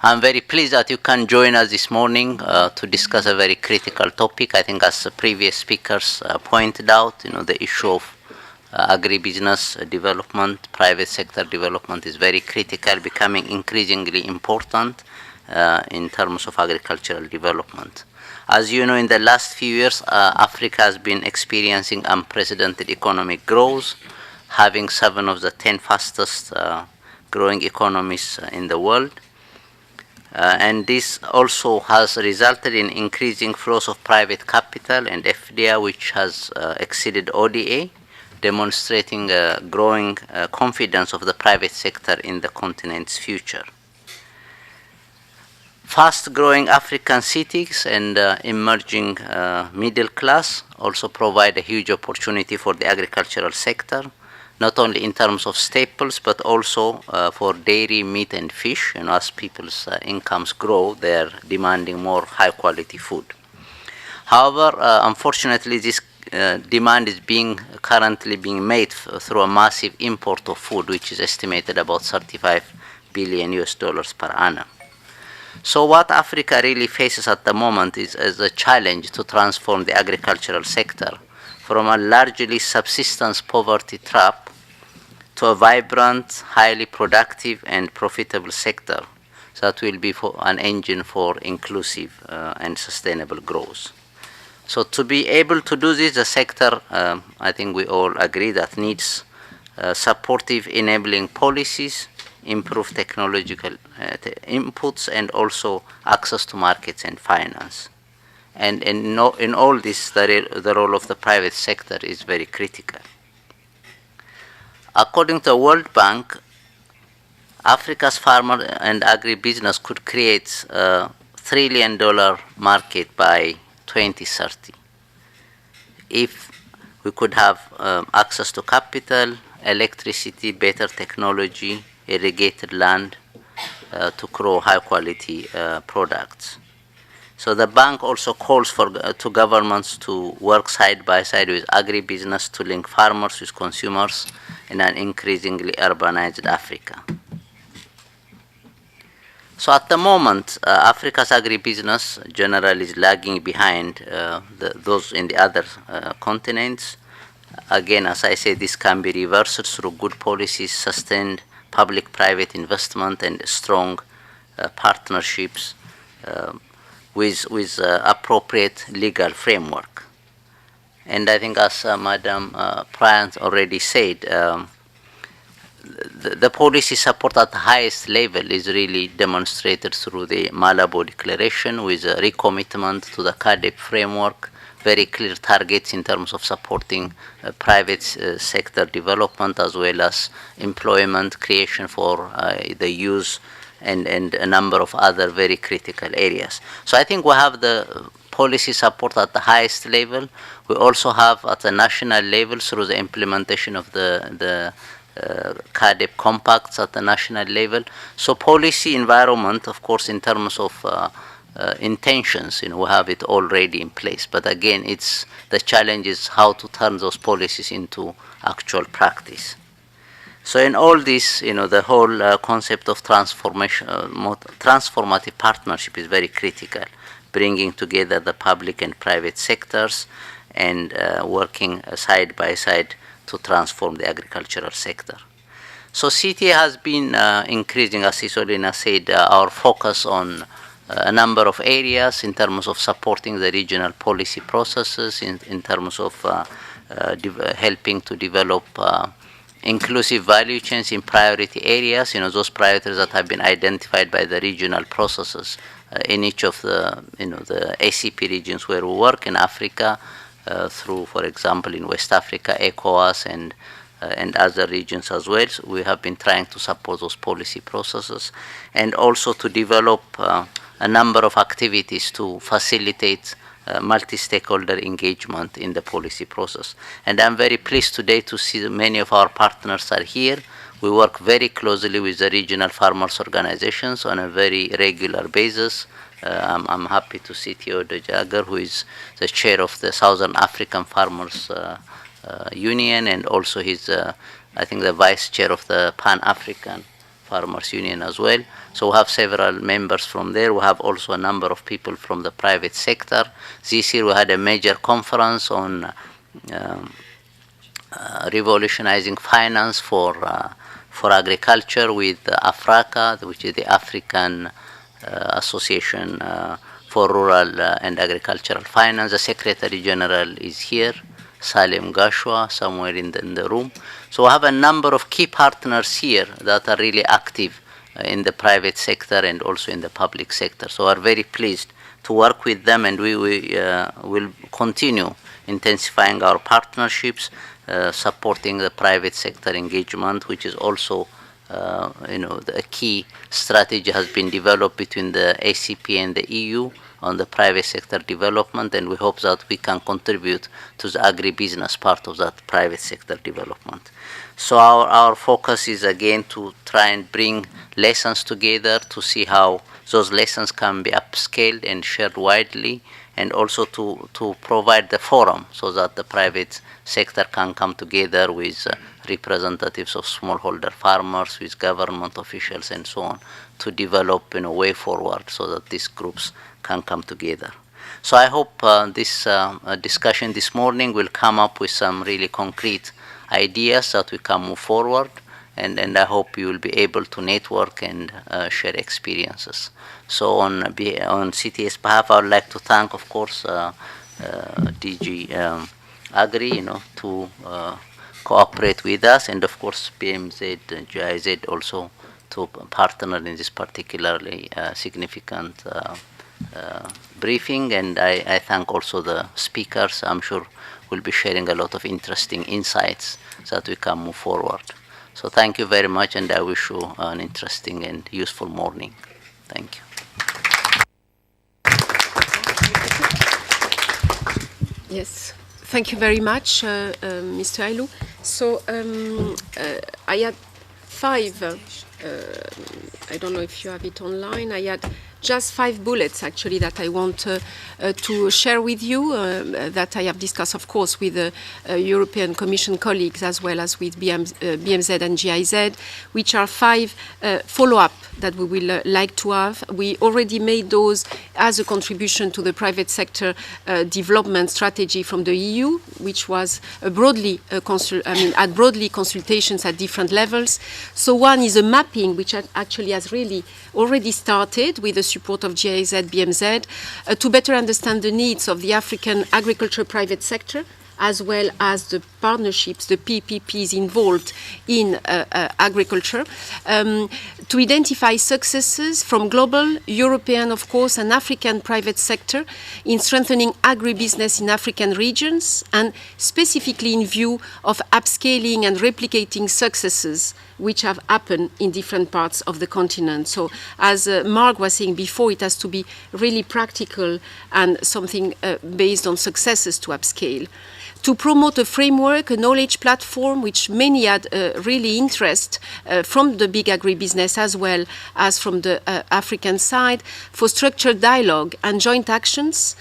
I'm very pleased that you can join us this morning to discuss a very critical topic. I think, as the previous speakers pointed out, the issue of agribusiness development, private sector development is very critical, becoming increasingly important in terms of agricultural development. As you know, in the last few years, Africa has been experiencing unprecedented economic growth, having 7 of the 10 fastest growing economies in the world. And this also has resulted in increasing flows of private capital and FDI, which has exceeded ODA, demonstrating growing confidence of the private sector in the continent's future. Fast-growing African cities and emerging middle class also provide a huge opportunity for the agricultural sector, not only in terms of staples, but also for dairy, meat, and fish. As people's incomes grow, they're demanding more high-quality food. However, unfortunately, this demand is currently being met through a massive import of food, which is estimated about $35 billion per annum. So what Africa really faces at the moment is a challenge to transform the agricultural sector from a largely subsistence poverty trap to a vibrant, highly productive and profitable sector that will be an engine for inclusive and sustainable growth. So to be able to do this, the sector, I think we all agree, that needs supportive enabling policies, improved technological inputs, and also access to markets and finance. And in all this, the role of the private sector is very critical. According to the World Bank, Africa's farmer and agribusiness could create a $1 trillion market by 2030 if we could have access to capital, electricity, better technology, irrigated land to grow high-quality products. So the bank also calls to governments to work side by side with agribusiness to link farmers with consumers in an increasingly urbanized Africa. So at the moment, Africa's agribusiness generally is lagging behind those in the other continents. Again, as I say, this can be reversed through good policies, sustained public-private investment, and strong partnerships with appropriate legal framework. And I think, as Madam Bryant already said, the policy support at the highest level is really demonstrated through the Malabo Declaration, with a recommitment to the CADEP framework, very clear targets in terms of supporting private sector development as well as employment creation for the youth, and a number of other very critical areas. So I think we have the policy support at the highest level. We also have at the national level through the implementation of the CADEP compacts at the national level. So policy environment, of course, in terms of intentions, we have it already in place. But again, the challenge is how to turn those policies into actual practice. So in all this, the whole concept of transformative partnership is very critical, bringing together the public and private sectors and working side by side to transform the agricultural sector. So CTA has been increasing, as Isolina said, our focus on a number of areas in terms of supporting the regional policy processes, in terms of helping to develop inclusive value chains in priority areas, those priorities that have been identified by the regional processes in each of the ACP regions where we work in Africa, through, for example, in West Africa, ECOWAS, and other regions as well. So we have been trying to support those policy processes and also to develop a number of activities to facilitate multi-stakeholder engagement in the policy process. And I'm very pleased today to see that many of our partners are here. We work very closely with the regional farmers organizations on a very regular basis. I'm happy to see Theodore Jagger, who is the chair of the Southern African Farmers Union, and also he's, I think, the vice chair of the Pan-African Farmers Union as well. So we have several members from there. We have also a number of people from the private sector. This year we had a major conference on revolutionizing finance for agriculture with AFRACA, which is the African Association for Rural and Agricultural Finance. The Secretary General is here, Salem Gashwa, somewhere in the room. So we have a number of key partners here that are really active in the private sector and also in the public sector. So we are very pleased to work with them, and we will continue intensifying our partnerships, supporting the private sector engagement, which is also a key strategy has been developed between the ACP and the EU on the private sector development, and we hope that we can contribute to the agribusiness part of that private sector development. So our focus is again to try and bring lessons together to see how those lessons can be upscaled and shared widely, and also to provide the forum so that the private sector can come together with representatives of smallholder farmers, with government officials and so on, to develop a way forward so that these groups can come together. So I hope this discussion this morning will come up with some really concrete ideas that we can move forward, and I hope you will be able to network and share experiences. So on CTA's behalf, I would like to thank, of course, DGAGRI, to cooperate with us, and of course BMZ and GIZ also to partner in this particularly significant briefing. And I thank also the speakers. I'm sure we'll be sharing a lot of interesting insights so that we can move forward. So thank you very much, and I wish you an interesting and useful morning. Thank you. Yes, thank you very much, Mr. Ailou. So I had 5, I don't know if you have it online, I had just 5 bullets actually that I want to share with you, that I have discussed, of course, with the European Commission colleagues as well as with BMZ and GIZ, which are 5 follow-up that we will like to have. We already made those as a contribution to the private sector development strategy from the EU, which was broadly consultations at different levels. So one is a mapping, which actually has really already started with the support of GIZ, BMZ, to better understand the needs of the African agriculture private sector, as well as the partnerships, the PPPs involved in agriculture, to identify successes from global, European, of course, and African private sector in strengthening agribusiness in African regions, and specifically in view of upscaling and replicating successes which have happened in different parts of the continent. So as Mark was saying before, it has to be really practical and something based on successes to upscale. To promote a framework, a knowledge platform, which many had really interest from the big agribusiness as well as from the African side, for structured dialogue and joint actions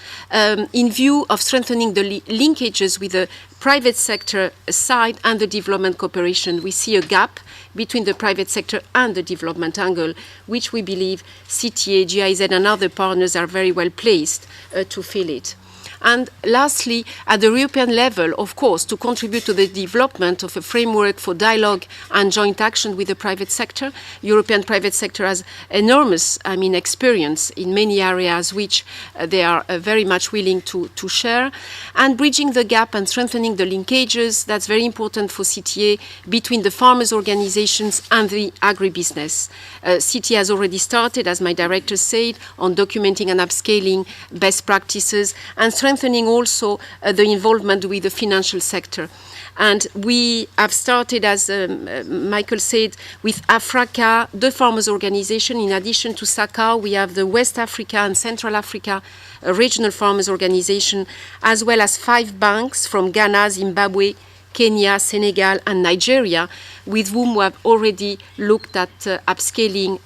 in view of strengthening the linkages with the private sector side and the development cooperation. We see a gap between the private sector and the development angle, which we believe CTA, GIZ and other partners are very well placed to fill it. And lastly, at the European level, of course, to contribute to the development of a framework for dialogue and joint action with the private sector. European private sector has enormous, experience in many areas which they are very much willing to share. And bridging the gap and strengthening the linkages, that's very important for CTA, between the farmers' organizations and the agribusiness. CTA has already started, as my director said, on documenting and upscaling best practices and strengthening also the involvement with the financial sector. And we have started, as Michael said, with AFRACA, the farmers' organization. In addition to SACA, we have the West Africa and Central Africa regional farmers' organization, as well as 5 banks from Ghana, Zimbabwe, Kenya, Senegal, and Nigeria, with whom we have already looked at upscaling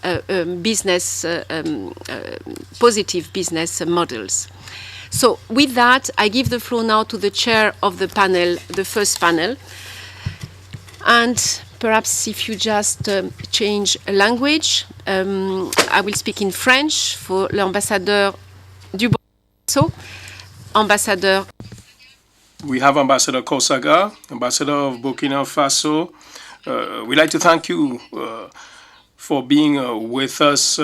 positive business models. So with that, I give the floor now to the chair of the panel, the first panel. And perhaps if you just change language, I will speak in French for l'ambassadeur du Burkina Faso, ambassadeur. We have Ambassador Kosaga, Ambassador of Burkina Faso. We'd like to thank you for being with us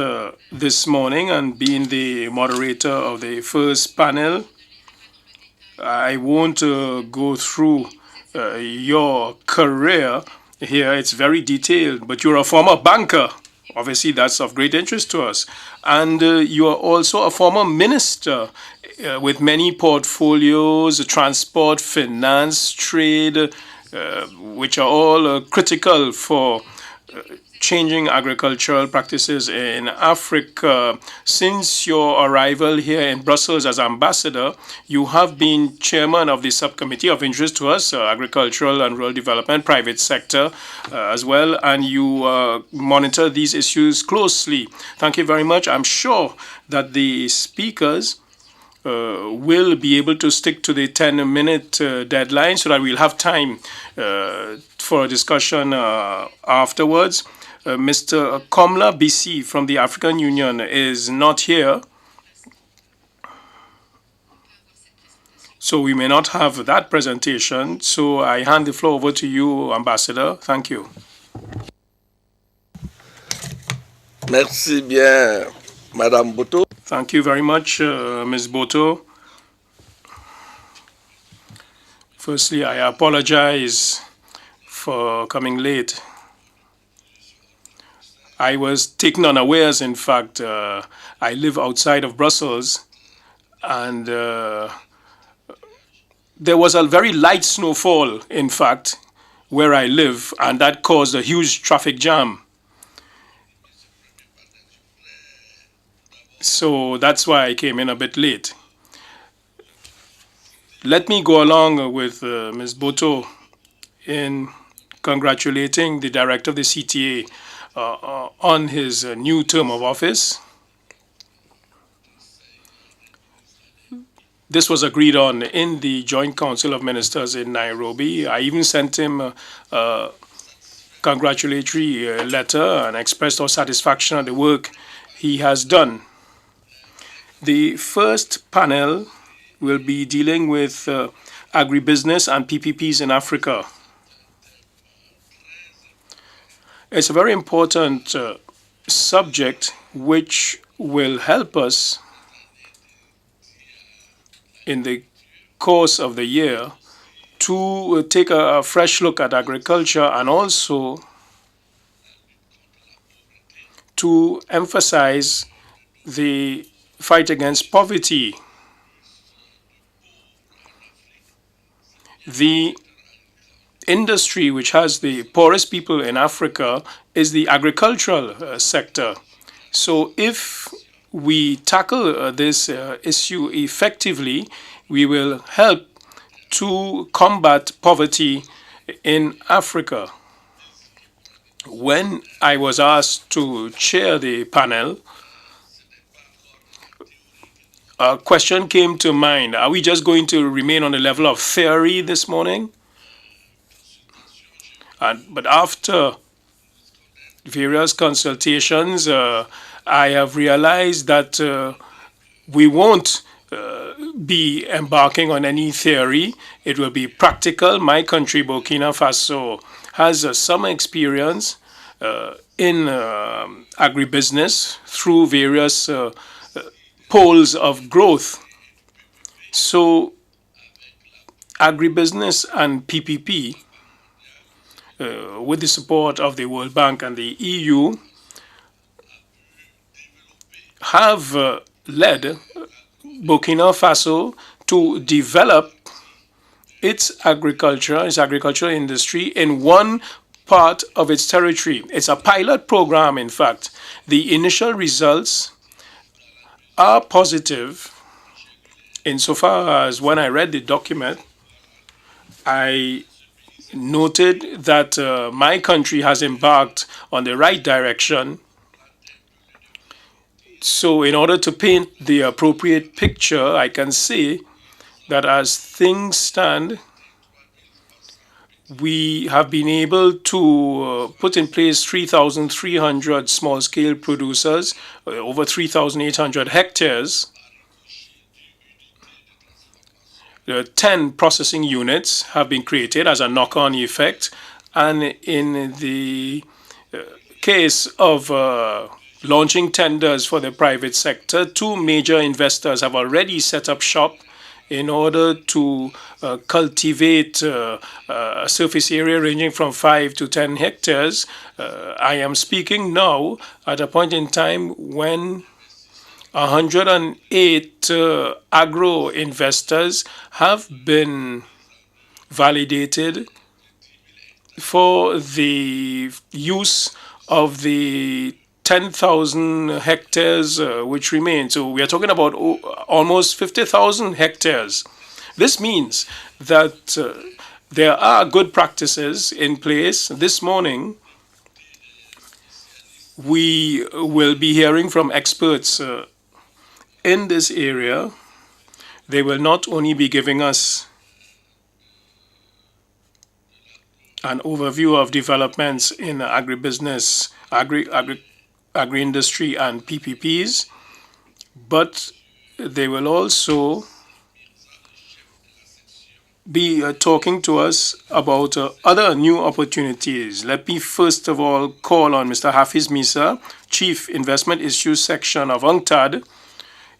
this morning and being the moderator of the first panel. I won't go through your career here. It's very detailed, but you're a former banker. Obviously, that's of great interest to us. And you are also a former minister with many portfolios, transport, finance, trade, which are all critical for changing agricultural practices in Africa. Since your arrival here in Brussels as ambassador, you have been chairman of the subcommittee of interest to us, agricultural and rural development, private sector as well, and you monitor these issues closely. Thank you very much. I'm sure that the speakers will be able to stick to the 10-minute deadline so that we'll have time for a discussion afterwards. Mr. Komla BC from the African Union is not here, so we may not have that presentation. So I hand the floor over to you, Ambassador. Thank you. Merci bien, Madame Boto. Thank you very much, Ms. Boto. Firstly, I apologize for coming late. I was taken unawares, in fact. I live outside of Brussels, and there was a very light snowfall, in fact, where I live, and that caused a huge traffic jam. So that's why I came in a bit late. Let me go along with Ms. Boto in congratulating the director of the CTA on his new term of office. This was agreed on in the Joint Council of Ministers in Nairobi. I even sent him a congratulatory letter and expressed our satisfaction at the work he has done. The first panel will be dealing with agribusiness and PPPs in Africa. It's a very important subject which will help us in the course of the year to take a fresh look at agriculture and also to emphasize the fight against poverty. The industry which has the poorest people in Africa is the agricultural sector. So if we tackle this issue effectively, we will help to combat poverty in Africa. When I was asked to chair the panel, a question came to mind. Are we just going to remain on the level of theory this morning? But after various consultations, I have realized that we won't be embarking on any theory. It will be practical. My country, Burkina Faso, has some experience in agribusiness through various poles of growth. So agribusiness and PPP, with the support of the World Bank and the EU, have led Burkina Faso to develop its agricultural industry in one part of its territory. It's a pilot program, in fact. The initial results are positive insofar as when I read the document, I noted that my country has embarked on the right direction. So in order to paint the appropriate picture, I can say that as things stand, we have been able to put in place 3,300 small-scale producers, over 3,800 hectares, 10 processing units have been created as a knock-on effect, and in the case of launching tenders for the private sector, 2 major investors have already set up shop in order to cultivate a surface area ranging from 5 to 10 hectares. I am speaking now at a point in time when 108 agro investors have been validated for the use of the 10,000 hectares which remain. So we are talking about almost 50,000 hectares. This means that there are good practices in place. This morning, we will be hearing from experts in this area. They will not only be giving us an overview of developments in agribusiness, agri-industry and PPPs, but they will also be talking to us about other new opportunities. Let me first of all call on Mr. Hafiz Misa, Chief Investment Issues Section of UNCTAD.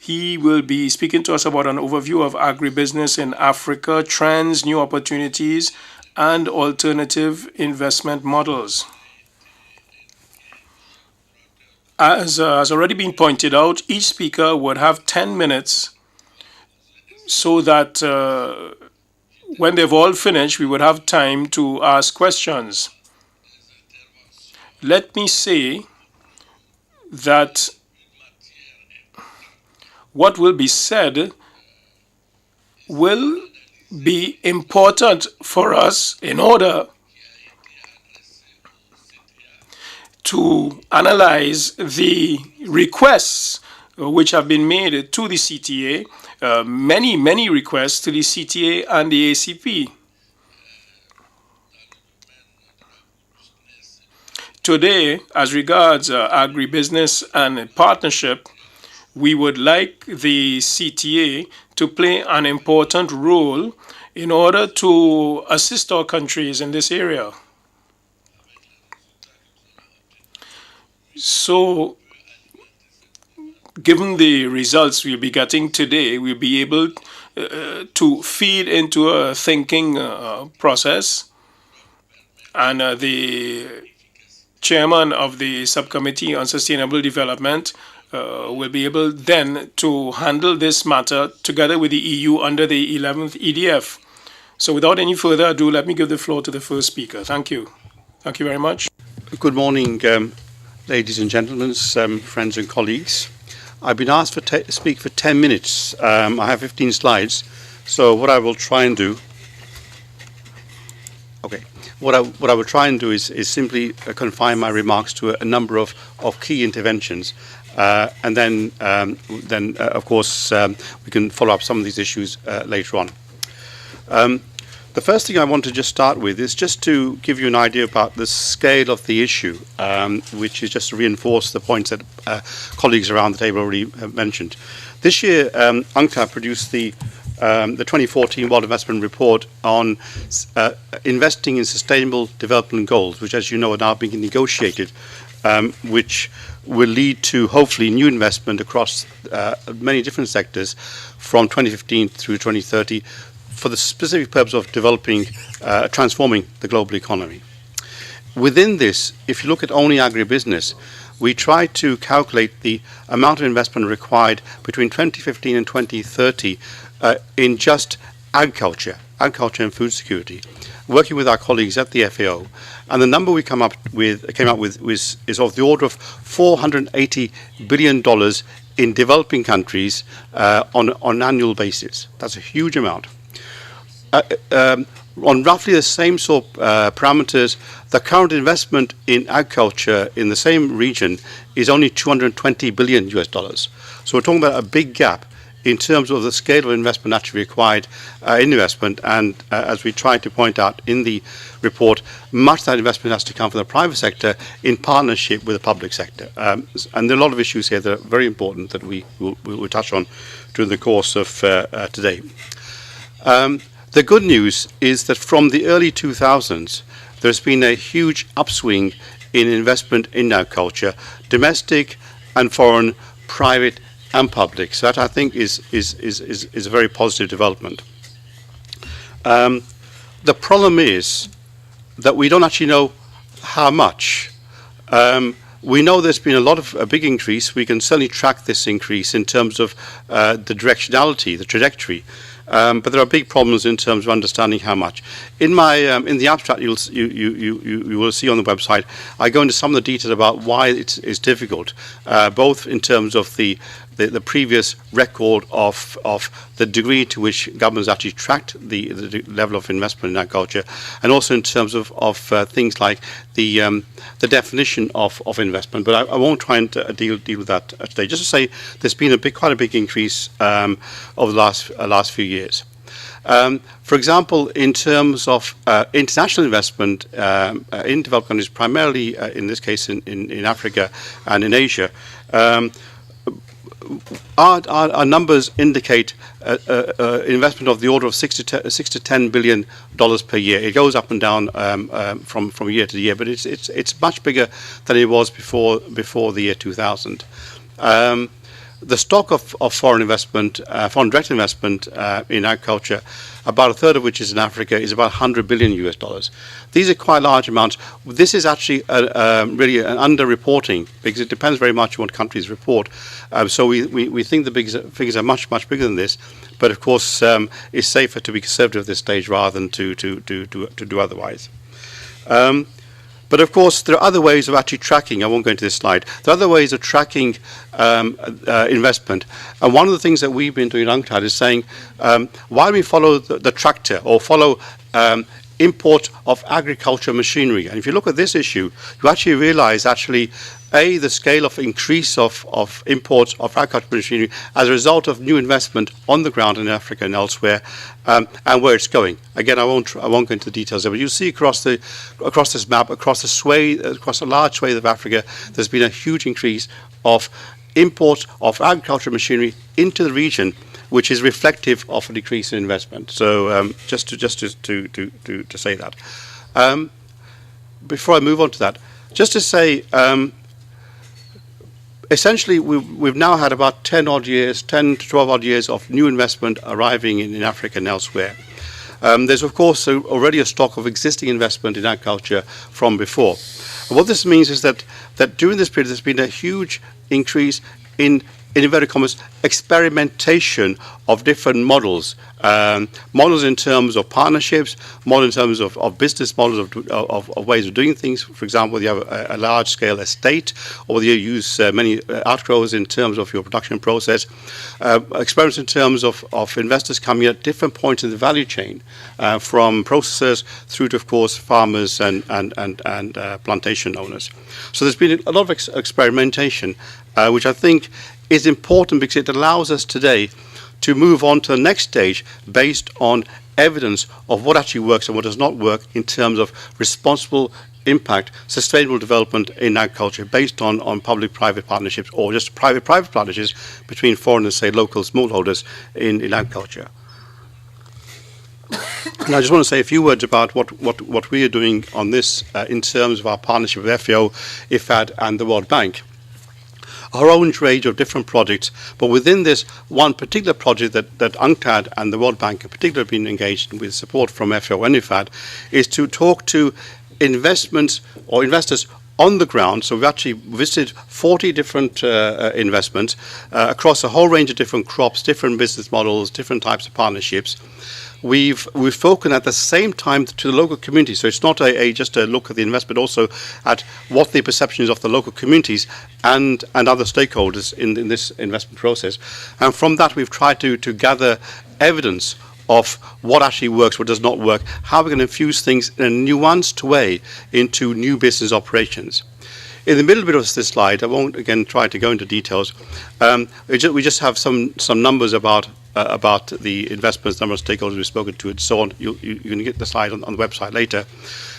He will be speaking to us about an overview of agribusiness in Africa, trends, new opportunities, and alternative investment models. As has already been pointed out, each speaker would have 10 minutes so that when they've all finished, we would have time to ask questions. Let me say that what will be said will be important for us in order to analyze the requests which have been made to the CTA, many requests to the CTA and the ACP. Today, as regards agribusiness and partnership, we would like the CTA to play an important role in order to assist our countries in this area. So, given the results we'll be getting today, we'll be able to feed into a thinking process, and the chairman of the Subcommittee on Sustainable Development will be able then to handle this matter together with the EU under the 11th EDF. So without any further ado, let me give the floor to the first speaker. Thank you. Thank you very much. Good morning, ladies and gentlemen, friends and colleagues. I've been asked to speak for 10 minutes. I have 15 slides, so what I will try and do what I will try and do is simply confine my remarks to a number of key interventions, and then of course we can follow up some of these issues later on. The first thing I want to just start with is just to give you an idea about the scale of the issue, which is just to reinforce the points that colleagues around the table already have mentioned. This year, UNCTAD produced the 2014 World Investment Report on investing in sustainable development goals, which, as you know, are now being negotiated, which will lead to hopefully new investment across many different sectors from 2015 through 2030 for the specific purpose of developing, transforming the global economy. Within this, if you look at only agribusiness, we try to calculate the amount of investment required between 2015 and 2030 in just agriculture and food security, working with our colleagues at the FAO, and the number we came up with is of the order of $480 billion in developing countries on an annual basis. That's a huge amount. On roughly the same sort of parameters, the current investment in agriculture in the same region is only $220 billion US. So we're talking about a big gap in terms of the scale of investment actually required in investment. And as we try to point out in the report, much of that investment has to come from the private sector in partnership with the public sector. And there are a lot of issues here that are very important that we will touch on during the course of today. The good news is that from the early 2000s, there's been a huge upswing in investment in agriculture, domestic and foreign, private and public. So that, I think, is a very positive development. The problem is that we don't actually know how much. We know there's been a big increase. We can certainly track this increase in terms of the directionality, the trajectory. But there are big problems in terms of understanding how much. In my in the abstract, you will see on the website, I go into some of the details about why it's difficult, both in terms of the previous record of the degree to which governments actually tracked the level of investment in agriculture, and also in terms of things like the definition of investment. But I won't try and deal with that today. Just to say, there's been quite a big increase over the last few years. For example, in terms of international investment in developed countries, primarily in this case in Africa and in Asia, our numbers indicate investment of the order of $6 to $10 billion per year. It goes up and down from year to year, but it's much bigger than it was before the year 2000. The stock of foreign investment, foreign direct investment in agriculture, about a third of which is in Africa, is about $100 billion US. These are quite large amounts. This is actually really an under-reporting, because it depends very much on what countries report. So we think the figures are much bigger than this, but of course it's safer to be conservative at this stage rather than to do otherwise. But of course, there are other ways of actually tracking. I won't go into this slide. There are other ways of tracking investment. And one of the things that we've been doing at UNCTAD is saying, why don't we follow the tractor or follow import of agriculture machinery? And if you look at this issue, you actually realize the scale of increase of imports of agricultural machinery as a result of new investment on the ground in Africa and elsewhere, and where it's going. Again, I won't go into the details there, but you see across this map, across a large swathe of Africa, there's been a huge increase of imports of agricultural machinery into the region, which is reflective of a decrease in investment. So just to say that. Before I move on to that, just to say. Essentially, we've now had about 10 to 12 odd years of new investment arriving in Africa and elsewhere. There's, of course, already a stock of existing investment in agriculture from before. And what this means is that during this period, there's been a huge increase in inverted commas, experimentation of different models. Models in terms of partnerships, models in terms of business models, of ways of doing things. For example, whether you have a large-scale estate, or whether you use many outgrowers in terms of your production process. Experiments in terms of investors coming at different points in the value chain, from processors through to, of course, farmers and plantation owners. So there's been a lot of experimentation, which I think is important because it allows us today to move on to the next stage based on evidence of what actually works and what does not work in terms of responsible impact, sustainable development in agriculture based on public-private partnerships or just private-private partnerships between foreign and, say, local smallholders in agriculture. And I just want to say a few words about what we are doing on this in terms of our partnership with FAO, IFAD and the World Bank. Our own range of different projects, but within this one particular project that UNCTAD and the World Bank in particular have been engaged in with support from FAO and IFAD, is to talk to investments or investors on the ground. So we've actually visited 40 different investments across a whole range of different crops, different business models, different types of partnerships. We've spoken at the same time to the local community, so it's not just a look at the investment, also at what the perception is of the local communities and other stakeholders in this investment process. And from that, we've tried to gather evidence of what actually works, what does not work, how we can infuse things in a nuanced way into new business operations. in the middle bit of this slide, I won't again try to go into details. We just have some numbers about the investments, number of stakeholders we've spoken to, and so on. You can get the slide on the website later.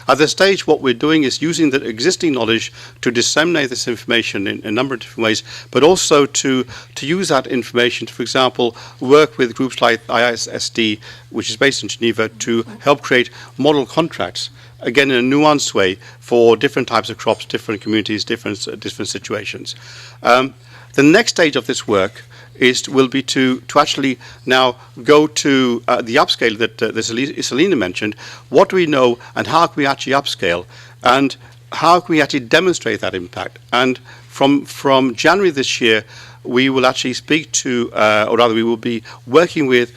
At this stage, what we're doing is using the existing knowledge to disseminate this information in a number of different ways, but also to use that information to, for example, work with groups like ISSD, which is based in Geneva, to help create model contracts, again in a nuanced way, for different types of crops, different communities, different situations. The next stage of this work will be to actually now go to the upscale that Selina mentioned. What do we know, and how can we actually upscale, and how can we actually demonstrate that impact? And from January this year, we will actually speak to, or rather we will be working with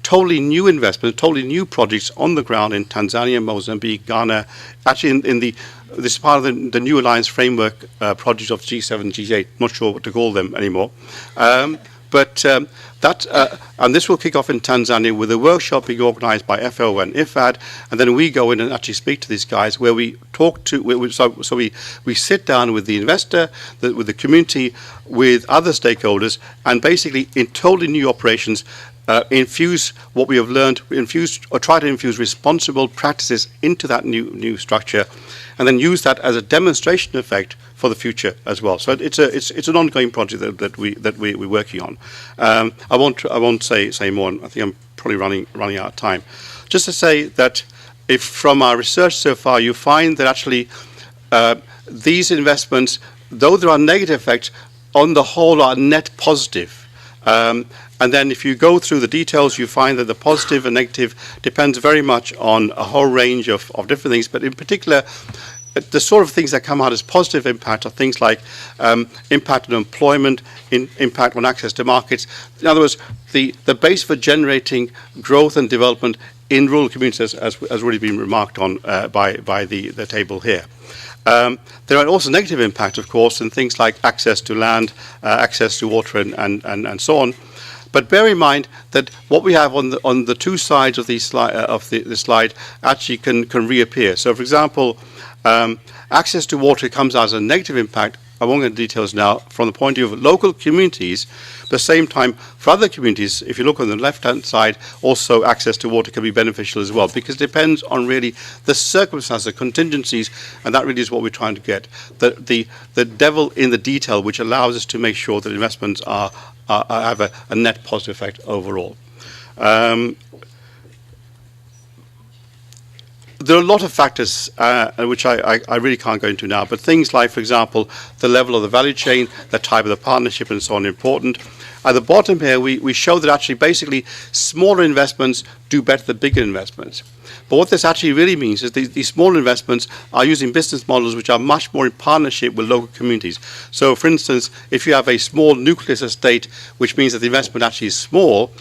totally new investments, totally new projects on the ground in Tanzania, Mozambique, Ghana, actually this is part of the new alliance framework project of G7, G8, not sure what to call them anymore. And this will kick off in Tanzania with a workshop being organized by FAO and IFAD, and then we go in and actually speak to these guys where we talk to, we sit down with the investor, with the community, with other stakeholders, and basically in totally new operations, infuse what we have learned, try to infuse responsible practices into that new structure, and then use that as a demonstration effect for the future as well. So it's an ongoing project that we're working on. I won't say more. I think I'm probably running out of time. Just to say that if from our research so far you find that actually these investments, though there are negative effects, on the whole are net positive. And then if you go through the details, you find that the positive and negative depends very much on a whole range of different things. But in particular, the sort of things that come out as positive impact are things like impact on employment, impact on access to markets. In other words, the base for generating growth and development in rural communities has already been remarked on by the table here. There are also negative impacts, of course, in things like access to land, access to water, and so on. But bear in mind that what we have on the two sides of the slide actually can reappear. So, for example, access to water comes out as a negative impact. I won't go into details now from the point of view of local communities. At the same time, for other communities, if you look on the left-hand side, also access to water can be beneficial as well, because it depends on really the circumstances, the contingencies, and that really is what we're trying to get. The devil in the detail, which allows us to make sure that investments have a net positive effect overall. There are a lot of factors which I really can't go into now, but things like, for example, the level of the value chain, the type of the partnership, and so on are important. At the bottom here, we show that actually basically smaller investments do better than bigger investments. But what this actually really means is these smaller investments are using business models which are much more in partnership with local communities. So, for instance, if you have a small nucleus estate, which means that the investment actually is small,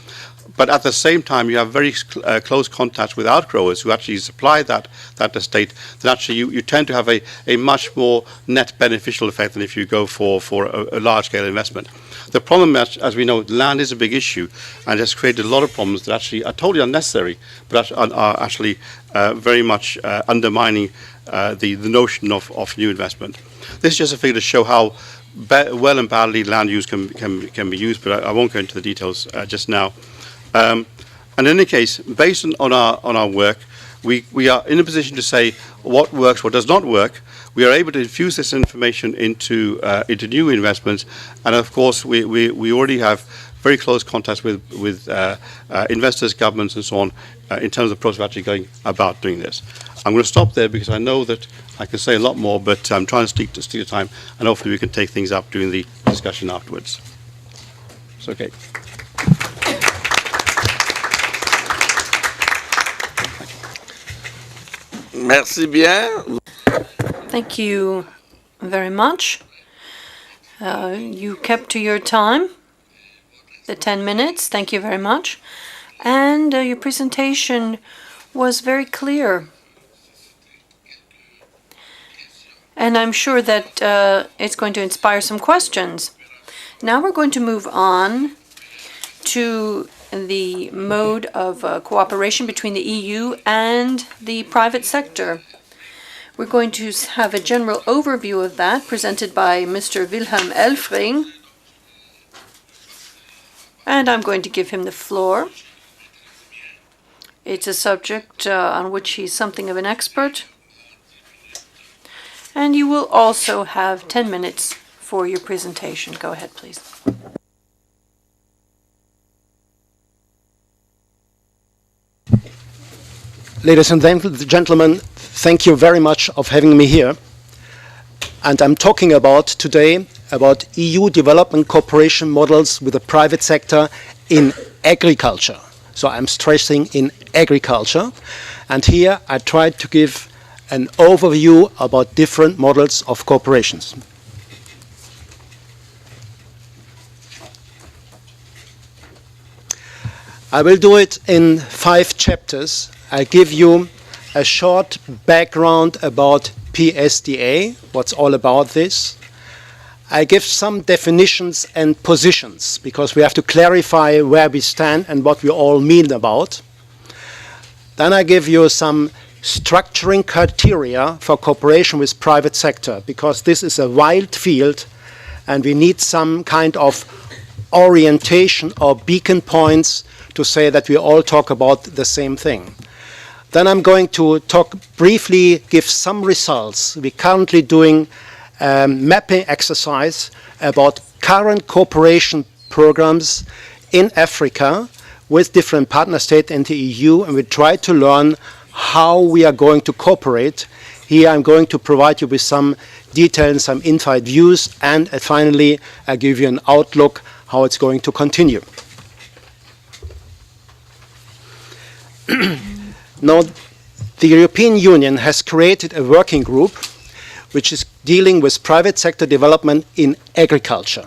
but at the same time you have very close contact with outgrowers who actually supply that estate, then actually you tend to have a much more net beneficial effect than if you go for a large-scale investment. The problem, as we know, land is a big issue and has created a lot of problems that actually are totally unnecessary, but are actually very much undermining the notion of new investment. This is just a figure to show how well and badly land use can be used, but I won't go into the details just now. And in any case, based on our work, we are in a position to say what works, what does not work. We are able to infuse this information into new investments, and of course, we already have very close contacts with investors, governments, and so on in terms of the process of actually going about doing this. I'm going to stop there because I know that I could say a lot more, but I'm trying to stick to time, and hopefully we can take things up during the discussion afterwards. It's okay. Merci bien. Thank you very much. You kept to your time, the 10 minutes. Thank you very much. And your presentation was very clear. And I'm sure that it's going to inspire some questions. Now we're going to move on to the mode of cooperation between the EU and the private sector. We're going to have a general overview of that presented by Mr. Wilhelm Elfring. And I'm going to give him the floor. It's a subject on which he's something of an expert. And you will also have 10 minutes for your presentation. Go ahead, please. Ladies and gentlemen, thank you very much for having me here. And I'm talking about today about EU development cooperation models with the private sector in agriculture. So I'm stressing in agriculture. And here I tried to give an overview about different models of cooperations. I will do it in 5 chapters. I'll give you a short background about PSDA, what's all about this. I give some definitions and positions, because we have to clarify where we stand and what we all mean about. Then I give you some structuring criteria for cooperation with private sector, because this is a wild field and we need some kind of orientation or beacon points to say that we all talk about the same thing. Then I'm going to talk briefly, give some results. We're currently doing a mapping exercise about current cooperation programs in Africa with different partner states in the EU, and we try to learn how we are going to cooperate. Here I'm going to provide you with some detail and some inside views, and finally I'll give you an outlook how it's going to continue. Now, the European Union has created a working group which is dealing with private sector development in agriculture.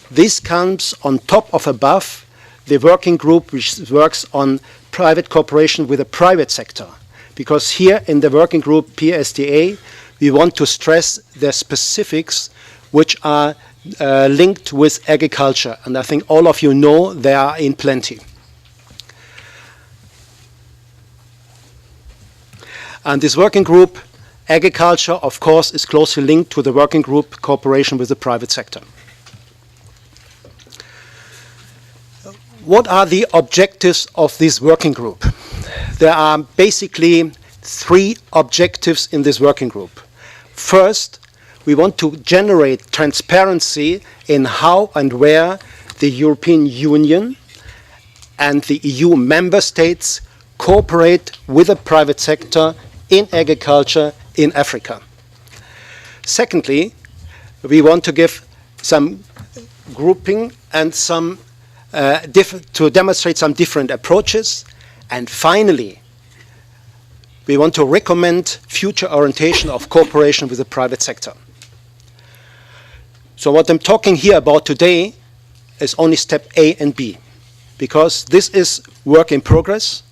This comes on top of above the working group which works on private cooperation with the private sector. Because here in the working group PSDA, we want to stress the specifics which are linked with agriculture. And I think all of you know they are in plenty. And this working group, agriculture, of course, is closely linked to the working group cooperation with the private sector. What are the objectives of this working group? There are basically 3 objectives in this working group. First, we want to generate transparency in how and where the European Union and the EU member states cooperate with the private sector in agriculture in Africa. Secondly, we want to give some grouping and some to demonstrate some different approaches. And finally, we want to recommend future orientation of cooperation with the private sector. So what I'm talking here about today is only step A and B, because this is work in progress,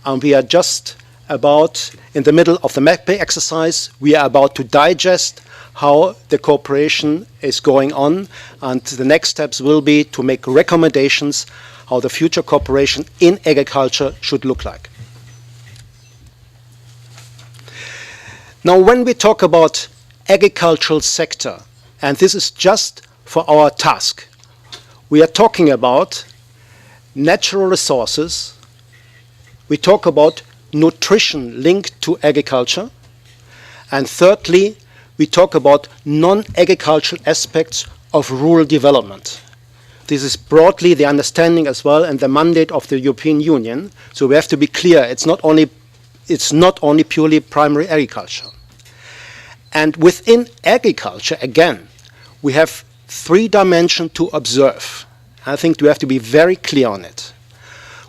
and we are just about in the middle of the mapping exercise. We are about to digest how the cooperation is going on, and the next steps will be to make recommendations how the future cooperation in agriculture should look like. Now, when we talk about agricultural sector, and this is just for our task, we are talking about natural resources, we talk about nutrition linked to agriculture, and thirdly, we talk about non-agricultural aspects of rural development. This is broadly the understanding as well and the mandate of the European Union. So we have to be clear, it's not only purely primary agriculture. And within agriculture, again, we have 3 dimensions to observe. I think we have to be very clear on it.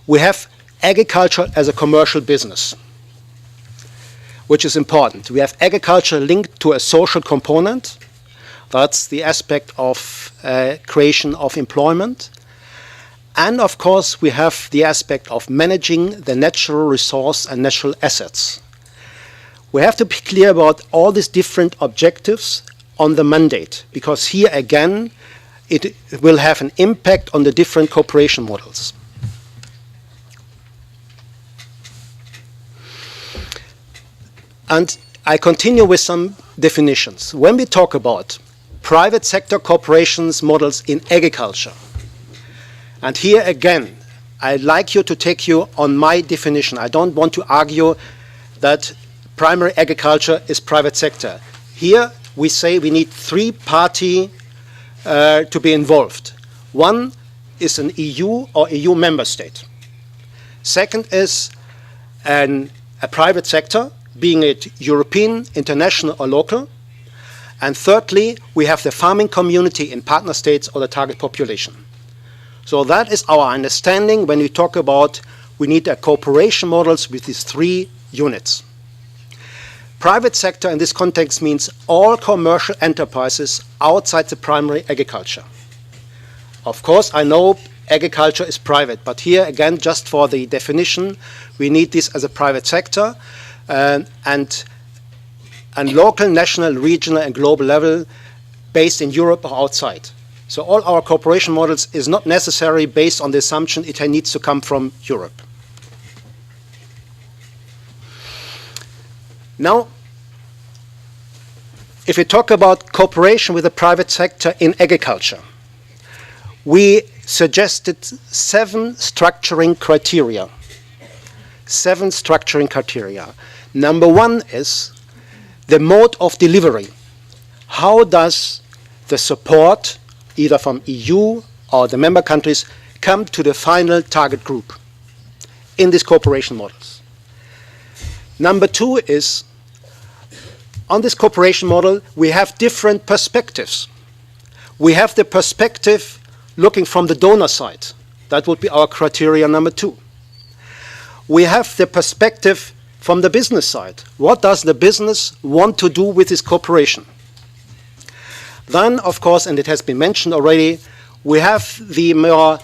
We have agriculture as a commercial business, which is important. We have agriculture linked to a social component. That's the aspect of creation of employment. And of course, we have the aspect of managing the natural resource and natural assets. We have to be clear about all these different objectives on the mandate, because here again, it will have an impact on the different cooperation models. And I continue with some definitions. When we talk about private sector corporations models in agriculture, and here again, I'd like you to take you on my definition. I don't want to argue that primary agriculture is private sector. Here we say we need three parties to be involved. One is an EU or EU member state. Second is a private sector, being it European, international, or local. And thirdly, we have the farming community in partner states or the target population. So that is our understanding when we talk about we need a cooperation models with these three units. Private sector in this context means all commercial enterprises outside the primary agriculture. Of course, I know agriculture is private, but here again, just for the definition, we need this as a private sector and local, national, regional, and global level based in Europe or outside. So all our cooperation models is not necessarily based on the assumption it needs to come from Europe. Now, if we talk about cooperation with the private sector in agriculture, we suggested 7 structuring criteria. 7 structuring criteria. Number 1 is the mode of delivery. How does the support, either from EU or the member countries, come to the final target group in these cooperation models? Number 2 is, on this cooperation model, we have different perspectives. We have the perspective looking from the donor side. That would be our criteria number 2. We have the perspective from the business side. What does the business want to do with this cooperation? Then, of course, and it has been mentioned already, we have the more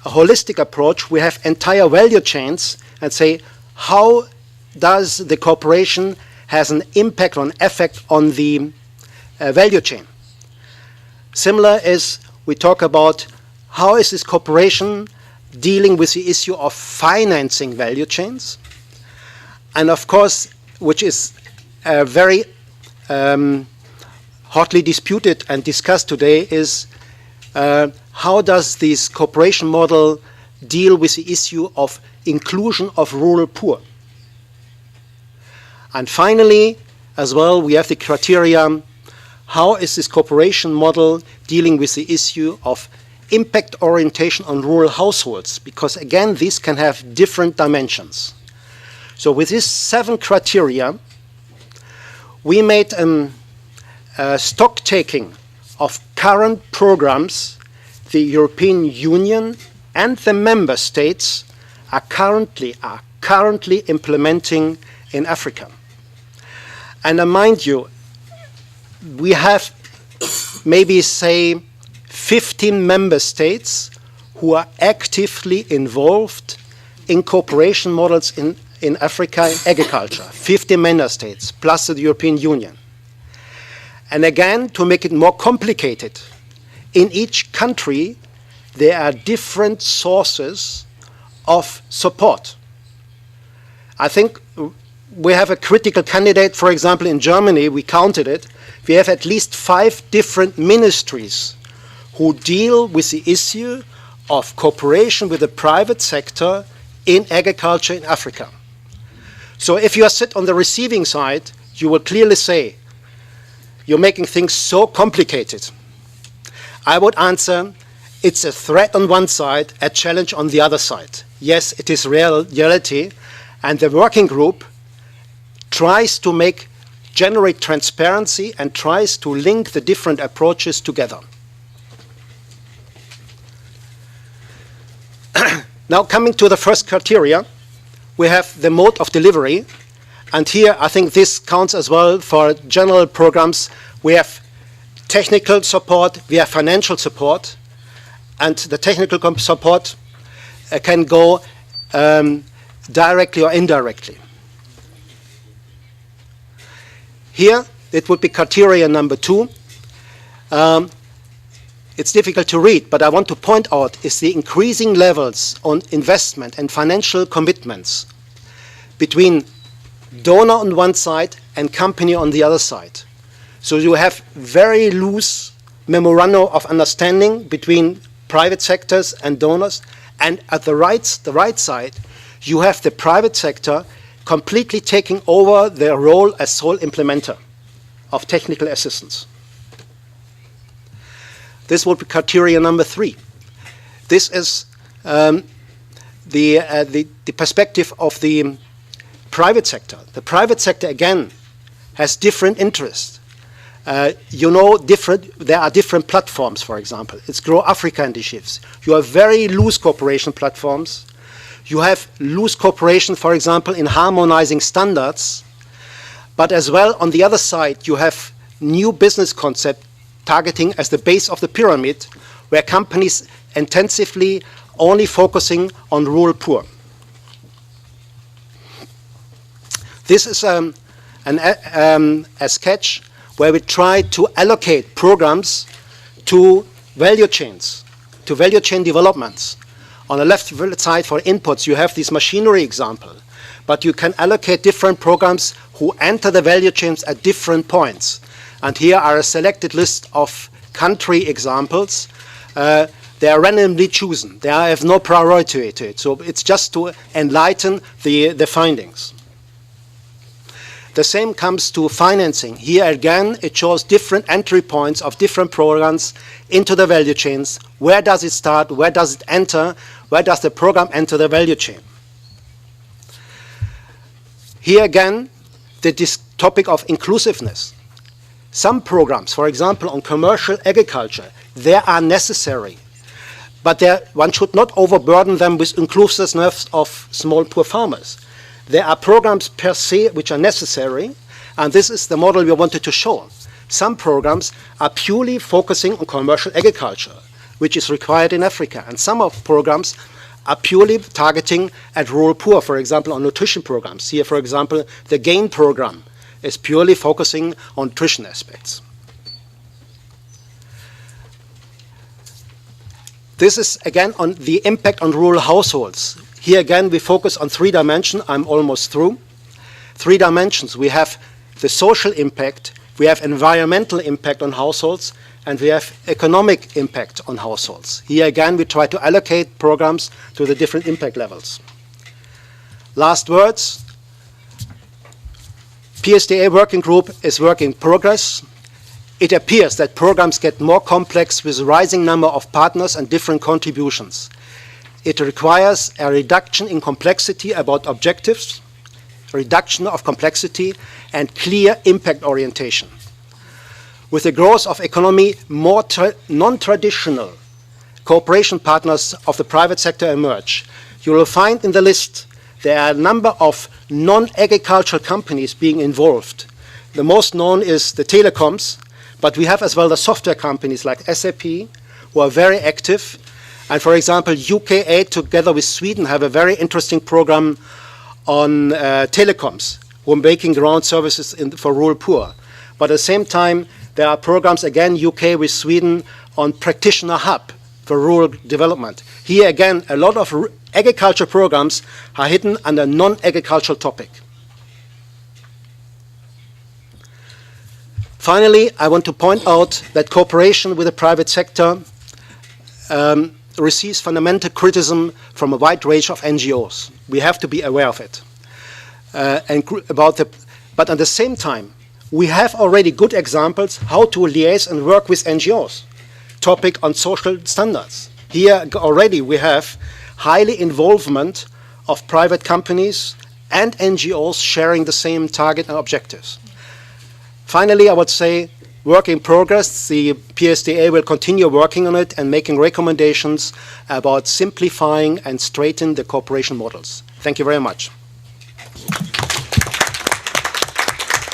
holistic approach. We have entire value chains and say, how does the cooperation has an impact or an effect on the value chain? Similar is we talk about how is this cooperation dealing with the issue of financing value chains. And of course, which is very hotly disputed and discussed today, is how does this cooperation model deal with the issue of inclusion of rural poor? And finally, as well, we have the criteria, how is this cooperation model dealing with the issue of impact orientation on rural households? Because again, these can have different dimensions. So with these 7 criteria, we made a stock taking of current programs the European Union and the member states are currently implementing in Africa. And mind you, we have maybe, say, 15 member states who are actively involved in cooperation models in Africa in agriculture. 50 member states, plus the European Union. And again, to make it more complicated, in each country, there are different sources of support. I think we have a critical candidate, for example, in Germany, we counted it. We have at least 5 different ministries who deal with the issue of cooperation with the private sector in agriculture in Africa. So if you sit on the receiving side, you will clearly say, you're making things so complicated. I would answer, it's a threat on one side, a challenge on the other side. Yes, it is reality, and the working group tries to generate transparency and tries to link the different approaches together. Now coming to the first criteria, we have the mode of delivery. And here I think this counts as well for general programs. We have technical support, we have financial support, and the technical support can go directly or indirectly. Here, it would be criteria number 2. It's difficult to read, but I want to point out is the increasing levels on investment and financial commitments between donor on one side and company on the other side. So you have very loose memorandum of understanding between private sectors and donors, and at the right side, you have the private sector completely taking over their role as sole implementer of technical assistance. This would be criteria number 3. This is the perspective of the private sector. The private sector, again, has different interests. There are different platforms, for example. It's Grow Africa initiatives. You have very loose cooperation platforms. You have loose cooperation, for example, in harmonizing standards. But as well, on the other side, you have new business concept targeting as the base of the pyramid, where companies intensively only focusing on rural poor. This is a sketch where we try to allocate programs to value chains, to value chain developments. On the left side for inputs, you have this machinery example, but you can allocate different programs who enter the value chains at different points. And here are a selected list of country examples. They are randomly chosen. They have no priority to it. So it's just to enlighten the findings. The same comes to financing. Here again, it shows different entry points of different programs into the value chains. Where does it start? Where does it enter? Where does the program enter the value chain? Here again, this topic of inclusiveness. Some programs, for example, on commercial agriculture, they are necessary. But one should not overburden them with inclusiveness of small poor farmers. There are programs per se which are necessary, and this is the model we wanted to show. Some programs are purely focusing on commercial agriculture, which is required in Africa, and some of programs are purely targeting at rural poor, for example, on nutrition programs. Here, for example, the GAIN program is purely focusing on nutrition aspects. This is, again, on the impact on rural households. Here again, we focus on 3 dimensions. I'm almost through. 3 dimensions. We have the social impact, we have environmental impact on households, and we have economic impact on households. Here again, we try to allocate programs to the different impact levels. Last words. PSDA working group is work in progress. It appears that programs get more complex with a rising number of partners and different contributions. It requires a reduction in complexity about objectives, reduction of complexity, and clear impact orientation. With the growth of economy, more non-traditional cooperation partners of the private sector emerge. You will find in the list there are a number of non-agricultural companies being involved. The most known is the telecoms, but we have as well the software companies like SAP, who are very active. And for example, UK8 together with Sweden have a very interesting program on telecoms, who are making ground services for rural poor. But at the same time, there are programs, again, UK with Sweden, on practitioner hub for rural development. Here again, a lot of agriculture programs are hidden under non-agricultural topic. Finally, I want to point out that cooperation with the private sector receives fundamental criticism from a wide range of NGOs. We have to be aware of it. But at the same time, we have already good examples how to liaise and work with NGOs. Topic on social standards. Here already we have highly involvement of private companies and NGOs sharing the same target and objectives. Finally, I would say work in progress. The PSDA will continue working on it and making recommendations about simplifying and straightening the cooperation models. Thank you very much.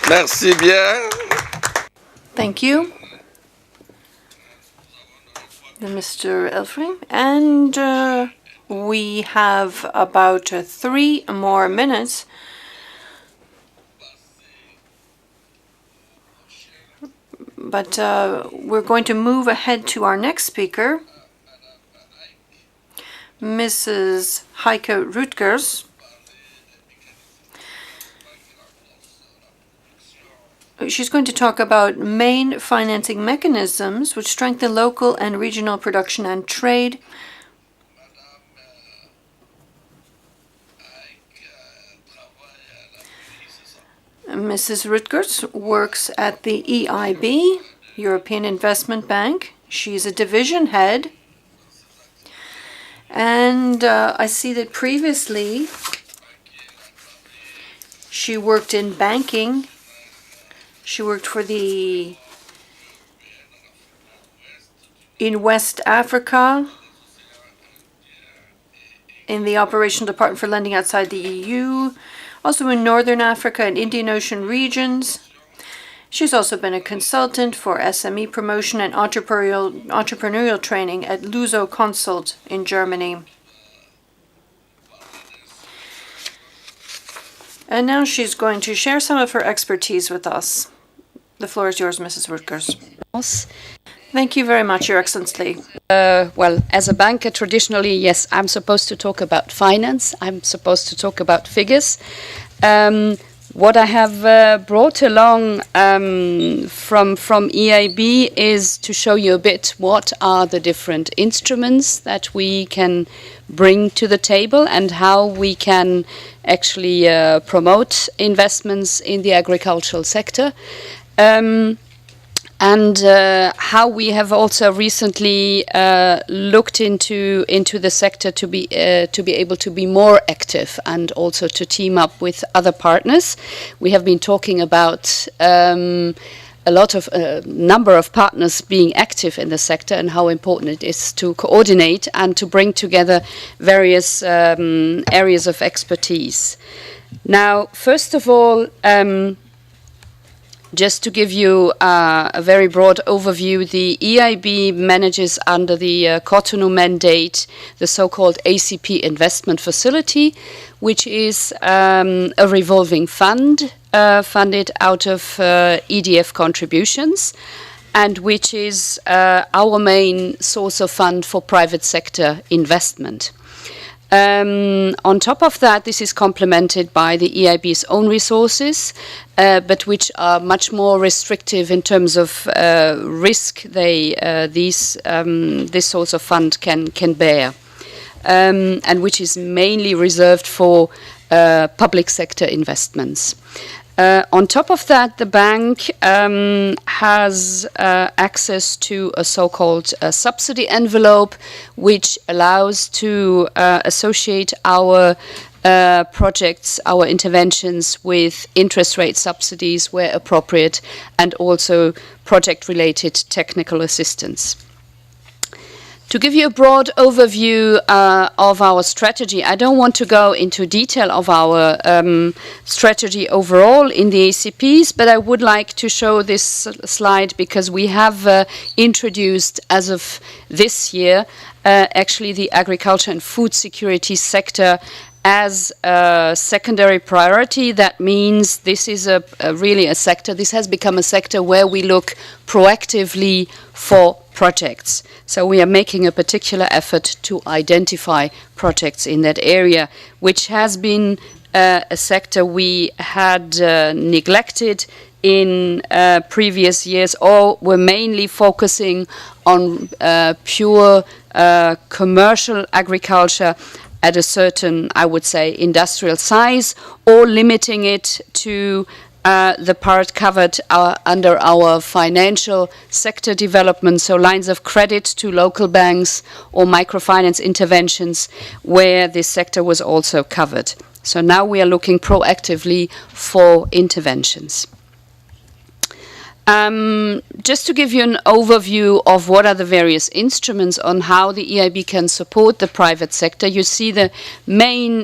Merci bien. Thank you, Mr. Elfring. And we have about 3 more minutes. But we're going to move ahead to our next speaker, Mrs. Heike Rutgers. She's going to talk about main financing mechanisms which strengthen local and regional production and trade. Mrs. Rutgers works at the EIB, European Investment Bank. She's a division head. And I see that previously she worked in banking. She worked in West Africa, in the Operational Department for Lending outside the EU, also in Northern Africa and Indian Ocean regions. She's also been a consultant for SME promotion and entrepreneurial training at Luso Consult in Germany. And now she's going to share some of her expertise with us. The floor is yours, Mrs. Rutgers. Thank you very much, Your Excellency. Well, as a banker, traditionally, yes, I'm supposed to talk about finance. I'm supposed to talk about figures. What I have brought along from EIB is to show you a bit what are the different instruments that we can bring to the table and how we can actually promote investments in the agricultural sector. And how we have also recently looked into the sector to be able to be more active and also to team up with other partners. We have been talking about a number of partners being active in the sector and how important it is to coordinate and to bring together various areas of expertise. Now, first of all, just to give you a very broad overview, the EIB manages under the Cotonou mandate the so-called ACP investment facility, which is a revolving fund funded out of EDF contributions, and which is our main source of fund for private sector investment. On top of that, this is complemented by the EIB's own resources, but which are much more restrictive in terms of risk this source of fund can bear, and which is mainly reserved for public sector investments. On top of that, the bank has access to a so-called subsidy envelope, which allows to associate our projects, our interventions with interest rate subsidies where appropriate, and also project-related technical assistance. To give you a broad overview of our strategy, I don't want to go into detail of our strategy overall in the ACPs, but I would like to show this slide because we have introduced, as of this year, actually the agriculture and food security sector as a secondary priority. That means this is really a sector, this has become a sector where we look proactively for projects. So we are making a particular effort to identify projects in that area, which has been a sector we had neglected in previous years, or were mainly focusing on pure commercial agriculture at a certain, I would say, industrial size, or limiting it to the part covered under our financial sector development, so lines of credit to local banks or microfinance interventions where this sector was also covered. So now we are looking proactively for interventions. Just to give you an overview of what are the various instruments on how the EIB can support the private sector, you see the main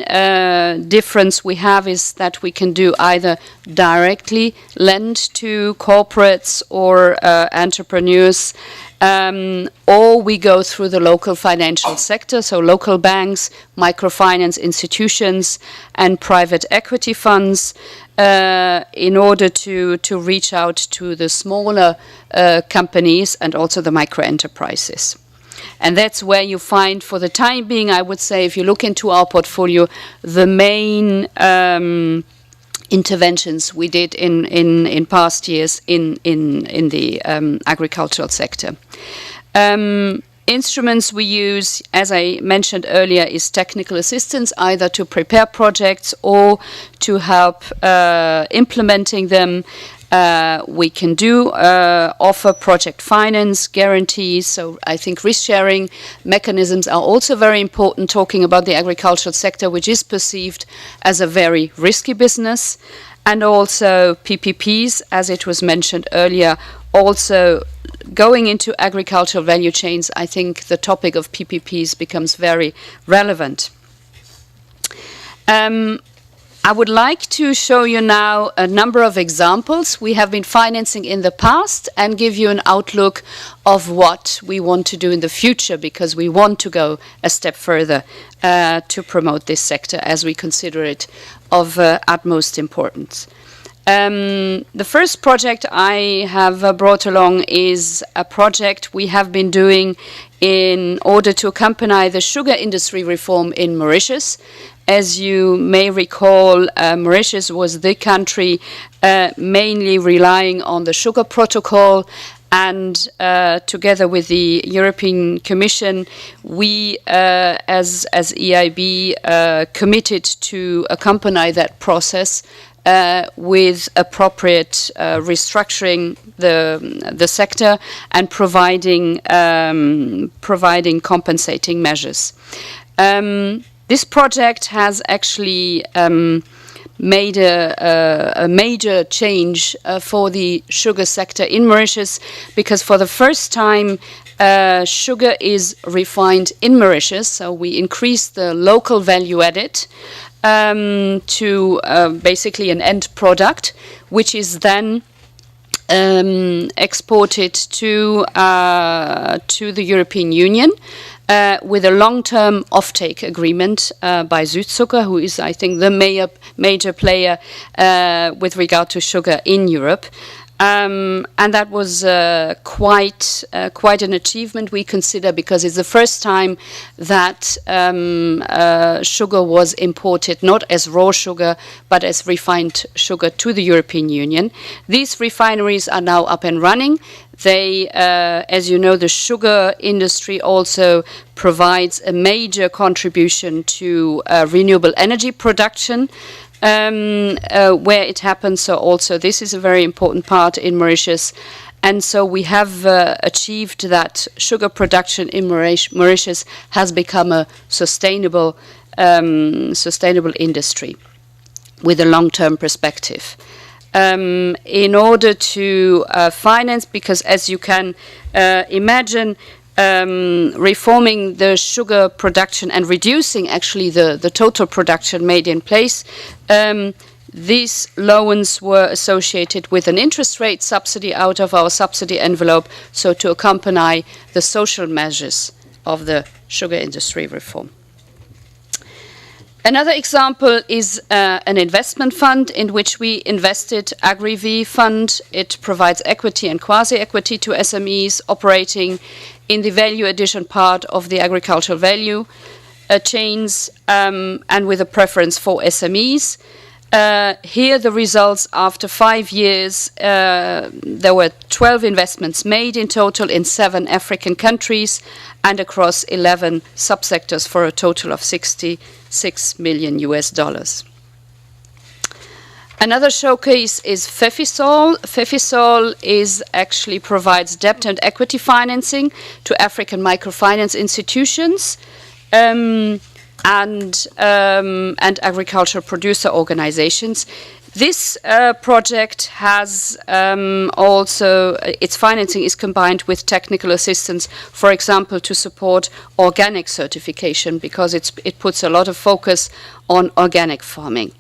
difference we have is that we can do either directly lend to corporates or entrepreneurs, or we go through the local financial sector, so local banks, microfinance institutions, and private equity funds, in order to reach out to the smaller companies and also the micro enterprises. And that's where you find, for the time being, I would say, if you look into our portfolio, the main interventions we did in past years in the agricultural sector. Instruments we use, as I mentioned earlier, is technical assistance, either to prepare projects or to help implementing them. We can offer project finance, guarantees, so I think risk-sharing mechanisms are also very important, talking about the agricultural sector, which is perceived as a very risky business, and also PPPs, as it was mentioned earlier, also going into agricultural value chains. I think the topic of PPPs becomes very relevant. I would like to show you now a number of examples we have been financing in the past and give you an outlook of what we want to do in the future, because we want to go a step further to promote this sector as we consider it of utmost importance. The first project I have brought along is a project we have been doing in order to accompany the sugar industry reform in Mauritius. As you may recall, Mauritius was the country mainly relying on the sugar protocol, and together with the European Commission, we as EIB committed to accompany that process with appropriate restructuring the sector and providing compensating measures. This project has actually made a major change for the sugar sector in Mauritius, because for the first time sugar is refined in Mauritius, so we increased the local value added to basically an end product, which is then exported to the European Union with a long-term offtake agreement by Südzucker, who is, I think, the major player with regard to sugar in Europe. And that was quite an achievement, we consider, because it's the first time that sugar was imported not as raw sugar but as refined sugar to the European Union. These refineries are now up and running. They, as you know, the sugar industry also provides a major contribution to renewable energy production. Where it happens, so also this is a very important part in Mauritius, and so we have achieved that sugar production in Mauritius has become a sustainable industry with a long-term perspective. In order to finance, because as you can imagine, reforming the sugar production and reducing actually the total production made in place, these loans were associated with an interest rate subsidy out of our subsidy envelope, so to accompany the social measures of the sugar industry reform. Another example is an investment fund in which we invested, AgriV fund. It provides equity and quasi-equity to SMEs operating in the value addition part of the agricultural value chains, and with a preference for SMEs. Here the results after 5 years, there were 12 investments made in total in 7 African countries and across 11 subsectors for a total of $66 million. Another showcase is FEFISOL. FEFISOL actually provides debt and equity financing to African microfinance institutions and agricultural producer organizations. This project has also, its financing is combined with technical assistance, for example, to support organic certification, because it puts a lot of focus on organic farming.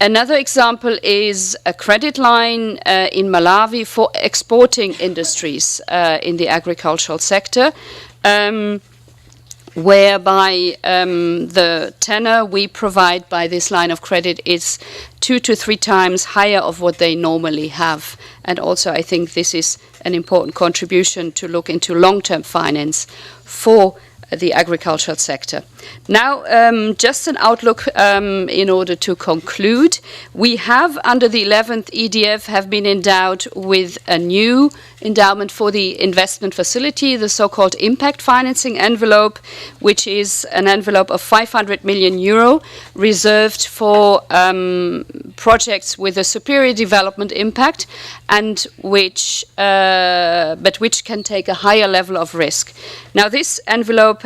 Another example is a credit line in Malawi for exporting industries in the agricultural sector, whereby the tenor we provide by this line of credit is 2 to 3 times higher of what they normally have. And also I think this is an important contribution to look into long-term finance for the agricultural sector. Now, just an outlook in order to conclude. We have, under the 11th EDF, have been endowed with a new endowment for the investment facility, the so-called impact financing envelope, which is an envelope of 500 million euro reserved for projects with a superior development impact and which can take a higher level of risk. Now, this envelope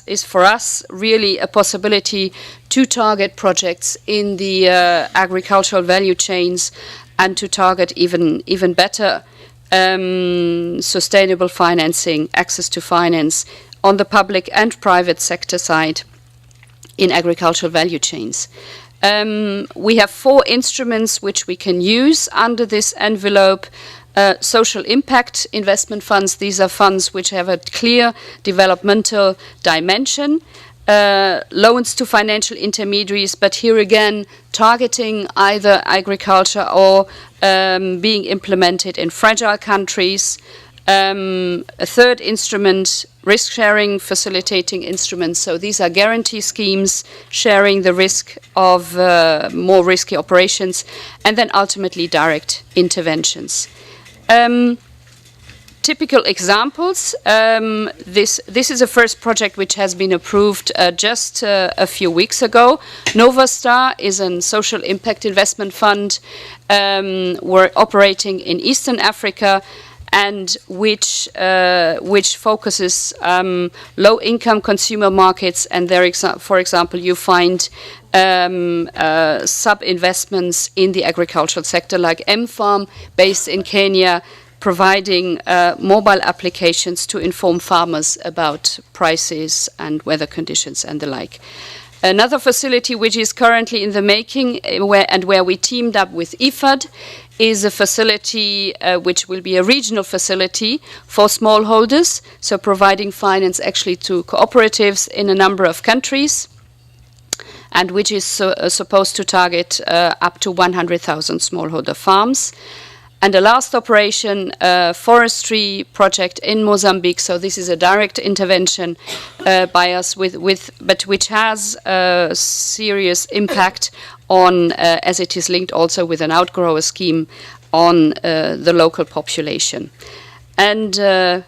is for us really a possibility to target projects in the agricultural value chains and to target even better sustainable financing, access to finance on the public and private sector side in agricultural value chains. We have 4 instruments which we can use under this envelope. Social impact investment funds, these are funds which have a clear developmental dimension. Loans to financial intermediaries, but here again targeting either agriculture or being implemented in fragile countries. A third instrument, risk-sharing facilitating instruments. So these are guarantee schemes sharing the risk of more risky operations, and then ultimately direct interventions. Typical examples. This is a first project which has been approved just a few weeks ago. Novastar is a social impact investment fund. We're operating in Eastern Africa, and which focuses low-income consumer markets. And there, for example, you find sub-investments in the agricultural sector, like M-Farm, based in Kenya, providing mobile applications to inform farmers about prices and weather conditions and the like. Another facility which is currently in the making where we teamed up with IFAD is a facility which will be a regional facility for smallholders, so providing finance actually to cooperatives in a number of countries, and which is supposed to target up to 100,000 smallholder farms. And the last operation, forestry project in Mozambique. So this is a direct intervention by us, but which has a serious impact on, as it is linked also with an outgrower scheme on the local population. And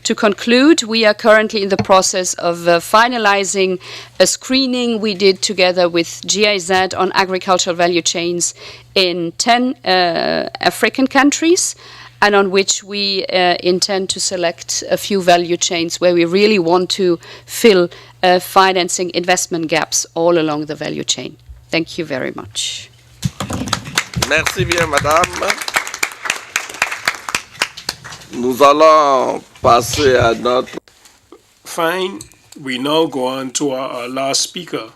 to conclude, we are currently in the process of finalizing a screening we did together with GIZ on agricultural value chains in 10 African countries, and on which we intend to select a few value chains where we really want to fill financing investment gaps all along the value chain. Thank you very much. Merci bien, madame. Nous allons passer à notre... Fine. We now go on to our last speaker,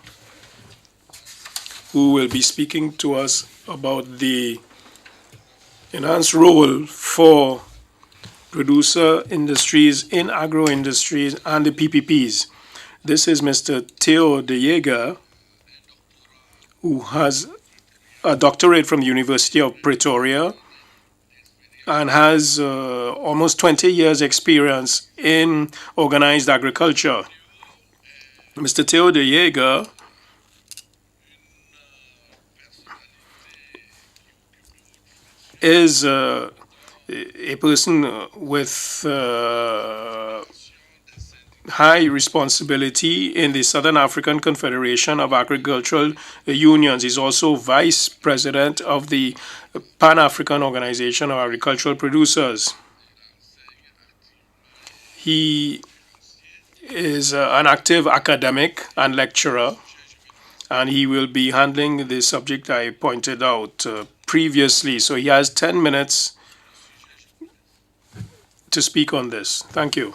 who will be speaking to us about the enhanced role for producer industries in agro-industries and the PPPs. This is Mr. Theo de Jager, who has a doctorate from the University of Pretoria and has almost 20 years experience in organized agriculture. Mr. Theo de Jager is a person with high responsibility in the Southern African Confederation of Agricultural Unions. He's also vice president of the Pan-African Organization of Agricultural Producers. He is an active academic and lecturer, and he will be handling the subject I pointed out previously. So he has 10 minutes to speak on this. Thank you.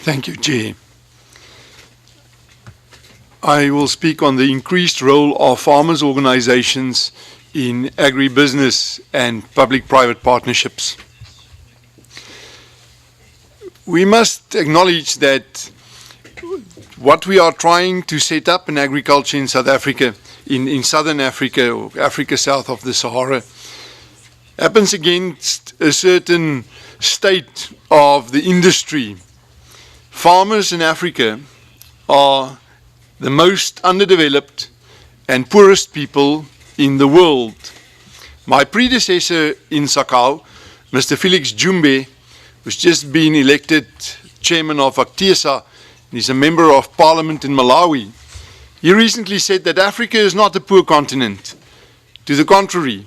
Thank you, Jay. I will speak on the increased role of farmers' organizations in agribusiness and public-private partnerships. We must acknowledge that what we are trying to set up in agriculture in South Africa, in Southern Africa, or Africa south of the Sahara, happens against a certain state of the industry. Farmers in Africa are the most underdeveloped and poorest people in the world. My predecessor in Sakau, Mr. Felix Jumbe, who's just been elected chairman of Actesa, he's a member of parliament in Malawi. He recently said that Africa is not a poor continent. To the contrary,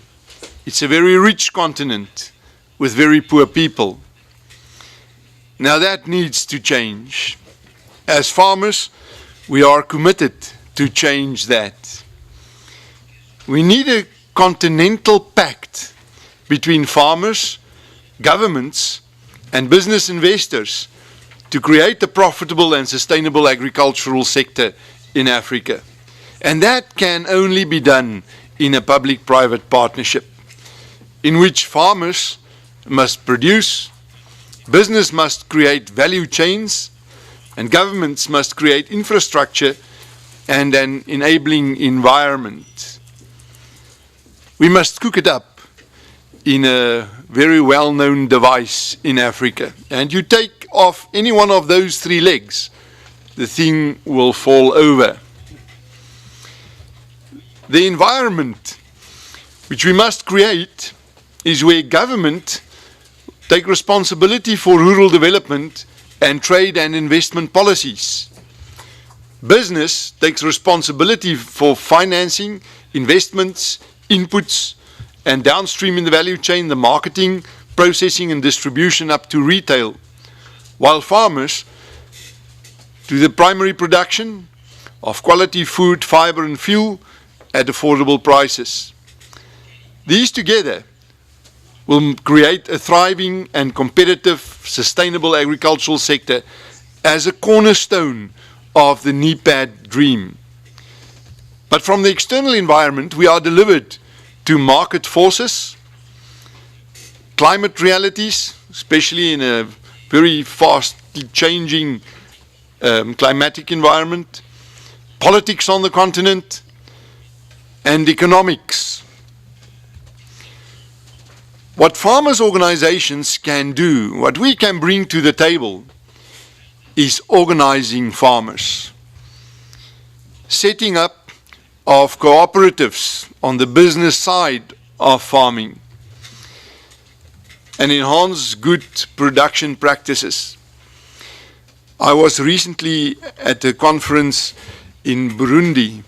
it's a very rich continent with very poor people. Now that needs to change. As farmers, we are committed to change that. We need a continental pact between farmers, governments, and business investors to create a profitable and sustainable agricultural sector in Africa. And that can only be done in a public-private partnership, in which farmers must produce, business must create value chains, and governments must create infrastructure and an enabling environment. We must cook it up in a very well-known device in Africa. And you take off any one of those three legs, the thing will fall over. The environment which we must create is where government take responsibility for rural development and trade and investment policies. Business takes responsibility for financing, investments, inputs, and downstream in the value chain, the marketing, processing, and distribution up to retail, while farmers do the primary production of quality food, fiber, and fuel at affordable prices. These together will create a thriving and competitive, sustainable agricultural sector as a cornerstone of the NEPAD dream. But from the external environment, we are delivered to market forces, climate realities, especially in a very fastly changing climatic environment, politics on the continent, and economics. What farmers' organizations can do, what we can bring to the table, is organizing farmers, setting up of cooperatives on the business side of farming, and enhance good production practices. I was recently at a conference in Burundi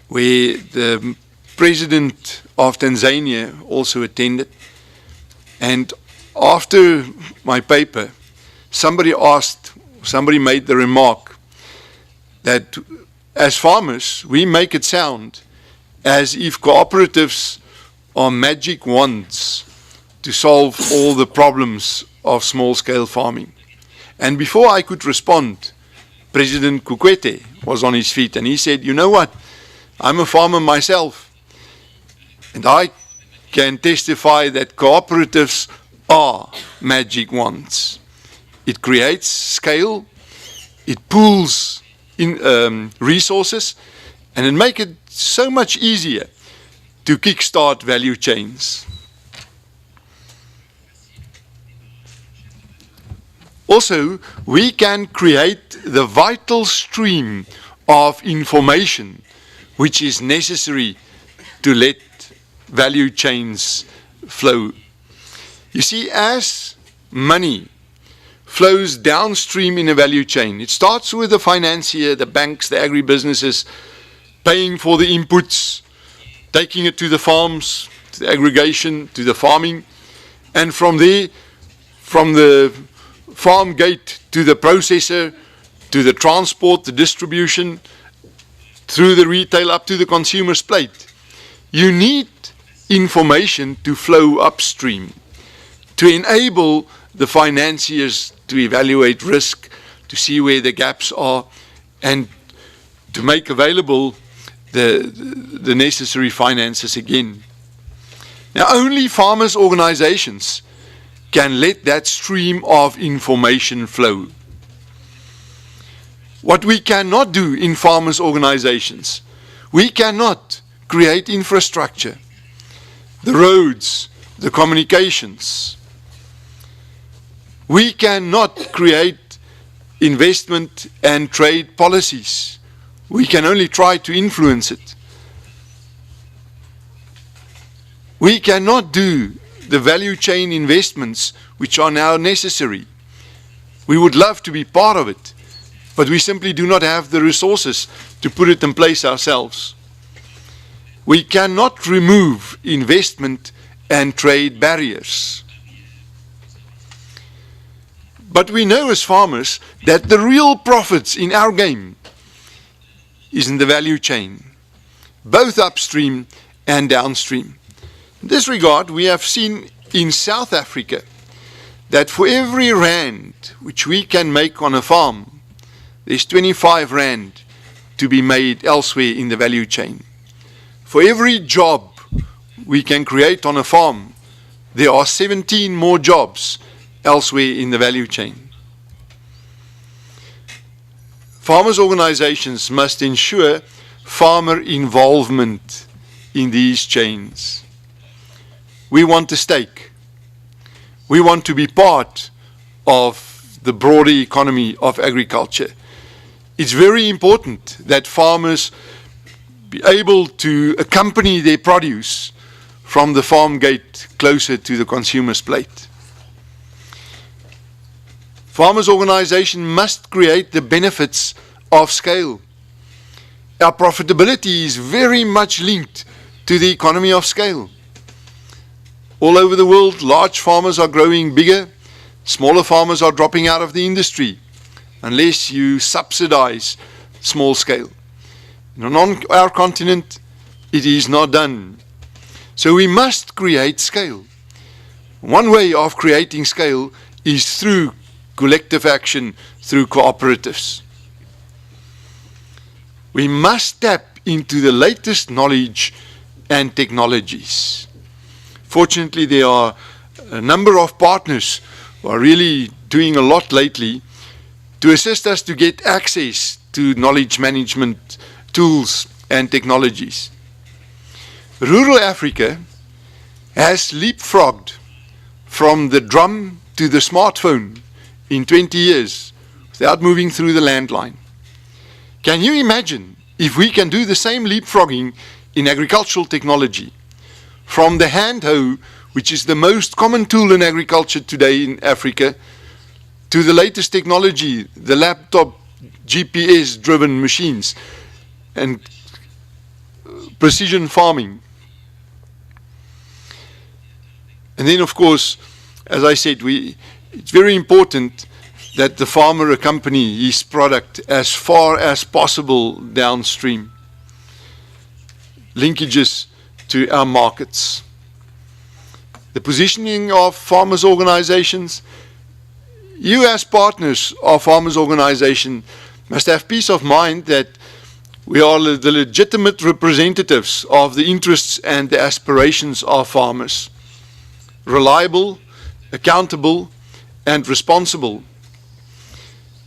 where the president of Tanzania also attended. And after my paper, somebody made the remark that as farmers, we make it sound as if cooperatives are magic wands to solve all the problems of small-scale farming. And before I could respond, President Kukwete was on his feet and he said, you know what, I'm a farmer myself, and I can testify that cooperatives are magic wands. It creates scale, it pools in resources, and it makes it so much easier to kickstart value chains. Also, we can create the vital stream of information which is necessary to let value chains flow. You see, as money flows downstream in a value chain, it starts with the financier, the banks, the agribusinesses, paying for the inputs, taking it to the farms, to the aggregation, to the farming, and from there, from the farm gate to the processor, to the transport, the distribution, through the retail up to the consumer's plate. You need information to flow upstream, to enable the financiers to evaluate risk, to see where the gaps are, and to make available the necessary finances again. Now, only farmers' organizations can let that stream of information flow. What we cannot do in farmers' organizations, we cannot create infrastructure, the roads, the communications. We cannot create investment and trade policies. We can only try to influence it. We cannot do the value chain investments which are now necessary. We would love to be part of it, but we simply do not have the resources to put it in place ourselves. We cannot remove investment and trade barriers. But we know as farmers that the real profits in our game is in the value chain, both upstream and downstream. In this regard, we have seen in South Africa that for every rand which we can make on a farm, there's 25 rand to be made elsewhere in the value chain. For every job we can create on a farm, there are 17 more jobs elsewhere in the value chain. Farmers' organizations must ensure farmer involvement in these chains. We want a stake. We want to be part of the broader economy of agriculture. It's very important that farmers be able to accompany their produce from the farm gate closer to the consumer's plate. Farmers' organization must create the benefits of scale. Our profitability is very much linked to the economy of scale. All over the world, large farmers are growing bigger, smaller farmers are dropping out of the industry, unless you subsidize small scale. And on our continent, it is not done. So we must create scale. One way of creating scale is through collective action, through cooperatives. We must tap into the latest knowledge and technologies. Fortunately, there are a number of partners who are really doing a lot lately to assist us to get access to knowledge management tools and technologies. Rural Africa has leapfrogged from the drum to the smartphone in 20 years without moving through the landline. Can you imagine if we can do the same leapfrogging in agricultural technology? From the hand hoe, which is the most common tool in agriculture today in Africa, to the latest technology, the laptop GPS-driven machines and precision farming. And then, of course, as I said, it's very important that the farmer accompany his product as far as possible downstream. Linkages to our markets. The positioning of farmers' organizations. You as partners of farmers' organization must have peace of mind that we are the legitimate representatives of the interests and the aspirations of farmers. Reliable, accountable, and responsible.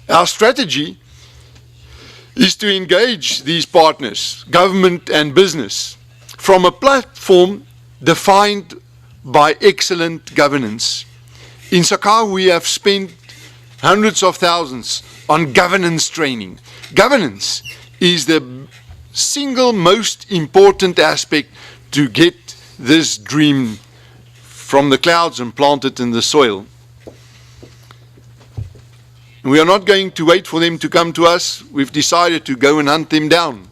Our strategy is to engage these partners, government and business, from a platform defined by excellent governance. In Sakau, we have spent hundreds of thousands on governance training. Governance is the single most important aspect to get this dream from the clouds and plant it in the soil. We are not going to wait for them to come to us. We've decided to go and hunt them down.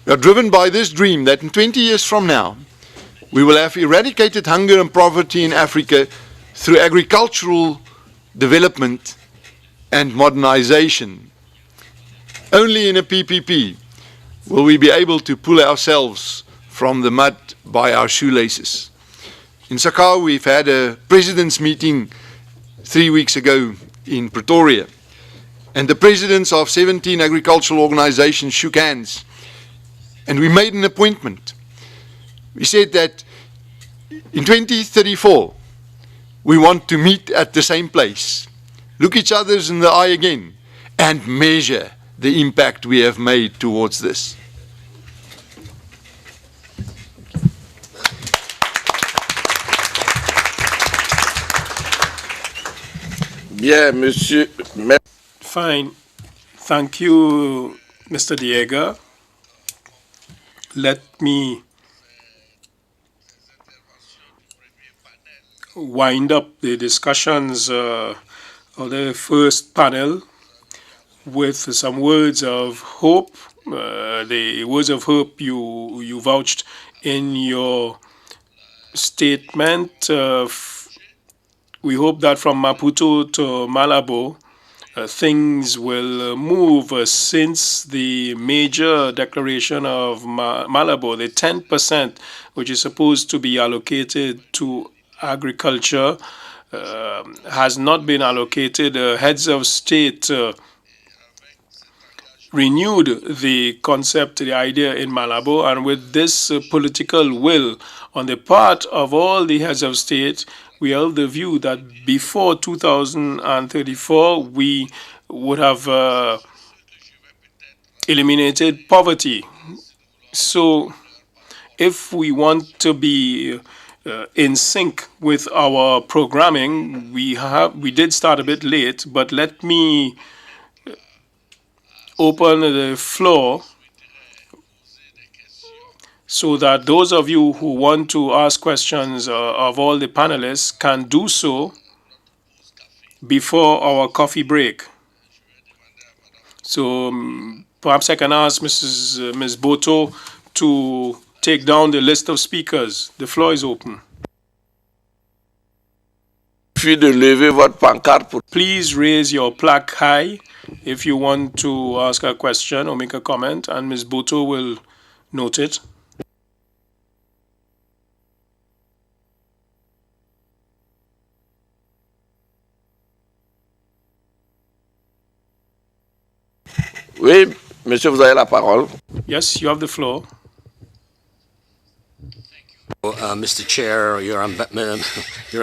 We are driven by this dream that in 20 years from now, we will have eradicated hunger and poverty in Africa through agricultural development and modernization. Only in a PPP will we be able to pull ourselves from the mud by our shoelaces. In Sakau, we've had a president's meeting 3 weeks ago in Pretoria, and the presidents of 17 agricultural organizations shook hands, and we made an appointment. We said that in 2034, we want to meet at the same place, look each other in the eye again, and measure the impact we have made towards this. Bien, monsieur. Fine. Thank you, Mr. Diego. Let me wind up the discussions of the first panel with some words of hope. The words of hope you vouched in your statement. We hope that from Maputo to Malabo, things will move since the major declaration of Malabo, the 10% which is supposed to be allocated to agriculture, has not been allocated. Heads of state renewed the concept, the idea in Malabo, and with this political will on the part of all the heads of state, we held the view that before 2034 we would have eliminated poverty. So if we want to be in sync with our programming, we did start a bit late, but let me open the floor so that those of you who want to ask questions of all the panelists can do so before our coffee break. So perhaps I can ask Ms. Boto to take down the list of speakers. The floor is open. Please raise your plaque high if you want to ask a question or make a comment, and Ms. Boto will note it. Oui, monsieur, vous avez la parole. Yes, you have the floor. Mr. Chair, Your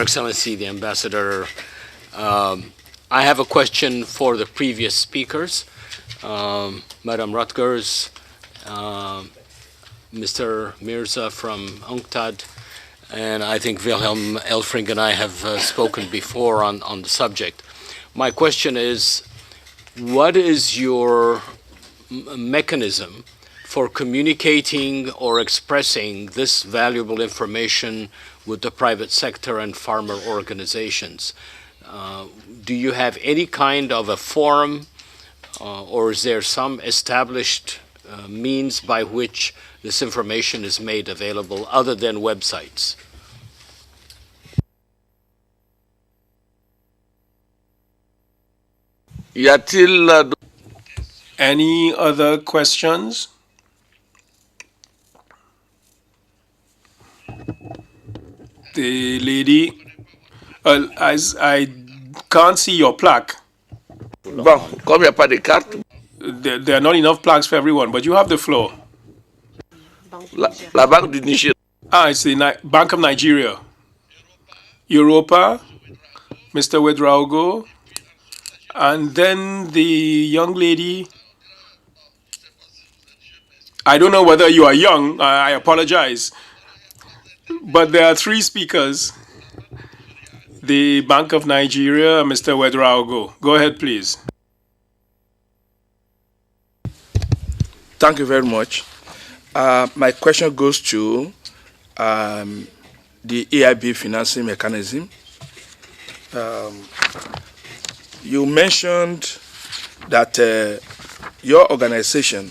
Excellency, the Ambassador, I have a question for the previous speakers, Madam Rutgers, Mr. Mirza from UNCTAD, and I think Wilhelm Elfring and I have spoken before on the subject. My question is, what is your mechanism for communicating or expressing this valuable information with the private sector and farmer organizations? Do you have any kind of a forum, or is there some established means by which this information is made available other than websites? Y a-t-il any other questions? The lady, as I can't see your plaque. Bon, comme il n'y a pas de carte, There are not enough plaques for everyone, but you have the floor. la Banque du Niger. It's the Bank of Nigeria. Europa, Mr. Wedraugo, and then the young lady. I don't know whether you are young, I apologize. But there are three speakers. The Bank of Nigeria, Mr. Wedraugo. Go ahead, please. Thank you very much. My question goes to the EIB financing mechanism. You mentioned that your organization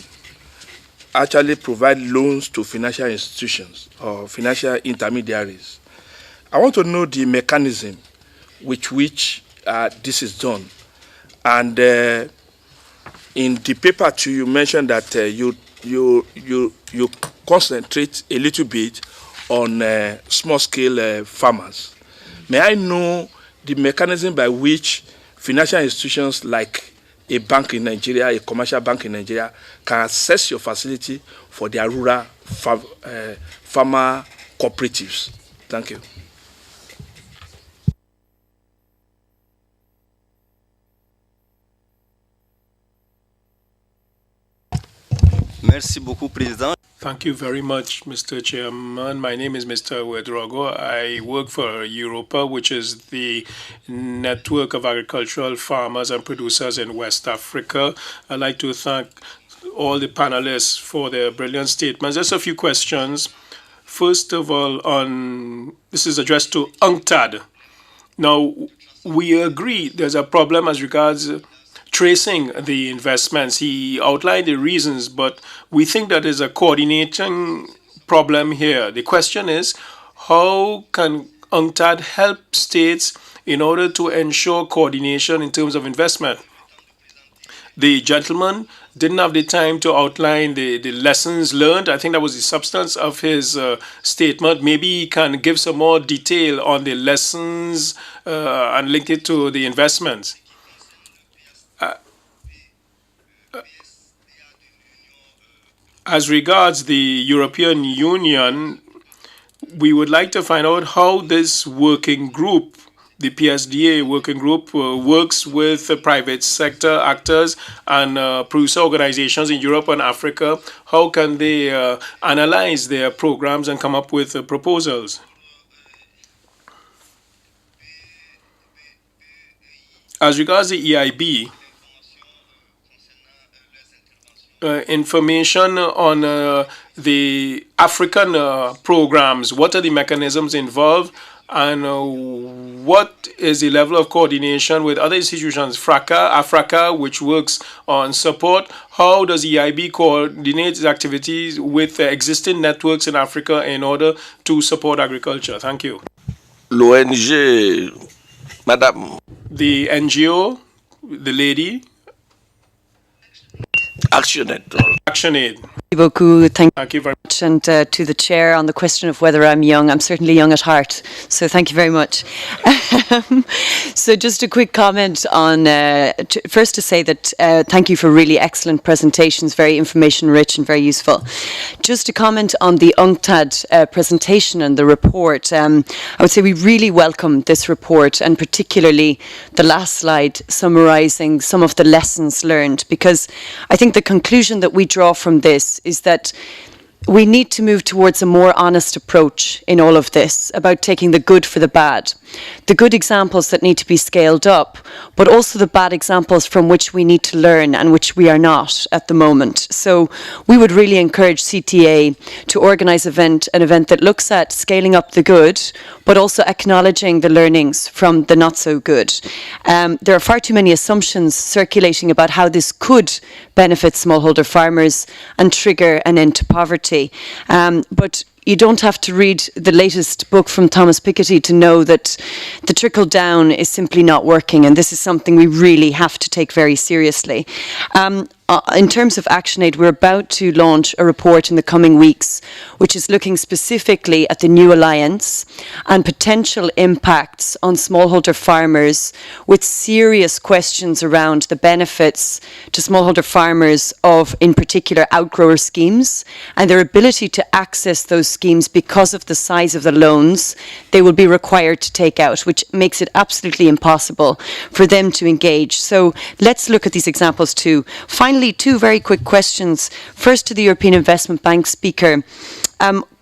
actually provide loans to financial institutions or financial intermediaries. I want to know the mechanism with which this is done. And in the paper too, you mentioned that you concentrate a little bit on small-scale farmers. May I know the mechanism by which financial institutions like a bank in Nigeria, a commercial bank in Nigeria, can access your facility for their rural farmer cooperatives? Thank you. Merci beaucoup, Président. Thank you very much, Mr. Chairman. My name is Mr. Wedrogo. I work for Europa, which is the network of agricultural farmers and producers in West Africa. I'd like to thank all the panelists for their brilliant statements. Just a few questions. First of all, this is addressed to UNCTAD. Now, we agree there's a problem as regards tracing the investments. He outlined the reasons, but we think that there's a coordinating problem here. The question is, how can UNCTAD help states in order to ensure coordination in terms of investment? The gentleman didn't have the time to outline the lessons learned. I think that was the substance of his statement. Maybe he can give some more detail on the lessons and link it to the investments. As regards the European Union, we would like to find out how this working group, the PSDA working group, works with private sector actors and producer organizations in Europe and Africa. How can they analyze their programs and come up with proposals? As regards the EIB, information on the African programs, what are the mechanisms involved, and what is the level of coordination with other institutions, Africa, which works on support? How does EIB coordinate its activities with existing networks in Africa in order to support agriculture? Thank you. L'ONG, Madame. The NGO, the lady. ActionAid. ActionAid. Thank you very much. And to the chair on the question of whether I'm young, I'm certainly young at heart. So thank you very much. So just a quick comment on, first to say that thank you for really excellent presentations, very information rich and very useful. Just to comment on the UNCTAD presentation and the report, I would say we really welcome this report, and particularly the last slide summarising some of the lessons learned, because I think the conclusion that we draw from this is that we need to move towards a more honest approach in all of this, about taking the good for the bad. The good examples that need to be scaled up, but also the bad examples from which we need to learn and which we are not at the moment. So we would really encourage CTA to organise an event that looks at scaling up the good, but also acknowledging the learnings from the not so good. There are far too many assumptions circulating about how this could benefit smallholder farmers and trigger an end to poverty. But you don't have to read the latest book from Thomas Piketty to know that the trickle down is simply not working, and this is something we really have to take very seriously. In terms of ActionAid, we're about to launch a report in the coming weeks, which is looking specifically at the new alliance and potential impacts on smallholder farmers, with serious questions around the benefits to smallholder farmers of, in particular, outgrower schemes and their ability to access those schemes because of the size of the loans they will be required to take out, which makes it absolutely impossible for them to engage. So let's look at these examples too. Finally, two very quick questions. First, to the European Investment Bank speaker.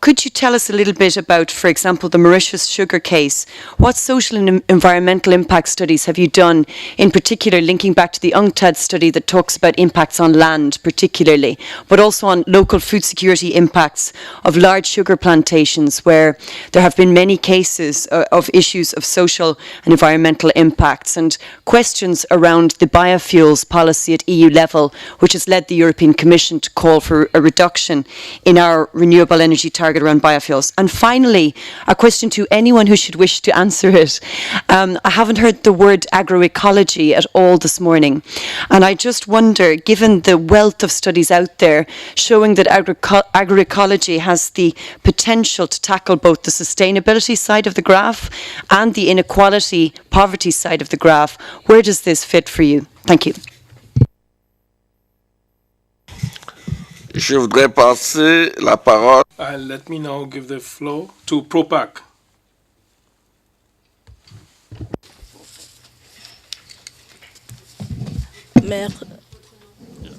Could you tell us a little bit about, for example, the Mauritius sugar case? What social and environmental impact studies have you done, in particular linking back to the UNCTAD study that talks about impacts on land particularly, but also on local food security impacts of large sugar plantations where there have been many cases of issues of social and environmental impacts, and questions around the biofuels policy at EU level, which has led the European Commission to call for a reduction in our renewable energy target around biofuels. And finally, a question to anyone who should wish to answer it. I haven't heard the word agroecology at all this morning. And I just wonder, given the wealth of studies out there showing that agroecology has the potential to tackle both the sustainability side of the graph and the inequality, poverty side of the graph, where does this fit for you? Thank you. Je voudrais passer la parole. Let me now give the floor to Propac.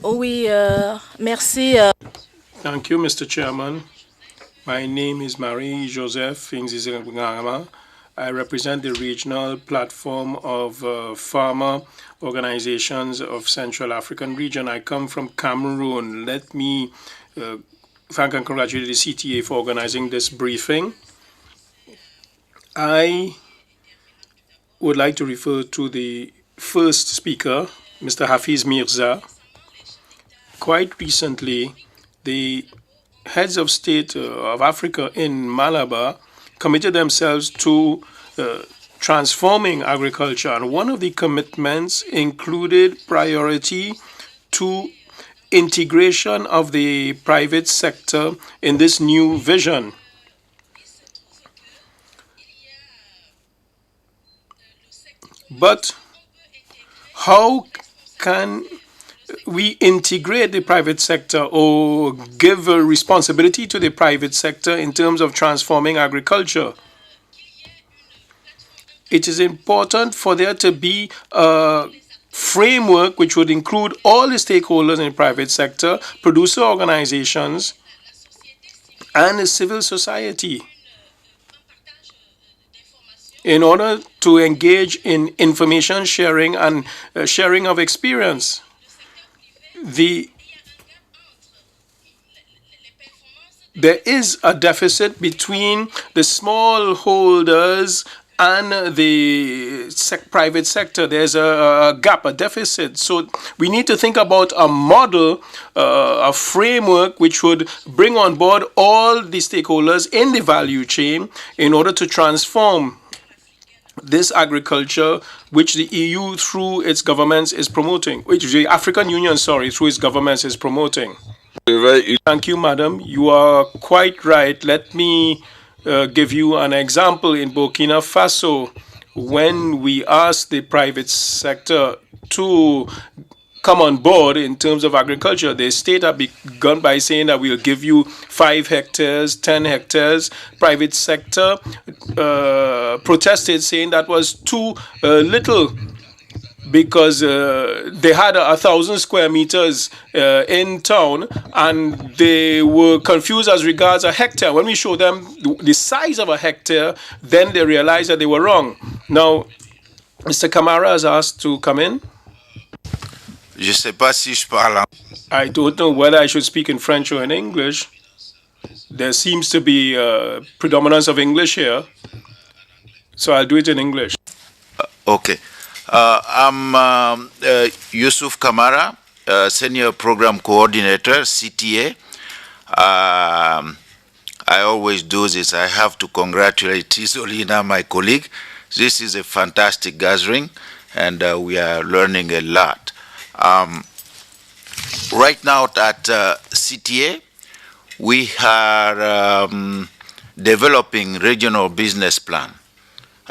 Oui, merci. Thank you, Mr. Chairman. My name is Marie-Joseph Ngama. I represent the regional platform of farmer organizations of Central African region. I come from Cameroon. Let me thank and congratulate the CTA for organizing this briefing. I would like to refer to the first speaker, Mr. Hafiz Mirza. Quite recently, the heads of state of Africa in Malabar committed themselves to transforming agriculture. And one of the commitments included priority to integration of the private sector in this new vision. But how can we integrate the private sector or give a responsibility to the private sector in terms of transforming agriculture? It is important for there to be a framework which would include all the stakeholders in the private sector, producer organizations, and the civil society, in order to engage in information sharing and sharing of experience. There is a deficit between the smallholders and the private sector. There's a gap, a deficit. So we need to think about a model, a framework which would bring on board all the stakeholders in the value chain in order to transform this agriculture which the EU through its governments is promoting, which the African Union, sorry, through its governments is promoting. Thank you, madam. You are quite right. Let me give you an example. In Burkina Faso, when we asked the private sector to come on board in terms of agriculture, the state had begun by saying that we'll give you 5 hectares, 10 hectares. Private sector protested, saying that was too little, because they had 1,000 square meters in town, and they were confused as regards a hectare. When we showed them the size of a hectare, then they realized that they were wrong. Now, Mr. Kamara has asked to come in. Je sais pas si je parle. I don't know whether I should speak in French or in English. There seems to be a predominance of English here, so I'll do it in English. Okay. I'm Yusuf Kamara, Senior Program Coordinator, CTA. I always do this. I have to congratulate Tisolina, my colleague. This is a fantastic gathering, and we are learning a lot. Right now at CTA, we are developing regional business plan.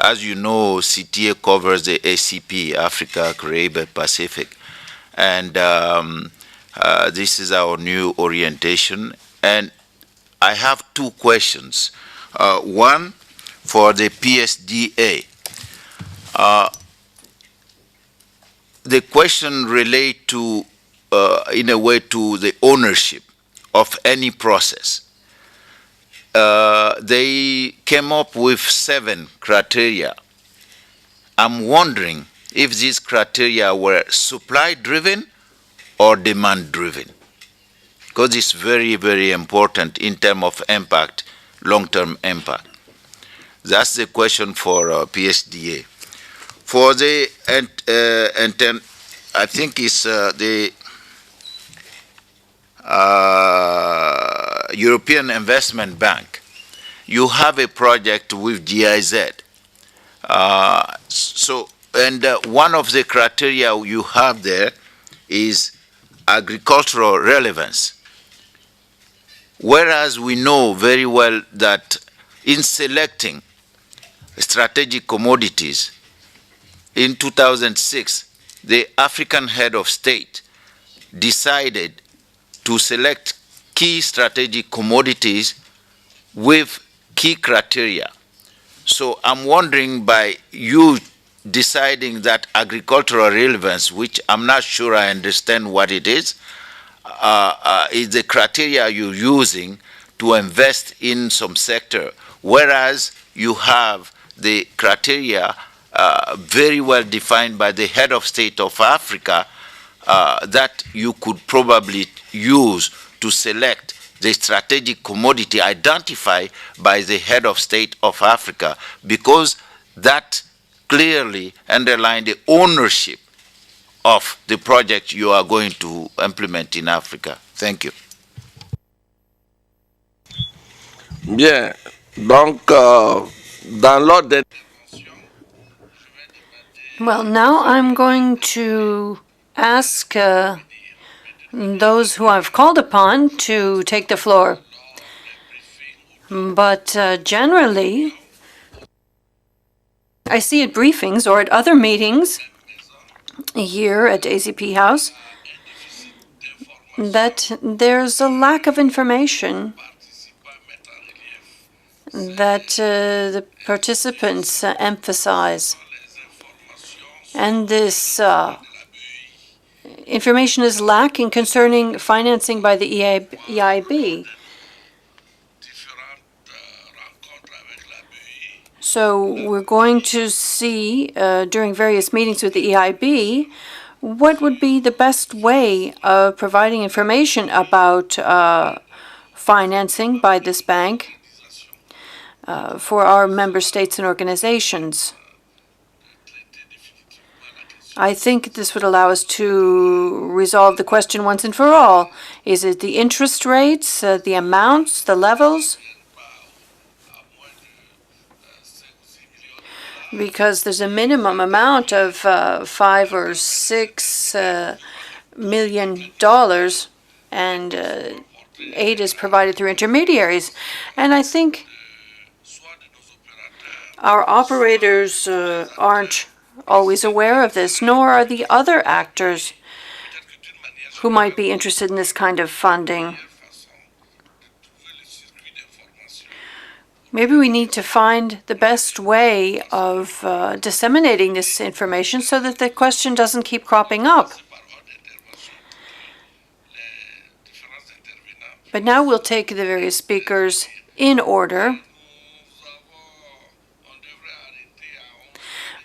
As you know, CTA covers the ACP, Africa, Caribbean, Pacific. And this is our new orientation. And I have 2 questions. One for the PSDA. The question relates to, in a way, to the ownership of any process. They came up with 7 criteria. I'm wondering if these criteria were supply-driven or demand-driven, because it's very, very important in terms of impact, long-term impact. That's the question for PSDA. For the, I think it's the European Investment Bank. You have a project with GIZ. One of the criteria you have there is agricultural relevance. Whereas we know very well that in selecting strategic commodities, in 2006, the African head of state decided to select key strategic commodities with key criteria. So I'm wondering, by you deciding that agricultural relevance, which I'm not sure I understand what it is, is the criteria you're using to invest in some sector, whereas you have the criteria very well defined by the head of state of Africa that you could probably use to select the strategic commodity identified by the head of state of Africa, because that clearly underlines the ownership of the project you are going to implement in Africa. Thank you. Bien, donc dans l'ordre des... Well, now I'm going to ask those who I've called upon to take the floor. But generally, I see at briefings or at other meetings here at ACP House that there's a lack of information that the participants emphasize. And this information is lacking concerning financing by the EIB. So we're going to see during various meetings with the EIB what would be the best way of providing information about financing by this bank for our member states and organizations. I think this would allow us to resolve the question once and for all. Is it the interest rates, the amounts, the levels? Because there's a minimum amount of $5 or $6 million, and aid is provided through intermediaries. And I think our operators aren't always aware of this, nor are the other actors who might be interested in this kind of funding. Maybe we need to find the best way of disseminating this information so that the question doesn't keep cropping up. But now we'll take the various speakers in order.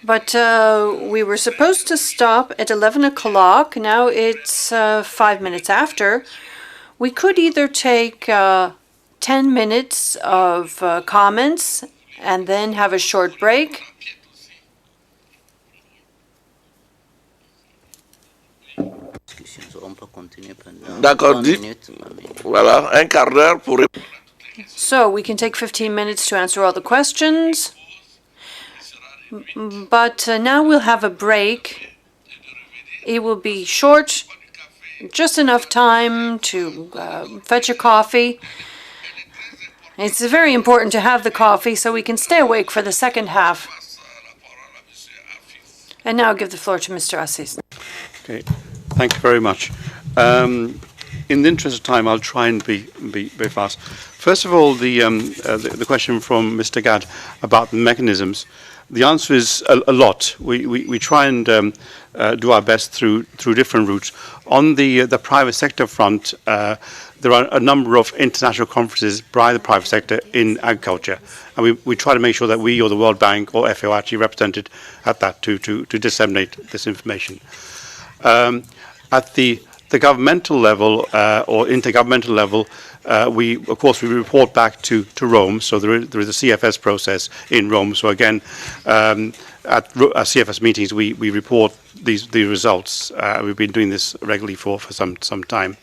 But we were supposed to stop at 11 o'clock. Now it's 5 minutes after. We could either take 10 minutes of comments and then have a short break. D'accord, voilà, un quart d'heure pour... So we can take 15 minutes to answer all the questions. But now we'll have a break. It will be short, just enough time to fetch a coffee. It's very important to have the coffee so we can stay awake for the second half. And now I'll give the floor to Mr. Assis. Okay, thank you very much. In the interest of time, I'll try and be very fast. First of all, the question from Mr. Gad about the mechanisms. The answer is a lot. We try and do our best through different routes. On the private sector front, there are a number of international conferences by the private sector in agriculture, and we try to make sure that we or the World Bank or FAO are actually represented at that to disseminate this information. At the governmental level or intergovernmental level, we report back to Rome. So there is a CFS process in Rome. So again, at CFS meetings, we report the results. We've been doing this regularly for some time.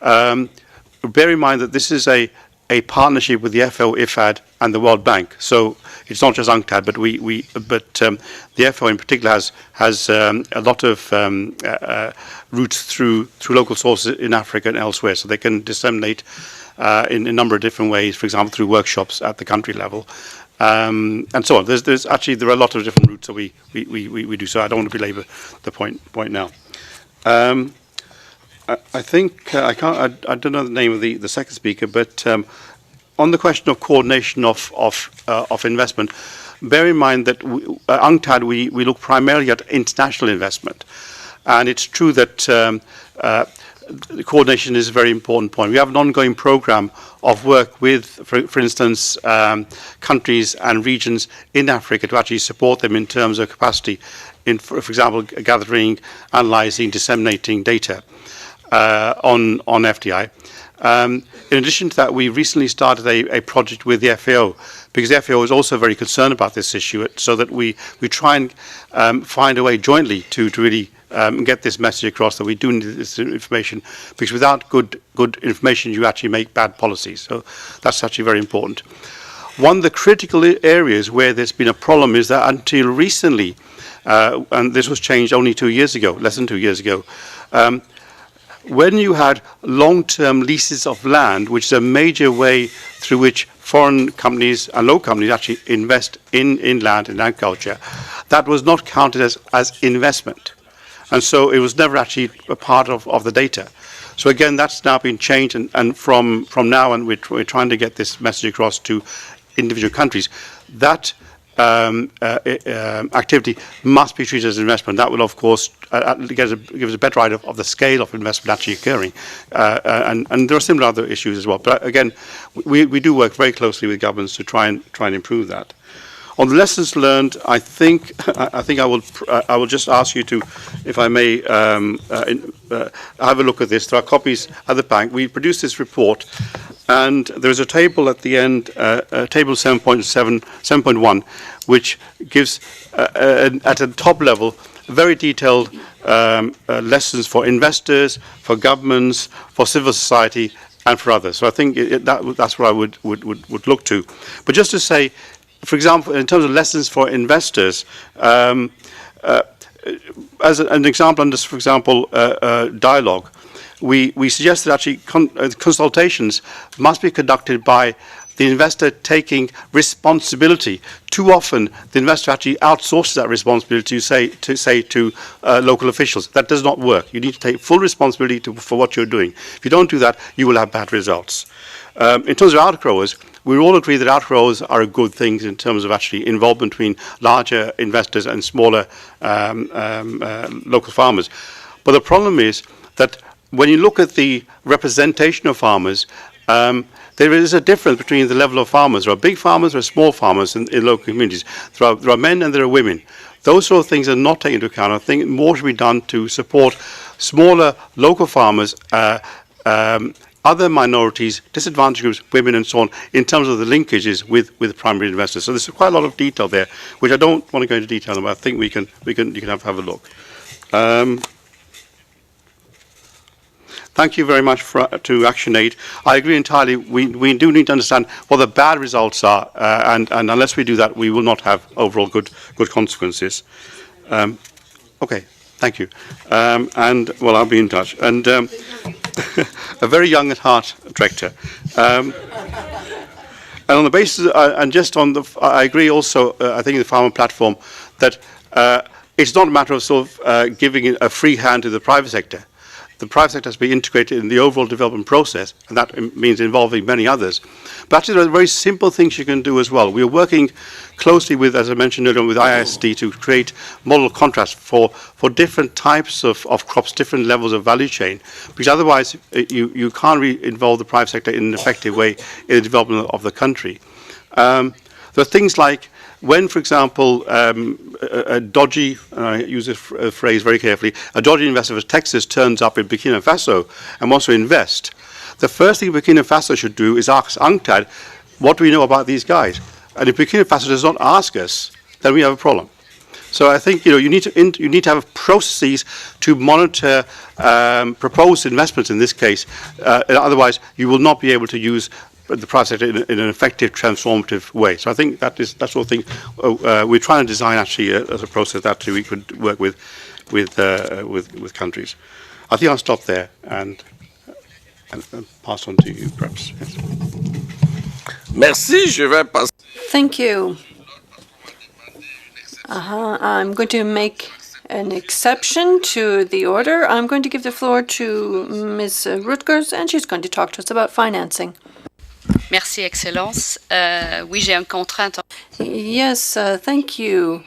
Bear in mind that this is a partnership with the FAO, IFAD, and the World Bank. So it's not just UNCTAD, but the FAO in particular has a lot of routes through local sources in Africa and elsewhere, so they can disseminate in a number of different ways. For example, through workshops at the country level, and so on. There are a lot of different routes that we do. So I don't want to belabor the point now. I think I don't know the name of the second speaker, but on the question of coordination of investment, bear in mind that UNCTAD we look primarily at international investment, And it's true that the coordination is a very important point. We have an ongoing program of work with, for instance, countries and regions in Africa to actually support them in terms of capacity in, for example, gathering, analysing, disseminating data on FDI. In addition to that, we recently started a project with the FAO, because the FAO is also very concerned about this issue, so that we try and find a way jointly to really get this message across that we do need this information, because without good information you actually make bad policies. So that's actually very important. One of the critical areas where there's been a problem is that until recently, and this was changed only 2 years ago, less than 2 years ago, when you had long-term leases of land, which is a major way through which foreign companies and local companies actually invest in land and agriculture, that was not counted as investment. And so it was never actually a part of the data. So again, that's now been changed, and from now on, we're trying to get this message across to individual countries. That activity must be treated as an investment. That will, of course, give us a better idea of the scale of investment actually occurring. And there are similar other issues as well. But again, we do work very closely with governments to try and improve that. On the lessons learned, I think I will just ask you to, if I may, have a look at this. There are copies at the back. We produced this report, and there is a table at the end, table 7.1, which gives, at the top level, very detailed lessons for investors, for governments, for civil society, and for others. So I think that's what I would look to. But just to say, for example, in terms of lessons for investors, as an example, under, for example, dialogue, we suggest that actually consultations must be conducted by the investor taking responsibility. Too often, the investor actually outsources that responsibility to local officials. That does not work. You need to take full responsibility for what you're doing. If you don't do that, you will have bad results. In terms of outgrowers, we all agree that outgrowers are a good thing in terms of actually involvement between larger investors and smaller local farmers. But the problem is that when you look at the representation of farmers, there is a difference between the level of farmers. There are big farmers, there are small farmers in local communities. There are men and there are women. Those sort of things are not taken into account. I think more should be done to support smaller local farmers, other minorities, disadvantaged groups, women and so on, in terms of the linkages with primary investors. So there's quite a lot of detail there, which I don't want to go into detail on, but I think you can have a look. Thank you very much to ActionAid. I agree entirely. We do need to understand what the bad results are, and unless we do that, we will not have overall good consequences. Okay, thank you. And well, I'll be in touch. And a very young at heart director. And on the basis, and just on the, I agree also. I think in the farmer platform that it's not a matter of sort of giving a free hand to the private sector. The private sector has to be integrated in the overall development process, and that means involving many others. But actually, there are very simple things you can do as well. We are working closely with, as I mentioned earlier, with ISD to create model contracts for different types of crops, different levels of value chain, because otherwise you can't really involve the private sector in an effective way in the development of the country. There are things like when, for example, a dodgy, and I use this phrase very carefully, a dodgy investor from Texas turns up in Burkina Faso and wants to invest, the first thing Burkina Faso should do is ask UNCTAD, what do we know about these guys? And if Burkina Faso does not ask us, then we have a problem. So I think you need to have processes to monitor proposed investments in this case. Otherwise, you will not be able to use the private sector in an effective, transformative way. So I think that sort of thing we're trying to design actually as a process that we could work with countries. I think I'll stop there and pass on to you, perhaps. Yes. Merci. Je vais passer. Thank you. I'm going to make an exception to the order. I'm going to give the floor to Ms. Rutgers, and she's going to talk to us about financing. Merci, Excellence. Oui, j'ai une contrainte. Yes, thank you.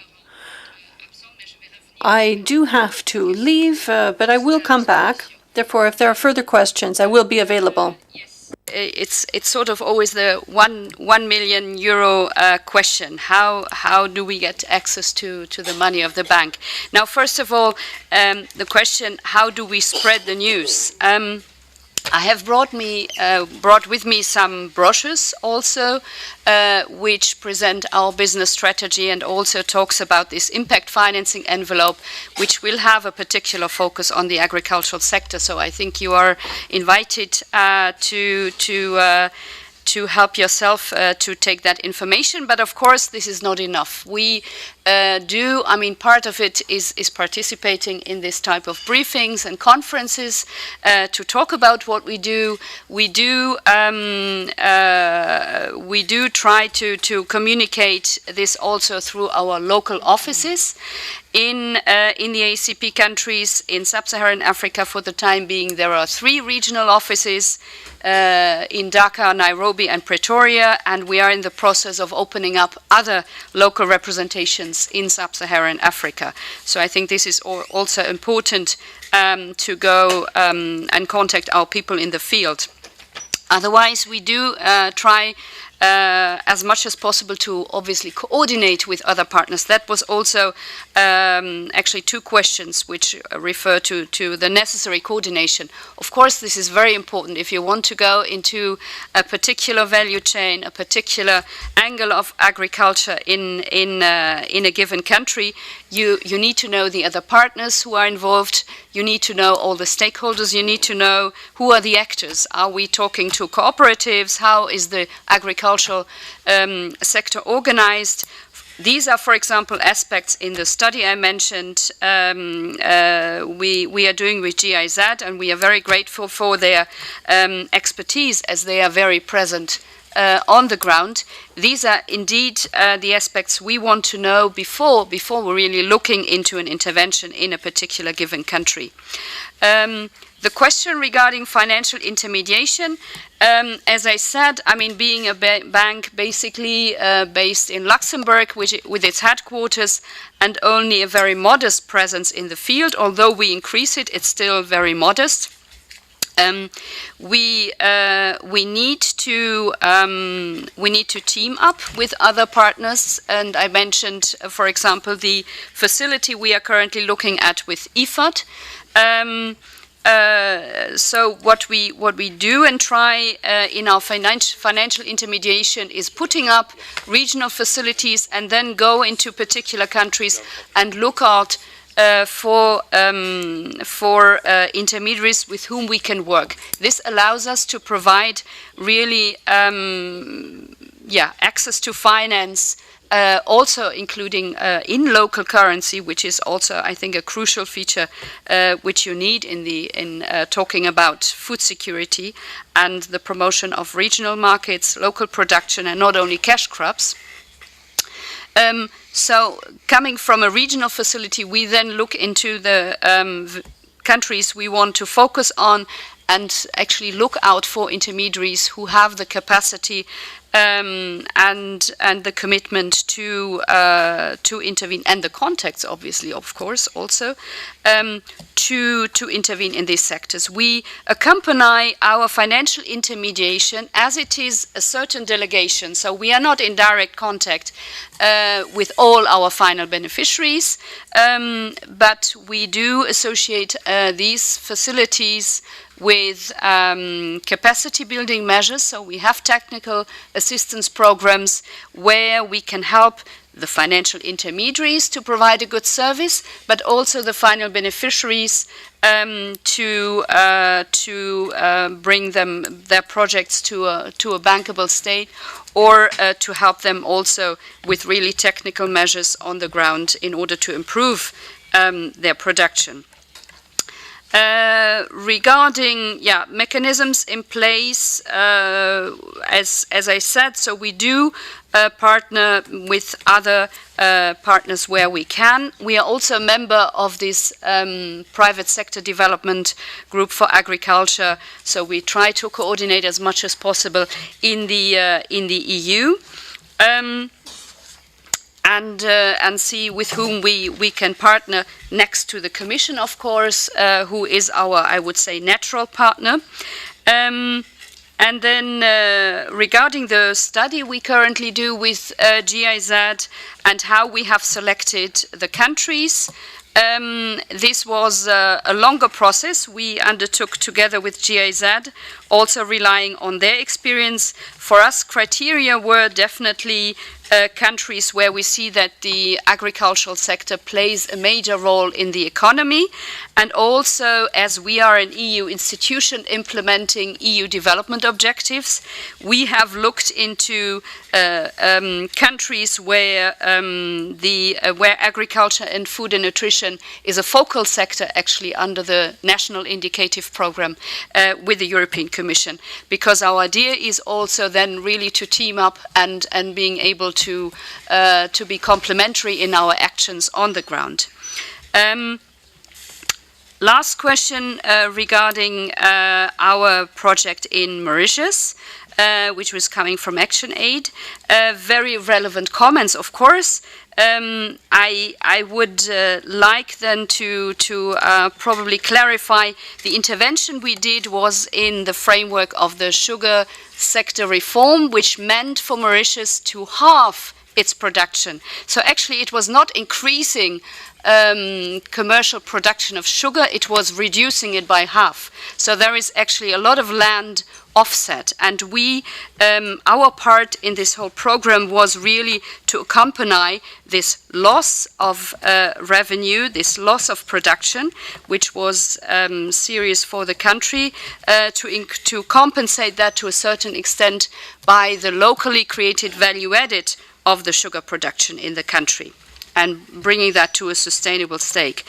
I do have to leave, but I will come back. Therefore, if there are further questions, I will be available. It's sort of always the 1 million euro question. How do we get access to the money of the bank? Now, first of all, the question: how do we spread the news? I have brought with me some brochures also, which present our business strategy and also talks about this impact financing envelope, which will have a particular focus on the agricultural sector. So I think you are invited to help yourself to take that information. But of course, this is not enough. We part of it is participating in this type of briefings and conferences to talk about what we do. We do try to communicate this also through our local offices in the ACP countries. In Sub-Saharan Africa, for the time being, there are 3 regional offices in Dhaka, Nairobi, and Pretoria, and we are in the process of opening up other local representations in Sub-Saharan Africa. So I think this is also important to go and contact our people in the field. Otherwise, we do try as much as possible to obviously coordinate with other partners. That was also actually 2 questions which refer to the necessary coordination. Of course, this is very important. If you want to go into a particular value chain, a particular angle of agriculture in a given country, you need to know the other partners who are involved. You need to know all the stakeholders. You need to know who are the actors. Are we talking to cooperatives? How is the agricultural sector organized? These are, for example, aspects in the study I mentioned we are doing with GIZ, and we are very grateful for their expertise as they are very present on the ground. These are indeed the aspects we want to know before we're really looking into an intervention in a particular given country. The question regarding financial intermediation, as I said, being a bank basically based in Luxembourg with its headquarters and only a very modest presence in the field, although we increase it, it's still very modest. We need to team up with other partners, and I mentioned, for example, the facility we are currently looking at with IFAD. So what we do and try in our financial intermediation is putting up regional facilities and then go into particular countries and look out for intermediaries with whom we can work. This allows us to provide really access to finance, also including in local currency, which is also, I think, a crucial feature which you need in talking about food security and the promotion of regional markets, local production, and not only cash crops. So coming from a regional facility, we then look into the countries we want to focus on and actually look out for intermediaries who have the capacity and the commitment to intervene, and the contacts, obviously, of course, also to intervene in these sectors. We accompany our financial intermediation as it is a certain delegation, so we are not in direct contact with all our final beneficiaries, but we do associate these facilities with capacity building measures. So we have technical assistance programs where we can help the financial intermediaries to provide a good service, but also the final beneficiaries to bring their projects to a bankable state, or to help them also with really technical measures on the ground in order to improve their production. Regarding mechanisms in place, as I said, so we do partner with other partners where we can. We are also a member of this private sector development group for agriculture, so we try to coordinate as much as possible in the EU. and see with whom we can partner next to the Commission, of course, who is our, I would say, natural partner. And then regarding the study we currently do with GIZ and how we have selected the countries, this was a longer process we undertook together with GIZ, also relying on their experience. For us, criteria were definitely countries where we see that the agricultural sector plays a major role in the economy, and also as we are an EU institution implementing EU development objectives, we have looked into countries where where agriculture and food and nutrition is a focal sector actually under the national indicative program with the European Commission, because our idea is also then really to team up and being able to be complementary in our actions on the ground. Last question regarding our project in Mauritius, which was coming from Action Aid. Very relevant comments, of course. I would like then to probably clarify the intervention we did was in the framework of the sugar sector reform, which meant for Mauritius to halve its production. So actually it was not increasing commercial production of sugar, it was reducing it by half. So there is actually a lot of land offset, and our part in this whole program was really to accompany this loss of revenue, this loss of production, which was serious for the country, to compensate that to a certain extent by the locally created value added of the sugar production in the country, and bringing that to a sustainable state.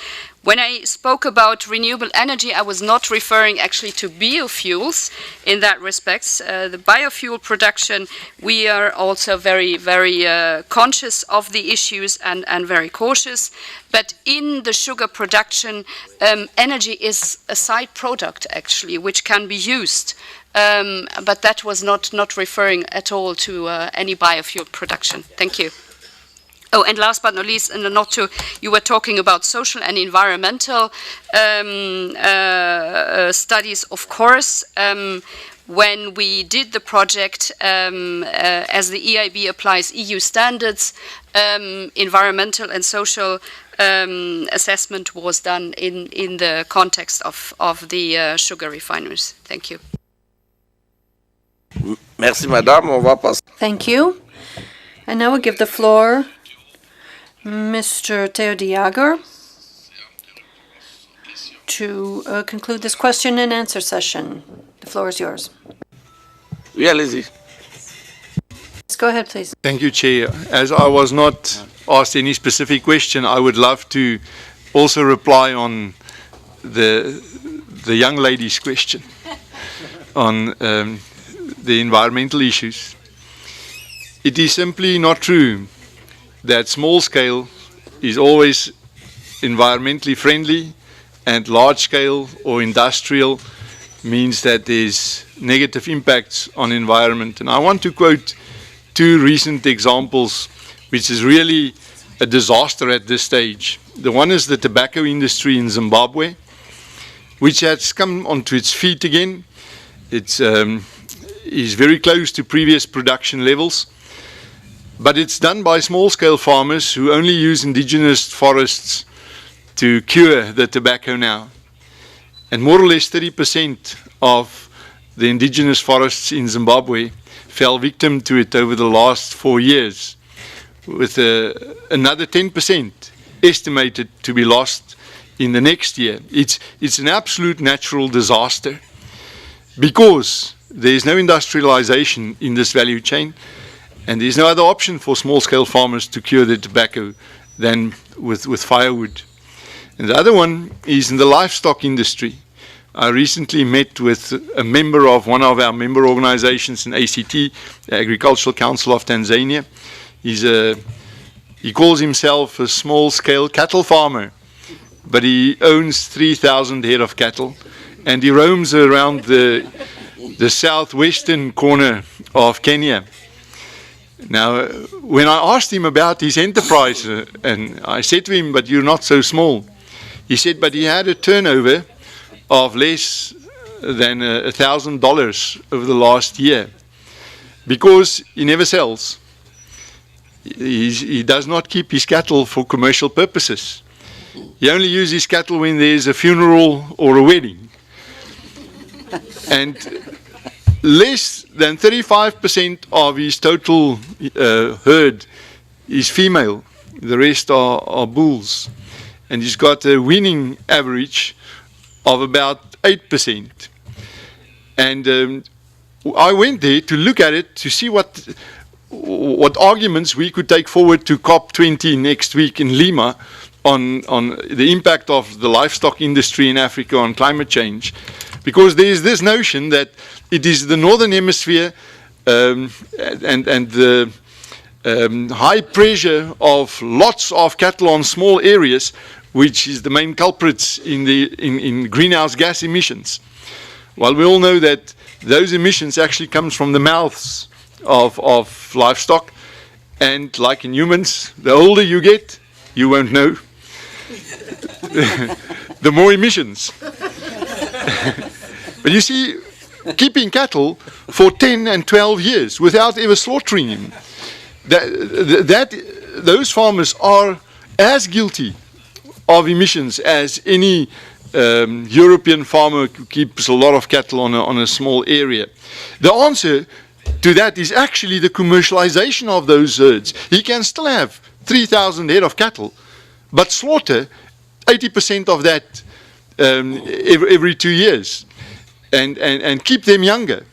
When I spoke about renewable energy, I was not referring actually to biofuels in that respect. The biofuel production, we are also very, very conscious of the issues and very cautious. But in the sugar production, energy is a side product actually, which can be used. But that was not referring at all to any biofuel production. Thank you. Oh, and last but not least, you were talking about social and environmental studies, of course. When we did the project, as the EIB applies EU standards, environmental and social assessment was done in the context of the sugar refineries. Thank you. Merci, madame. On va passer. Thank you. And now I give the floor Mr. Theo de Jager to conclude this question and answer session. The floor is yours. Oui, allez-y. Go ahead, please. Thank you, Chair. As I was not asked any specific question, I would love to also reply on the young lady's question on the environmental issues. It is simply not true that small scale is always environmentally friendly and large scale or industrial means that there's negative impacts on environment. And I want to quote two recent examples which is really a disaster at this stage. The one is the tobacco industry in Zimbabwe, which has come onto its feet again. It is very close to previous production levels. But it's done by small-scale farmers who only use indigenous forests to cure the tobacco now. And more or less 30% of the indigenous forests in Zimbabwe fell victim to it over the last 4 years, with another 10% estimated to be lost in the next year. It's an absolute natural disaster because there is no industrialization in this value chain. And there's no other option for small-scale farmers to cure their tobacco than with firewood. And the other one is in the livestock industry. I recently met with a member of one of our member organizations in ACT, the Agricultural Council of Tanzania. He calls himself a small-scale cattle farmer, but he owns 3,000 head of cattle, and he roams around the southwestern corner of Kenya. Now, when I asked him about his enterprise, and I said to him, but you're not so small. He said, but he had a turnover of less than $1,000 over the last year because he never sells. He does not keep his cattle for commercial purposes. He only uses his cattle when there's a funeral or a wedding. And less than 35% of his total herd is female. The rest are bulls. And he's got a winning average of about 8%. And I went there to look at it to see what arguments we could take forward to COP20 next week in Lima on the impact of the livestock industry in Africa on climate change. Because there is this notion that it is the northern hemisphere and the high pressure of lots of cattle on small areas, which is the main culprits in greenhouse gas emissions. Well, we all know that those emissions actually comes from the mouths of livestock, and like in humans, the older you get, you won't know, the more emissions. But you see, keeping cattle for 10 and 12 years without ever slaughtering him, those farmers are as guilty of emissions as any European farmer who keeps a lot of cattle on a small area. The answer to that is actually the commercialization of those herds. He can still have 3,000 head of cattle, but slaughter 80% of that every 2 years. And keep them younger.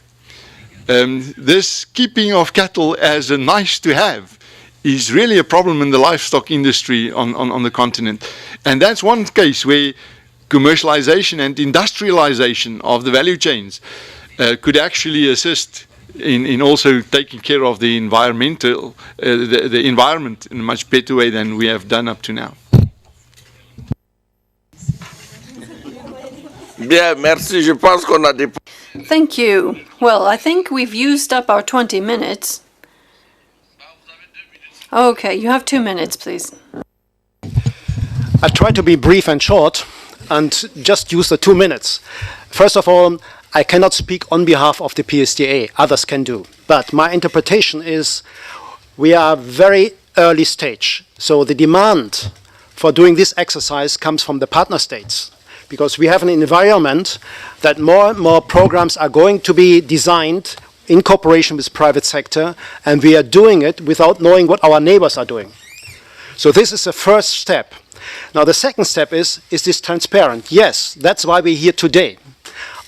This keeping of cattle as a nice to have is really a problem in the livestock industry on the continent. And that's one case where commercialization and industrialization of the value chains could actually assist in also taking care of the environmental, the environment in a much better way than we have done up to now. Bien, merci. Je pense qu'on a des... Thank you. Well, I think we've used up our 20 minutes. Okay, you have 2 minutes, please. I try to be brief and short and just use the 2 minutes. First of all, I cannot speak on behalf of the PSDA. Others can do. But my interpretation is we are very early stage. So the demand for doing this exercise comes from the partner states, because we have an environment that more and more programs are going to be designed in cooperation with private sector, and we are doing it without knowing what our neighbors are doing. So this is the first step. Now the second step is this transparent? Yes, that's why we're here today.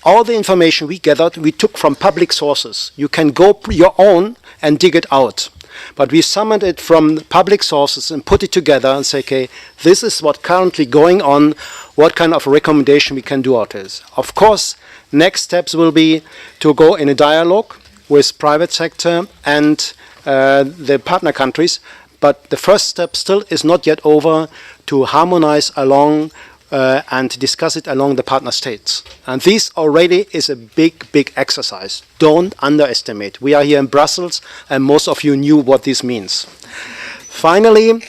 All the information we gathered, we took from public sources. You can go your own and dig it out. But we summoned it from public sources and put it together and say, okay, this is what's currently going on, what kind of recommendation we can do out of this. Of course, next steps will be to go in a dialogue with private sector and the partner countries, but the first step still is not yet over to harmonize along and discuss it along the partner states. And this already is a big, big exercise. Don't underestimate. We are here in Brussels, and most of you knew what this means. Finally,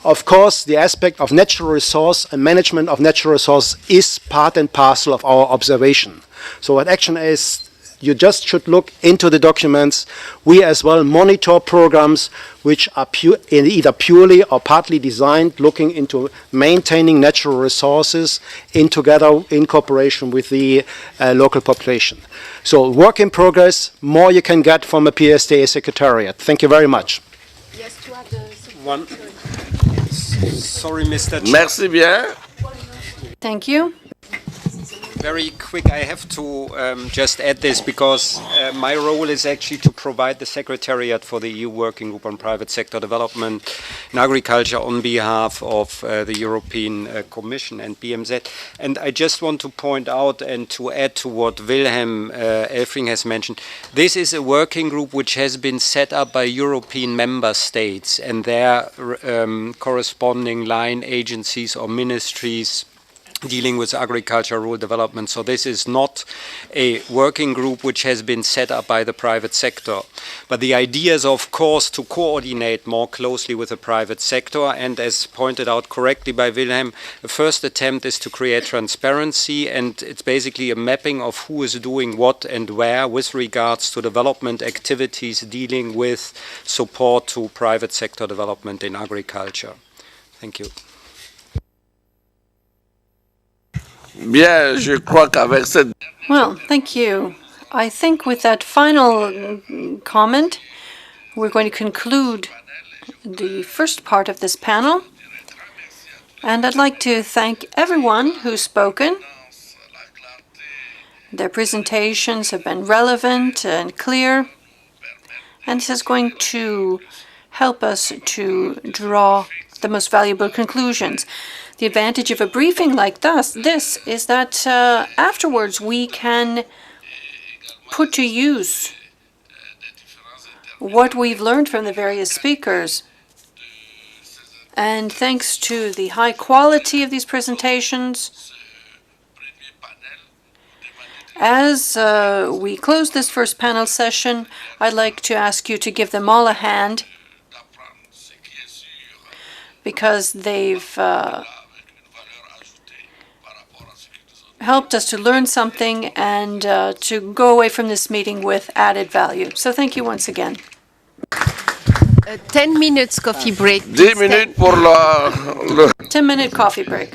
of course, the aspect of natural resource and management of natural resource is part and parcel of our observation. So what action is, you just should look into the documents. We as well monitor programs which are either purely or partly designed looking into maintaining natural resources in cooperation with the local population. So work in progress, more you can get from a PSDA Secretariat. Thank you very much. Yes, to add one. Sorry, Mr. Chair. Merci bien. Thank you. Very quick, I have to just add this because my role is actually to provide the Secretariat for the EU Working Group on Private Sector Development in Agriculture on behalf of the European Commission and BMZ. And I just want to point out and to add to what Wilhelm Elfring has mentioned, this is a working group which has been set up by European member states and their corresponding line agencies or ministries dealing with agriculture rural development. So this is not a working group which has been set up by the private sector. But the idea is, of course, to coordinate more closely with the private sector. And as pointed out correctly by Wilhelm, the first attempt is to create transparency, and it's basically a mapping of who is doing what and where with regards to development activities dealing with support to private sector development in agriculture. Thank you. Bien, je crois qu'avec cette... Well, thank you. I think with that final comment, we're going to conclude the first part of this panel. And I'd like to thank everyone who's spoken. Their presentations have been relevant and clear. And this is going to help us to draw the most valuable conclusions. The advantage of a briefing like this is that afterwards we can put to use what we've learned from the various speakers. And thanks to the high quality of these presentations, as we close this first panel session, I'd like to ask you to give them all a hand, because they've helped us to learn something and to go away from this meeting with added value. So thank you once again. 10 minutes coffee break. 10 minutes pour le... 10-minute coffee break.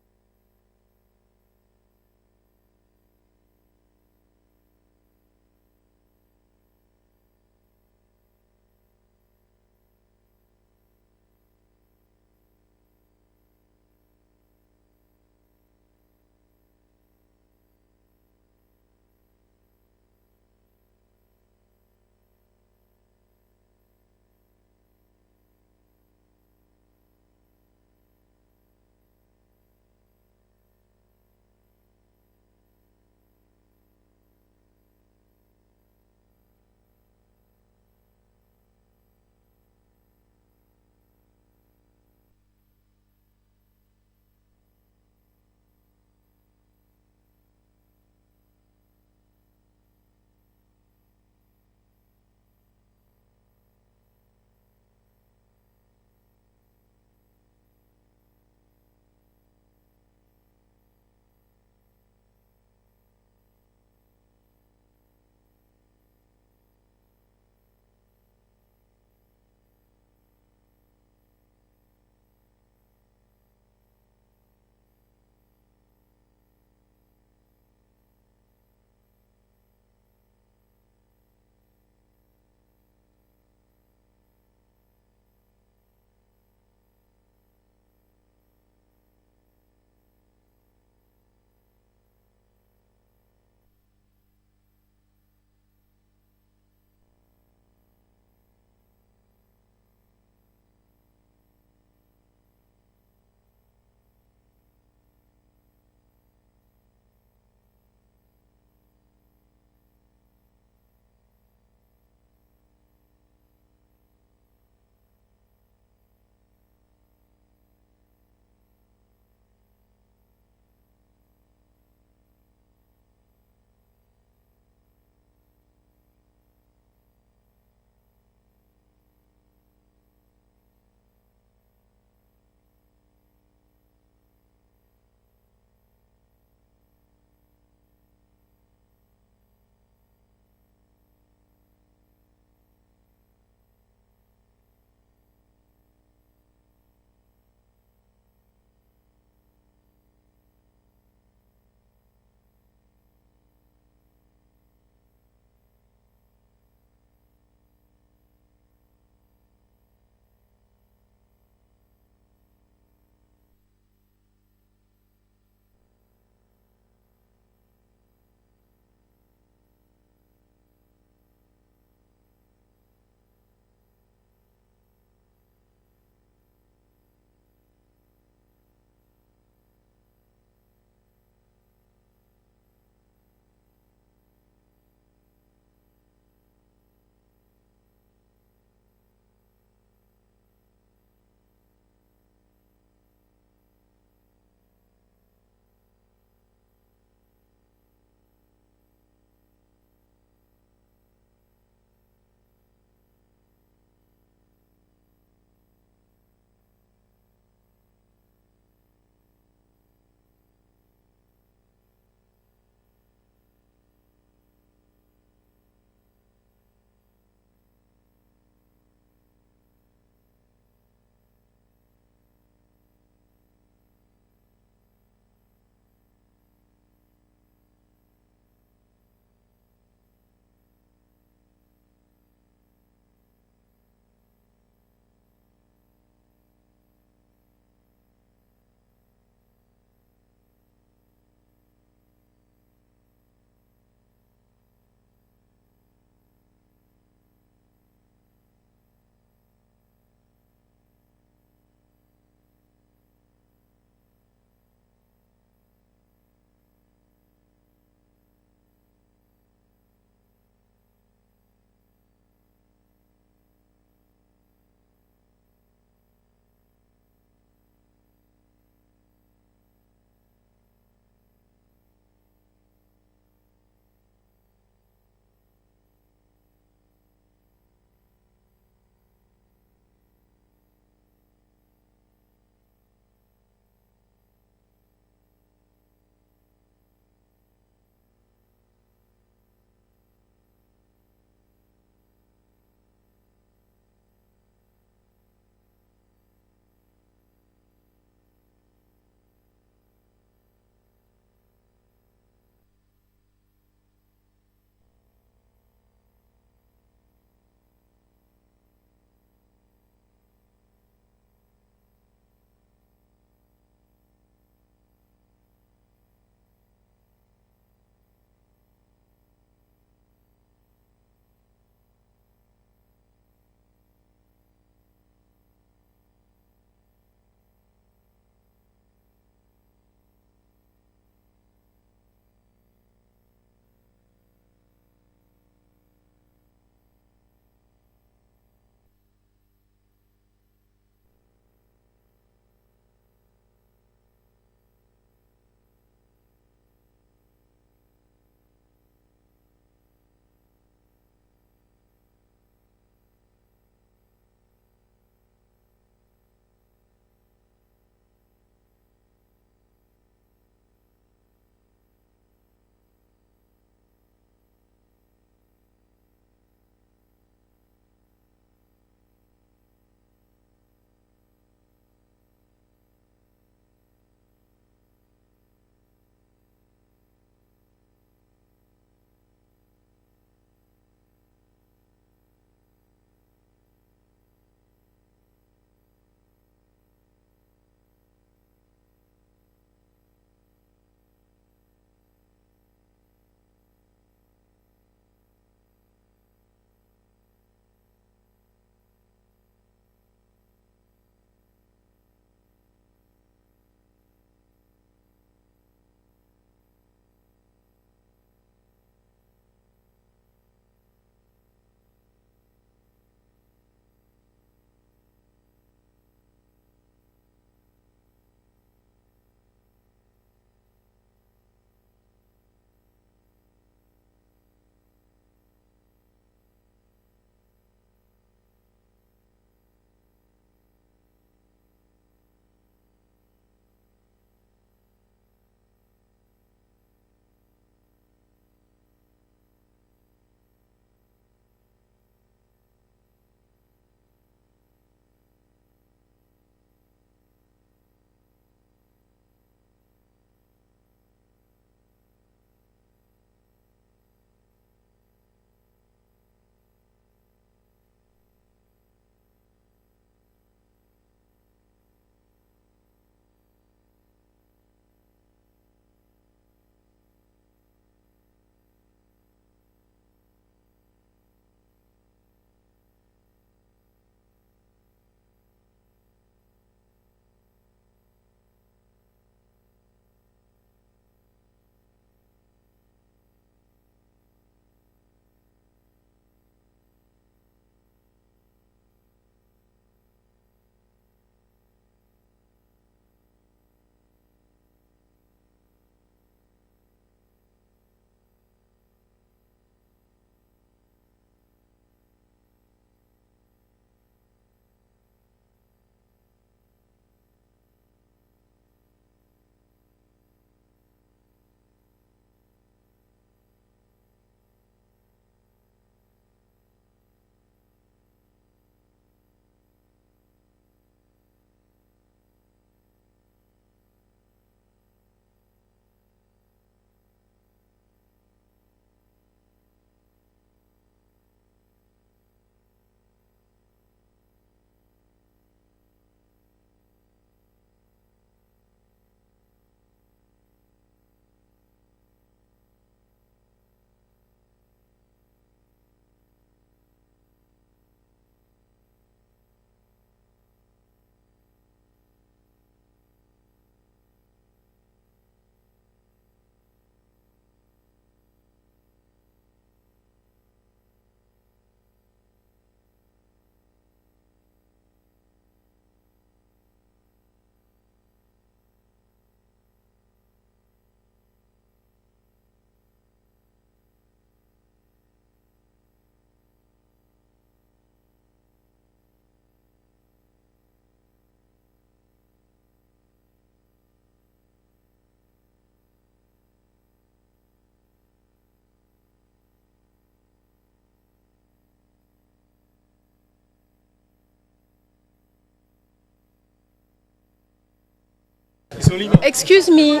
Excuse me.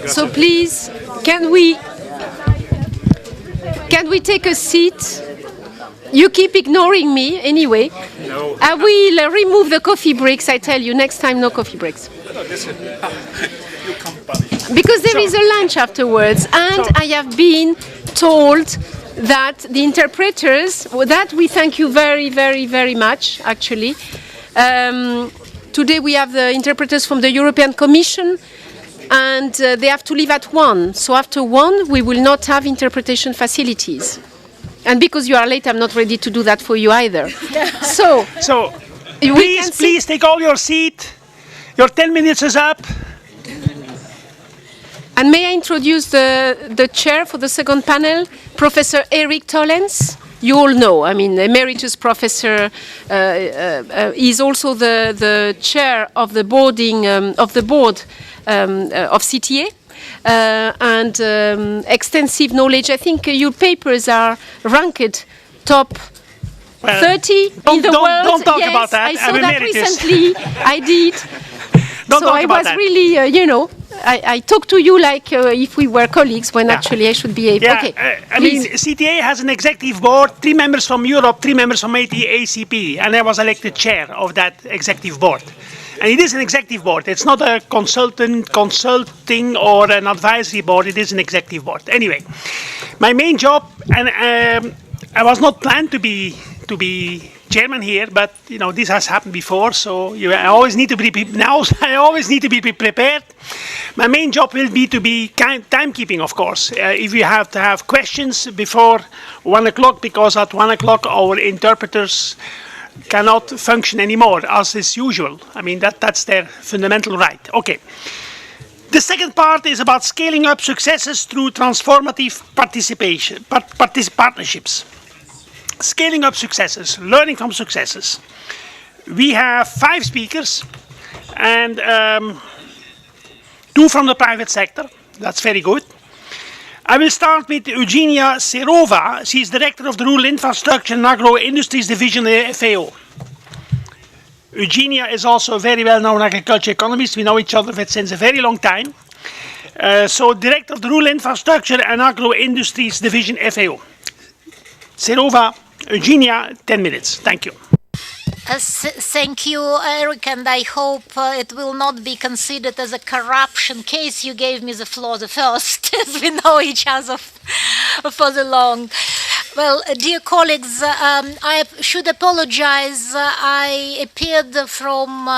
So please, can we take a seat? You keep ignoring me anyway. No. I will remove the coffee breaks, I tell you. Next time, no coffee breaks. Because there is a lunch afterwards, and I have been told that the interpreters, that we thank you very, very, very much, actually. Today we have the interpreters from the European Commission, and they have to leave at 1. So after 1, we will not have interpretation facilities. And because you are late, I'm not ready to do that for you either. So please take all your seat. Your 10 minutes is up. And may I introduce the chair for the second panel, Professor Eric Tollens. You all know, I mean, emeritus professor. He's also the chair of the board of CTA. And extensive knowledge. I think your papers are ranked top 30 in the world. Don't talk yes, about that. I saw I'm that emeritus. recently. I did. Don't so talk I about was that. really, I talk to you like if we were colleagues when actually I should be able. Yeah, Okay. I mean, CTA has an executive board, 3 members from Europe, 3 members from ACP, and I was elected chair of that executive board. And it is an executive board. It's not a consulting or an advisory board. It is an executive board. Anyway, my main job, and I was not planned to be chairman here, but this has happened before. So I always need to be prepared. My main job will be to be timekeeping, of course. If you have to have questions before 1 o'clock, because at 1 o'clock our interpreters cannot function anymore as is usual. I mean, that's their fundamental right. Okay. The second part is about scaling up successes through transformative partnerships. Scaling up successes, learning from successes. We have 5 speakers and 2 from the private sector. That's very good. I will start with Eugenia Serova. She's director of the Rural Infrastructure and Agro Industries Division at FAO. Eugenia is also a very well-known agriculture economist. We know each other since a very long time. So, director of the Rural Infrastructure and Agro Industries Division FAO. Serova, Eugenia, 10 minutes. Thank you. Thank you, Eric, and I hope it will not be considered as a corruption case. You gave me the floor the first, as we know each other for the long. Well, dear colleagues, I should apologize. I appeared from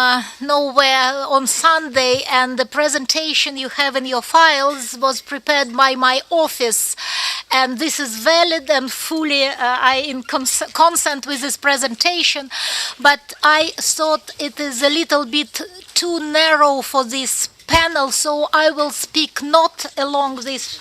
nowhere on Sunday, and the presentation you have in your files was prepared by my office. And this is valid and fully in consent with this presentation. But I thought it is a little bit too narrow for this panel, so I will speak not along this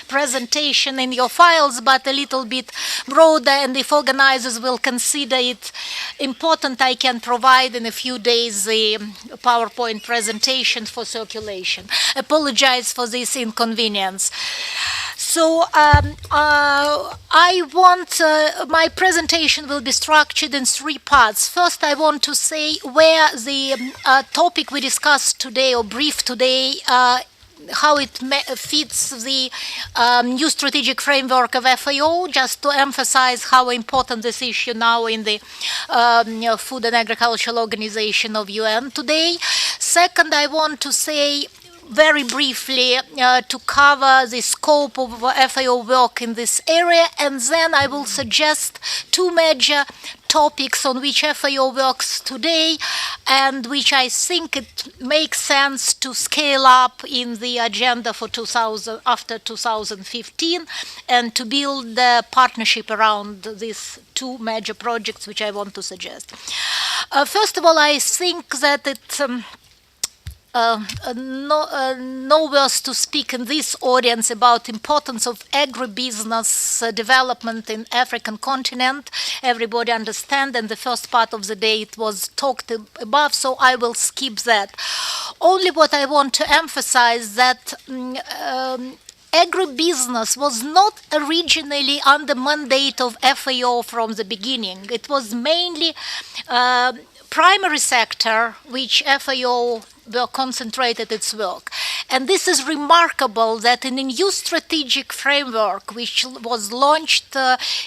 presentation in your files, but a little bit broader, and if organizers will consider it important, I can provide in a few days the PowerPoint presentation for circulation. Apologize for this inconvenience. So my presentation will be structured in 3 parts. First, I want to say where the topic we discussed today or briefed today how it fits the new strategic framework of FAO, just to emphasize how important this issue now in the Food and Agricultural Organization of UN today. Second, I want to say very briefly to cover the scope of FAO work in this area, and then I will suggest 2 major topics on which FAO works today and which I think it makes sense to scale up in the agenda for after 2015 and to build a partnership around these 2 major projects which I want to suggest. First of all, I think that it's no words to speak in this audience about importance of agribusiness development in African continent. Everybody understand, and the first part of the day it was talked above, so I will skip that. Only what I want to emphasize that agribusiness was not originally on the mandate of FAO from the beginning. It was mainly primary sector which FAO were concentrated its work. And this is remarkable that in a new strategic framework which was launched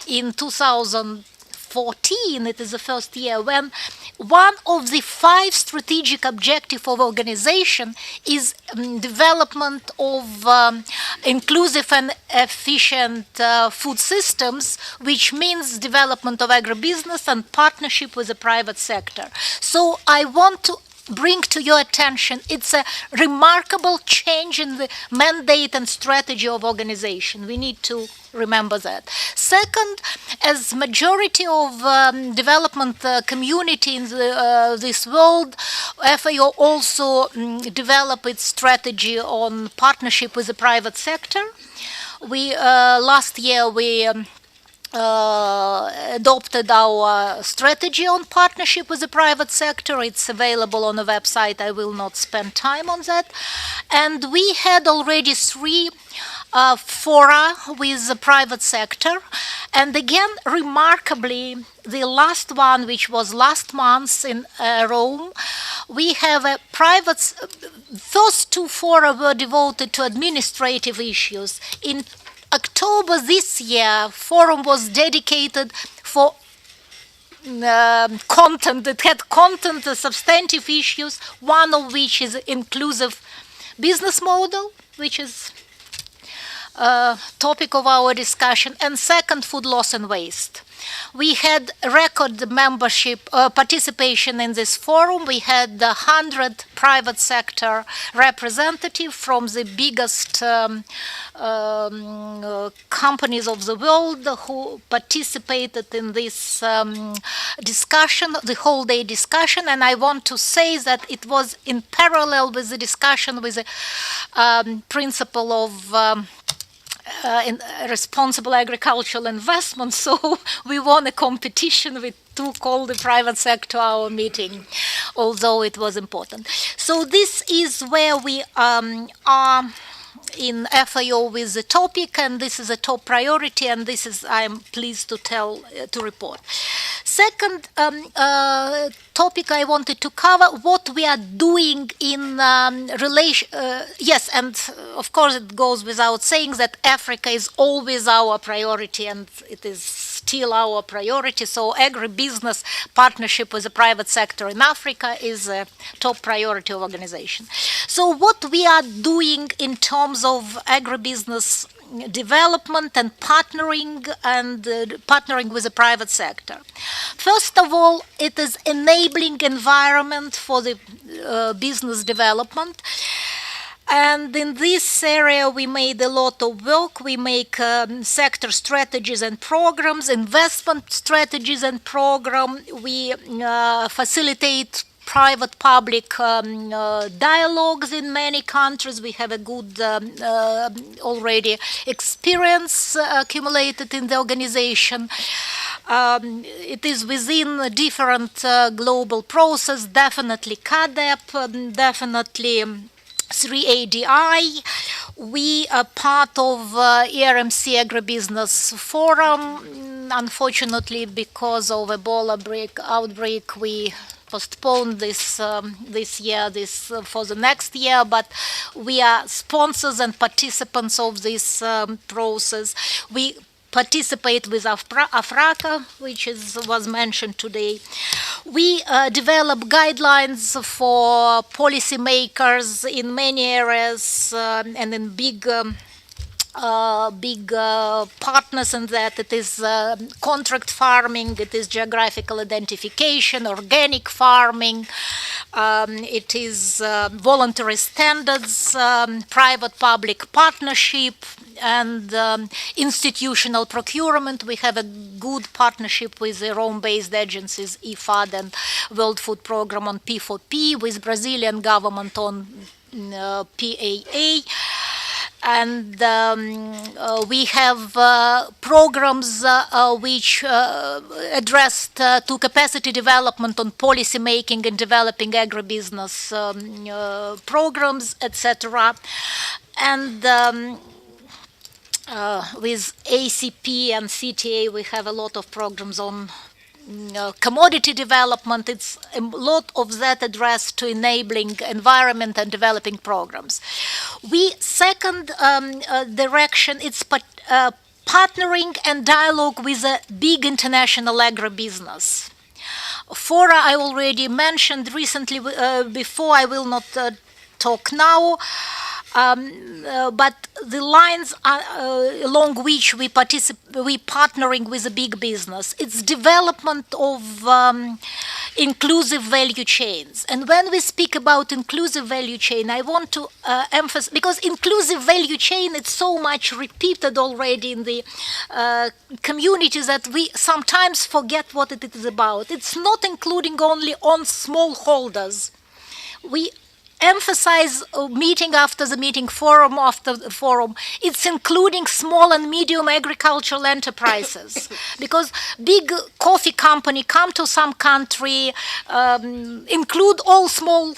in 2014, it is the first year, when one of the 5 strategic objectives of organization is development of inclusive and efficient food systems, which means development of agribusiness and partnership with the private sector. So I want to bring to your attention, it's a remarkable change in the mandate and strategy of organization. We need to remember that. Second, as majority of development community in this world, FAO also developed its strategy on partnership with the private sector. We last year we adopted our strategy on partnership with the private sector. It's available on the website. I will not spend time on that. And we had already 3 fora with the private sector. And again, remarkably, the last one, which was last month in Rome, we have a private, those 2 fora were devoted to administrative issues. In October this year, forum was dedicated for content. It had content, substantive issues, one of which is inclusive business model, which is topic of our discussion, and second, food loss and waste. We had record membership, participation in this forum. We had 100 private sector representatives from the biggest companies of the world who participated in this discussion, the whole day discussion. And I want to say that it was in parallel with the discussion with the principle of in responsible agricultural investment. So we won a competition. We took all the private sector to our meeting, although it was important. So this is where we are in FAO with the topic, and this is a top priority, and this is, I'm pleased to report. Second topic I wanted to cover, what we are doing in relation, yes, and of course it goes without saying that Africa is always our priority, and it is still our priority. So agribusiness partnership with the private sector in Africa is a top priority of organization. So what we are doing in terms of agribusiness development and partnering with the private sector. First of all, it is enabling environment for the business development. And in this area, we made a lot of work. We make sector strategies and programs, investment strategies and program. We facilitate private-public dialogues in many countries. We have a good already experience accumulated in the organization. It is within different global process, definitely CADEP, definitely 3ADI. We are part of ERMC Agribusiness Forum. Unfortunately, because of Ebola outbreak, we postponed this year, for the next year, but we are sponsors and participants of this process. We participate with AFRACA, which was mentioned today. We develop guidelines for policymakers in many areas and in big partners in that. It is contract farming, it is geographical identification, organic farming, it is voluntary standards, private-public partnership, and institutional procurement. We have a good partnership with the Rome-based agencies, IFAD and World Food Programme on P4P, with Brazilian government on PAA. And we have programs which addressed to capacity development on policy making and developing agribusiness programs, etc. And with ACP and CTA, we have a lot of programs on commodity development. It's a lot of that addressed to enabling environment and developing programs. Second direction, it's partnering and dialogue with a big international agribusiness. Fora I already mentioned recently before, I will not talk now. But the lines along which we partnering with a big business, it's development of inclusive value chains. And when we speak about inclusive value chain, I want to emphasize, because inclusive value chain, it's so much repeated already in the communities that we sometimes forget what it is about. It's not including only on smallholders. We emphasize meeting after the meeting, forum after the forum. It's including small and medium agricultural enterprises, because big coffee company come to some country, include all small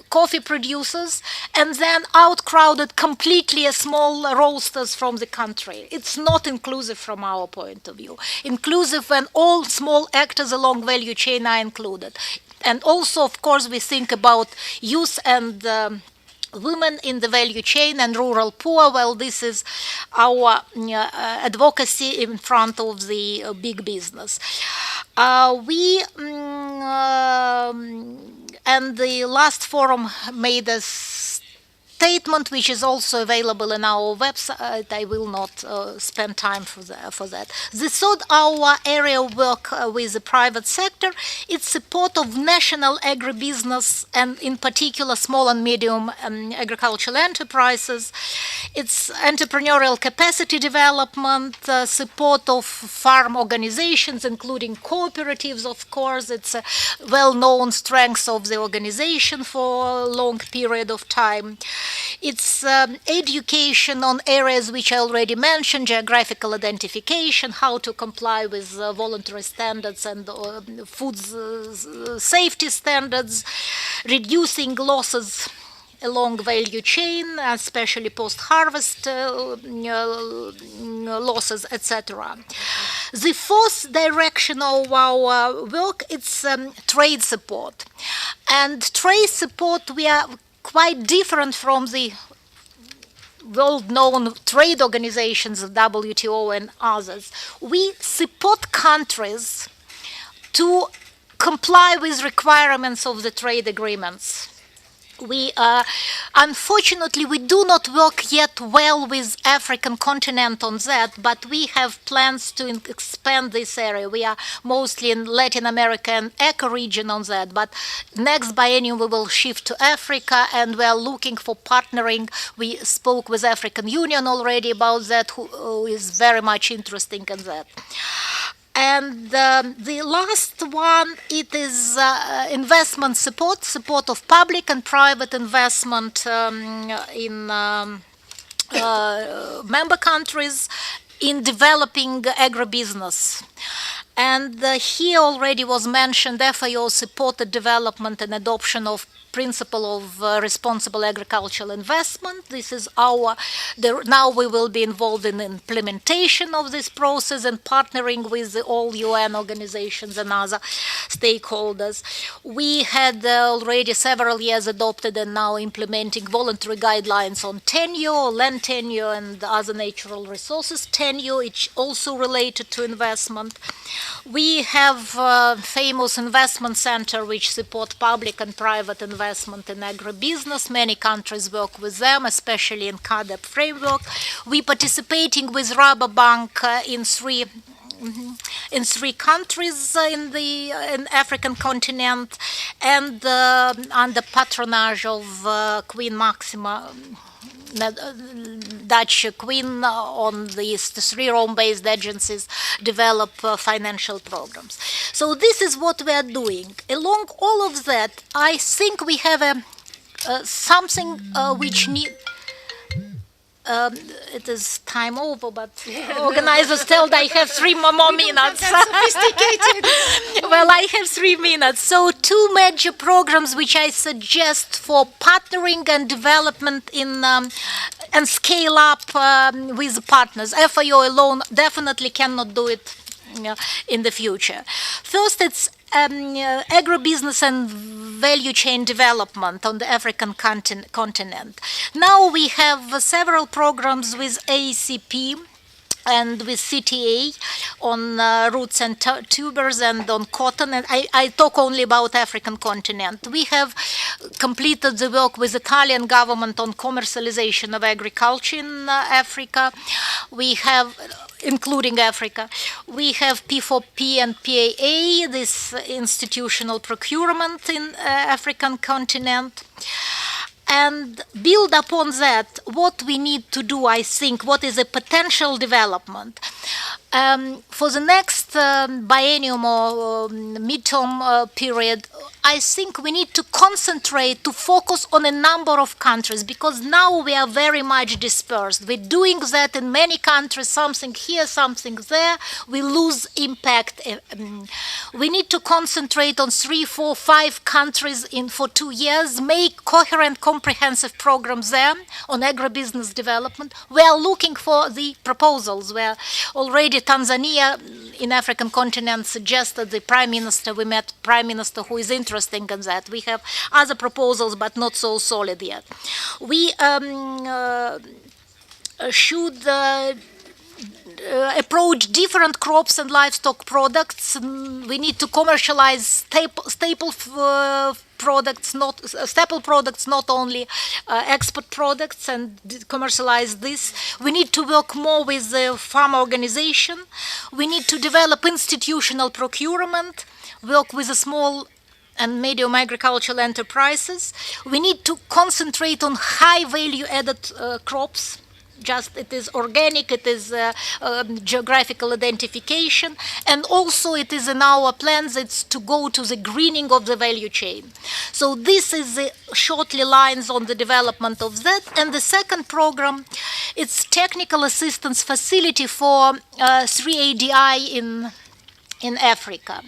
coffee producers, and then outcrowded completely a small roasters from the country. It's not inclusive from our point of view. Inclusive when all small actors along value chain are included. And also, of course, we think about youth and women in the value chain and rural poor. Well, this is our advocacy in front of the big business. And the last forum made a statement, which is also available in our website. I will not spend time for that. The third, our area of work with the private sector, it's support of national agribusiness and in particular small and medium agricultural enterprises. It's entrepreneurial capacity development, support of farm organizations, including cooperatives, of course. It's a well-known strength of the organization for a long period of time. It's education on areas which I already mentioned, geographical identification, how to comply with voluntary standards and food safety standards, reducing losses along value chain, especially post-harvest losses, etc. The fourth direction of our work is trade support. And trade support, we are quite different from the well-known trade organizations of WTO and others. We support countries to comply with requirements of the trade agreements. Unfortunately, we do not work yet well with African continent on that, but we have plans to expand this area. We are mostly in Latin America and ECA region on that, but next biennium we will shift to Africa, and we are looking for partnering. We spoke with African Union already about that, who is very much interested in that. And the last one, it is investment support of public and private investment in member countries in developing agribusiness. And here already was mentioned, FAO supported development and adoption of principle of responsible agricultural investment. This is now we will be involved in implementation of this process and partnering with all UN organizations and other stakeholders. We had already several years adopted and now implementing voluntary guidelines on tenure, land tenure and other natural resources tenure, which also related to investment. We have famous investment center which support public and private investment in agribusiness. Many countries work with them, especially in CADEP framework. We participating with Rabobank in three countries in the African continent, and under patronage of Queen Maxima, Dutch Queen, on these three Rome-based agencies develop financial programs. So this is what we are doing. Along all of that, I think we have something which it is time over, but organizers told I have 3 more minutes. Sophisticated. Well, I have 3 minutes. So 2 major programs which I suggest for partnering and development in and scale up with partners. FAO alone definitely cannot do it in the future. First, it's agribusiness and value chain development on the African continent. Now we have several programs with ACP and with CTA on roots and tubers and on cotton. And I talk only about African continent. We have completed the work with Italian government on commercialization of agriculture in Africa. We have, including Africa, we have P4P and PAA, this institutional procurement in African continent. And build upon that, what we need to do, I think, what is a potential development. For the next biennium or midterm period, I think we need to concentrate, to focus on a number of countries, because now we are very much dispersed. We're doing that in many countries, something here, something there. We lose impact. We need to concentrate on 3, 4, 5 countries for 2 years, make coherent, comprehensive programs there on agribusiness development. We are looking for the proposals where already Tanzania in African continent suggested the Prime Minister, we met Prime Minister who is interested in that. We have other proposals but not so solid yet. We should approach different crops and livestock products. We need to commercialize staple products, not only export products, and commercialize this. We need to work more with the farm organization. We need to develop institutional procurement, work with the small and medium agricultural enterprises. We need to concentrate on high value added crops. Just it is organic, it is geographical identification, and also it is in our plans, it's to go to the greening of the value chain. So this is the shortly lines on the development of that. And the second program, it's technical assistance facility for 3ADI in Africa.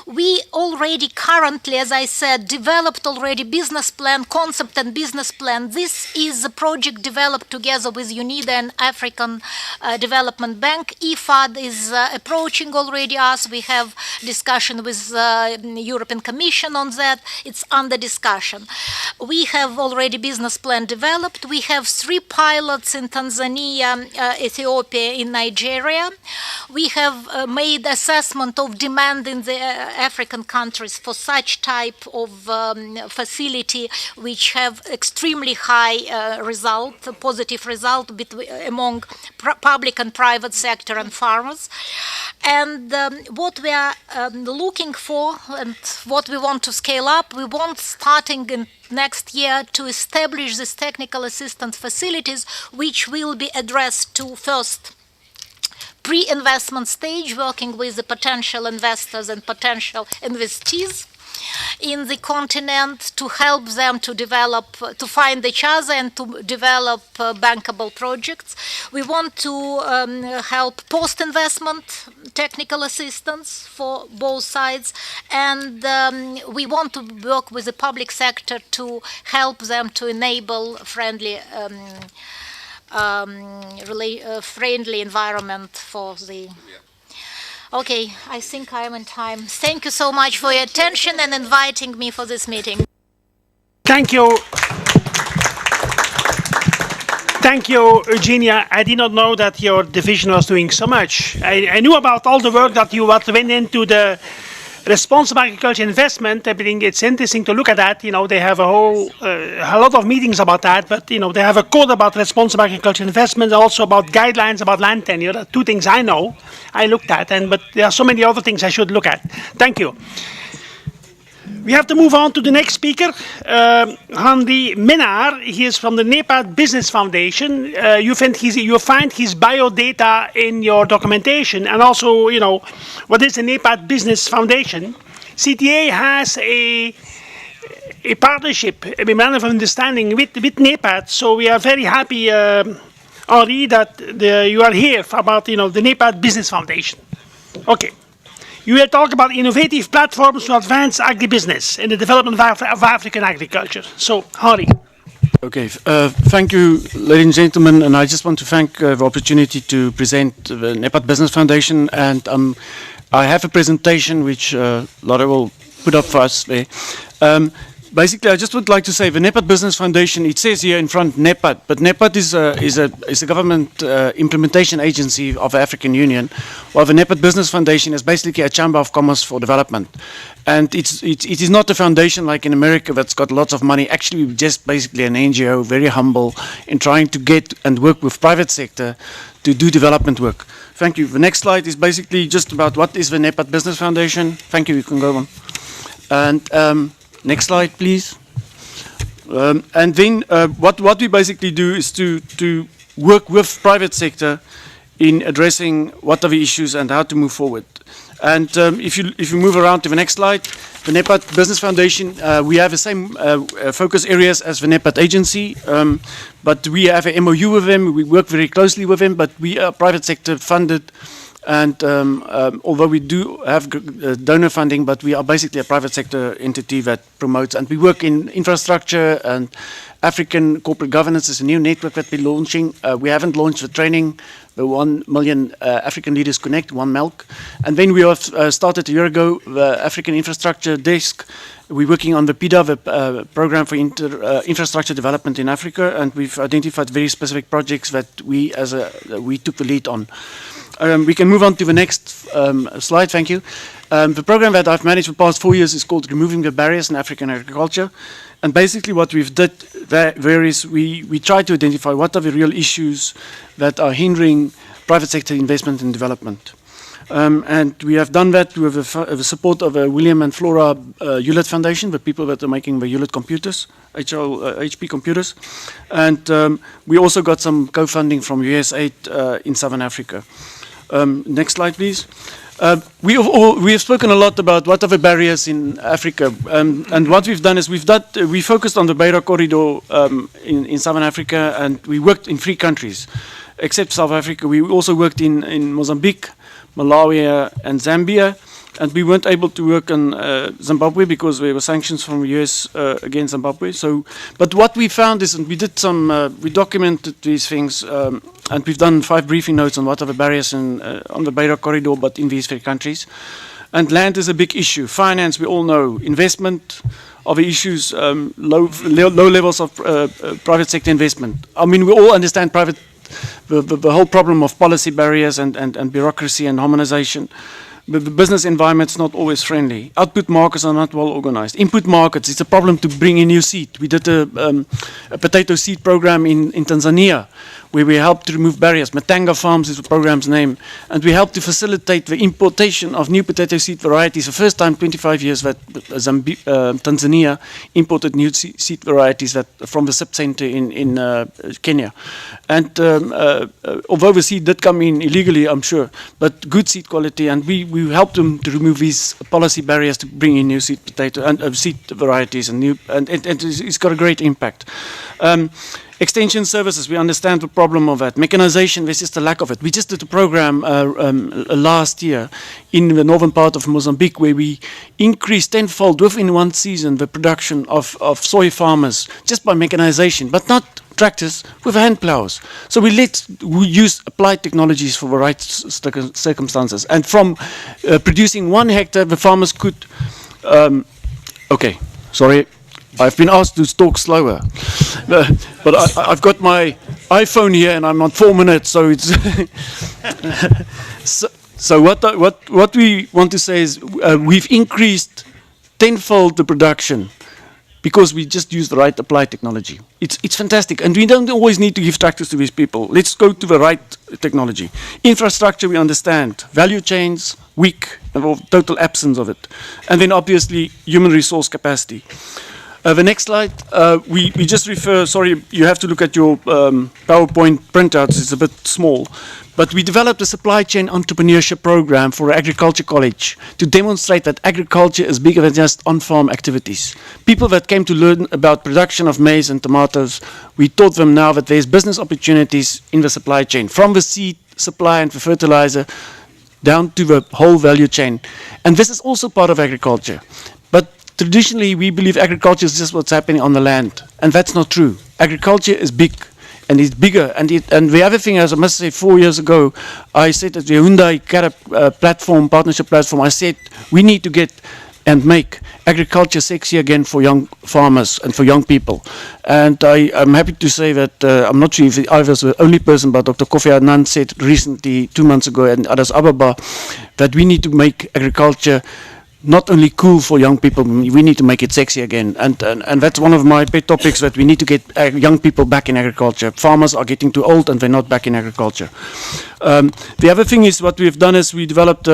We already currently, as I said, developed already business plan, concept and business plan. This is a project developed together with UNIDA and African Development Bank. IFAD is approaching already us. We have discussion with European Commission on that. It's under discussion. We have already business plan developed. We have 3 pilots in Tanzania, Ethiopia, in Nigeria. We have made assessment of demand in the African countries for such type of facility, which have extremely high result, positive result among public and private sector and farmers. And what we are looking for and what we want to scale up, we want starting in next year to establish these technical assistance facilities, which will be addressed to first pre-investment stage, working with the potential investors and potential investees in the continent to help them to develop, to find each other and to develop bankable projects. We want to help post-investment technical assistance for both sides, and we want to work with the public sector to help them to enable friendly friendly environment for the... Okay, I think I am in time. Thank you so much for your attention and inviting me for this meeting. Thank you. Thank you, Eugenia. I did not know that your division was doing so much. I knew about all the work that you went into the responsible agriculture investment. I think it's interesting to look at that. You know, they have a lot of meetings about that, but you know, they have a code about responsible agriculture investment, also about guidelines about land tenure. There are 2 things I know, I looked at, but there are so many other things I should look at. Thank you. We have to move on to the next speaker, Henri Minnaar. He is from the NEPAD Business Foundation. You find his biodata in your documentation, and also, you know, what is the NEPAD Business Foundation? CTA has a partnership, a memorandum of understanding with NEPAD, so we are very happy, Henri, that you are here about the NEPAD Business Foundation. Okay. You will talk about innovative platforms to advance agribusiness and the development of African agriculture. So, Henri. Okay, thank you, ladies and gentlemen, and I just want to thank the opportunity to present the NEPAD Business Foundation, and I have a presentation which Laura will put up for us there. Basically, I just would like to say the NEPAD Business Foundation, it says here in front NEPAD, but NEPAD is a government implementation agency of the African Union, while the NEPAD Business Foundation is basically a chamber of commerce for development. And it is not a foundation like in America that's got lots of money. Actually, we're just basically an NGO, very humble, in trying to get and work with private sector to do development work. Thank you. The next slide is basically just about what is the NEPAD Business Foundation. Thank you, you can go on. And next slide, please. And then what we basically do is to work with private sector in addressing what are the issues and how to move forward. And if you move around to the next slide, the NEPAD Business Foundation, we have the same focus areas as the NEPAD agency, but we have an MOU with them. We work very closely with them, but we are private sector funded. And although we do have donor funding, but we are basically a private sector entity that promotes, and we work in infrastructure and African corporate governance is a new network that we're launching. We haven't launched the training, the 1 Million African Leaders Connect, One Milk. And then we have started a year ago, the African Infrastructure Desk. We're working on the PIDA, the Program for Infrastructure Development in Africa, and we've identified very specific projects that we took the lead on. We can move on to the next slide, thank you. The program that I've managed for the past 4 years is called Removing the Barriers in African Agriculture. And basically what we've did there is we try to identify what are the real issues that are hindering private sector investment and development. And we have done that with the support of William and Flora Hewlett Foundation, the people that are making the Hewlett computers, HP computers. And we also got some co-funding from USAID in Southern Africa. Next slide, please. We have spoken a lot about what are the barriers in Africa, and what we've done is we focused on the Beira corridor in Southern Africa, and we worked in 3 countries, except South Africa. We also worked in Mozambique, Malawi, and Zambia, and we weren't able to work on Zimbabwe because there were sanctions from the US against Zimbabwe. So, but what we found is, and we did we documented these things. And we've done 5 briefing notes on what are the barriers on the Beira corridor, but in these 3 countries. And land is a big issue. Finance, we all know. Investment are the issues, low levels of private sector investment. I mean, we all understand the whole problem of policy barriers and bureaucracy and harmonization. But the business environment is not always friendly. Output markets are not well organized. Input markets, it's a problem to bring in new seed. We did a potato seed program in Tanzania, where we helped to remove barriers. Matanga Farms is the program's name. And we helped to facilitate the importation of new potato seed varieties. The first time 25 years that Tanzania imported new seed varieties from the SIP center in Kenya. And although the seed did come in illegally, I'm sure, but good seed quality, and we helped them to remove these policy barriers to bring in new seed potato and seed varieties and it's got a great impact. Extension services, we understand the problem of that. Mechanization, there's just a lack of it. We just did a program last year in the northern part of Mozambique where we increased tenfold within 1 season the production of soy farmers just by mechanization, but not tractors, with hand plows. So we use applied technologies for the right circumstances. And from producing 1 hectare, the farmers could, okay, sorry, I've been asked to talk slower, but I've got my iPhone here and I'm on 4 minutes, so it's so what we want to say is we've increased tenfold the production because we just use the right applied technology. It's fantastic, and we don't always need to give tractors to these people. Let's go to the right technology. Infrastructure, we understand. Value chains, weak, and total absence of it. And then obviously human resource capacity. The next slide, we just refer, sorry, you have to look at your PowerPoint printouts, it's a bit small. But we developed a supply chain entrepreneurship program for Agriculture College to demonstrate that agriculture is bigger than just on-farm activities. People that came to learn about production of maize and tomatoes, we taught them now that there's business opportunities in the supply chain, from the seed supply and the fertilizer down to the whole value chain. And this is also part of agriculture. But traditionally, we believe agriculture is just what's happening on the land, and that's not true. Agriculture is big. And it's bigger. And the other thing, as I must say, 4 years ago, I said at the Hyundai platform, partnership platform, I said we need to get and make agriculture sexy again for young farmers and for young people. And I'm happy to say that, I'm not sure if I was the only person, but Dr. Kofi Annan said recently, 2 months ago in Addis Ababa, that we need to make agriculture not only cool for young people, we need to make it sexy again. And that's one of my pet topics, that we need to get young people back in agriculture. Farmers are getting too old and they're not back in agriculture. The other thing is what we've done is we developed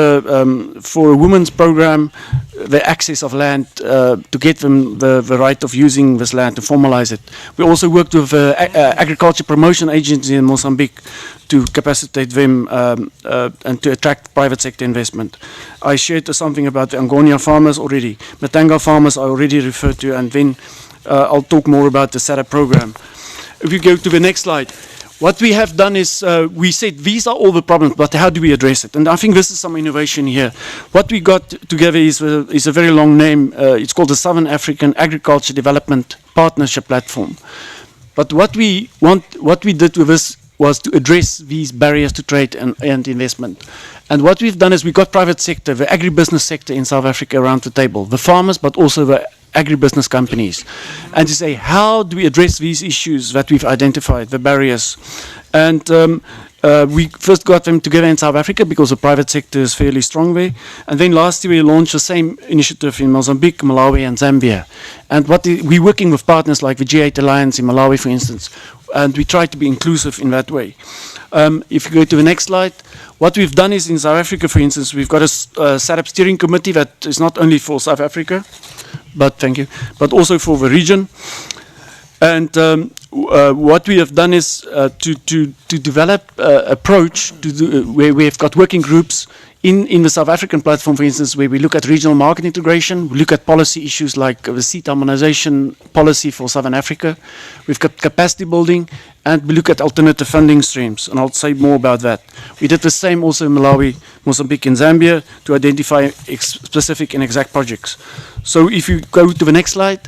for a women's program the access of land to get them the right of using this land, to formalize it. We also worked with agriculture promotion agency in Mozambique to capacitate them and to attract private sector investment. I shared something about the Angonia farmers already. Matanga farmers I already referred to, and then I'll talk more about the SADA program. If you go to the next slide. What we have done is we said these are all the problems, but how do we address it? And I think this is some innovation here. What we got together is a very long name. It's called the Southern African Agriculture Development Partnership Platform. But what we did with this was to address these barriers to trade and investment. And what we've done is we got private sector, the agribusiness sector in South Africa around the table, the farmers, but also the agribusiness companies, and to say, how do we address these issues that we've identified, the barriers? And we first got them together in South Africa because the private sector is fairly strong there. And then last year we launched the same initiative in Mozambique, Malawi, and Zambia. And we're working with partners like the G8 Alliance in Malawi, for instance, and we try to be inclusive in that way. If you go to the next slide, what we've done is in South Africa, for instance, we've got a SADC steering committee that is not only for South Africa, but also for the region. And what we have done is to develop an approach where we have got working groups in the South African platform, for instance, where we look at regional market integration, we look at policy issues like the seed harmonization policy for Southern Africa, we've got capacity building, and we look at alternative funding streams, and I'll say more about that. We did the same also in Malawi, Mozambique, and Zambia to identify specific and exact projects. So if you go to the next slide,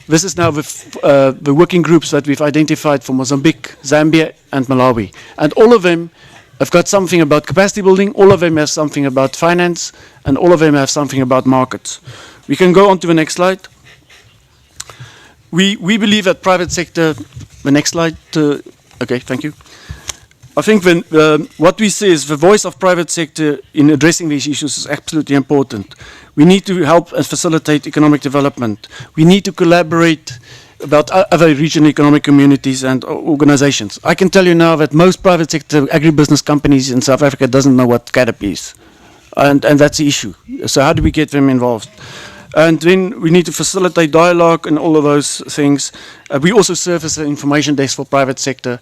this is now the working groups that we've identified for Mozambique, Zambia, and Malawi. And all of them have got something about capacity building, all of them have something about finance, and all of them have something about markets. We can go on to the next slide. We believe that private sector, the next slide, okay, thank you. I think what we say is the voice of private sector in addressing these issues is absolutely important. We need to help and facilitate economic development. We need to collaborate about other regional economic communities and organizations. I can tell you now that most private sector agribusiness companies in South Africa doesn't know what CADP is. And that's the issue. So how do we get them involved? And then we need to facilitate dialogue and all of those things. We also serve as an information desk for private sector.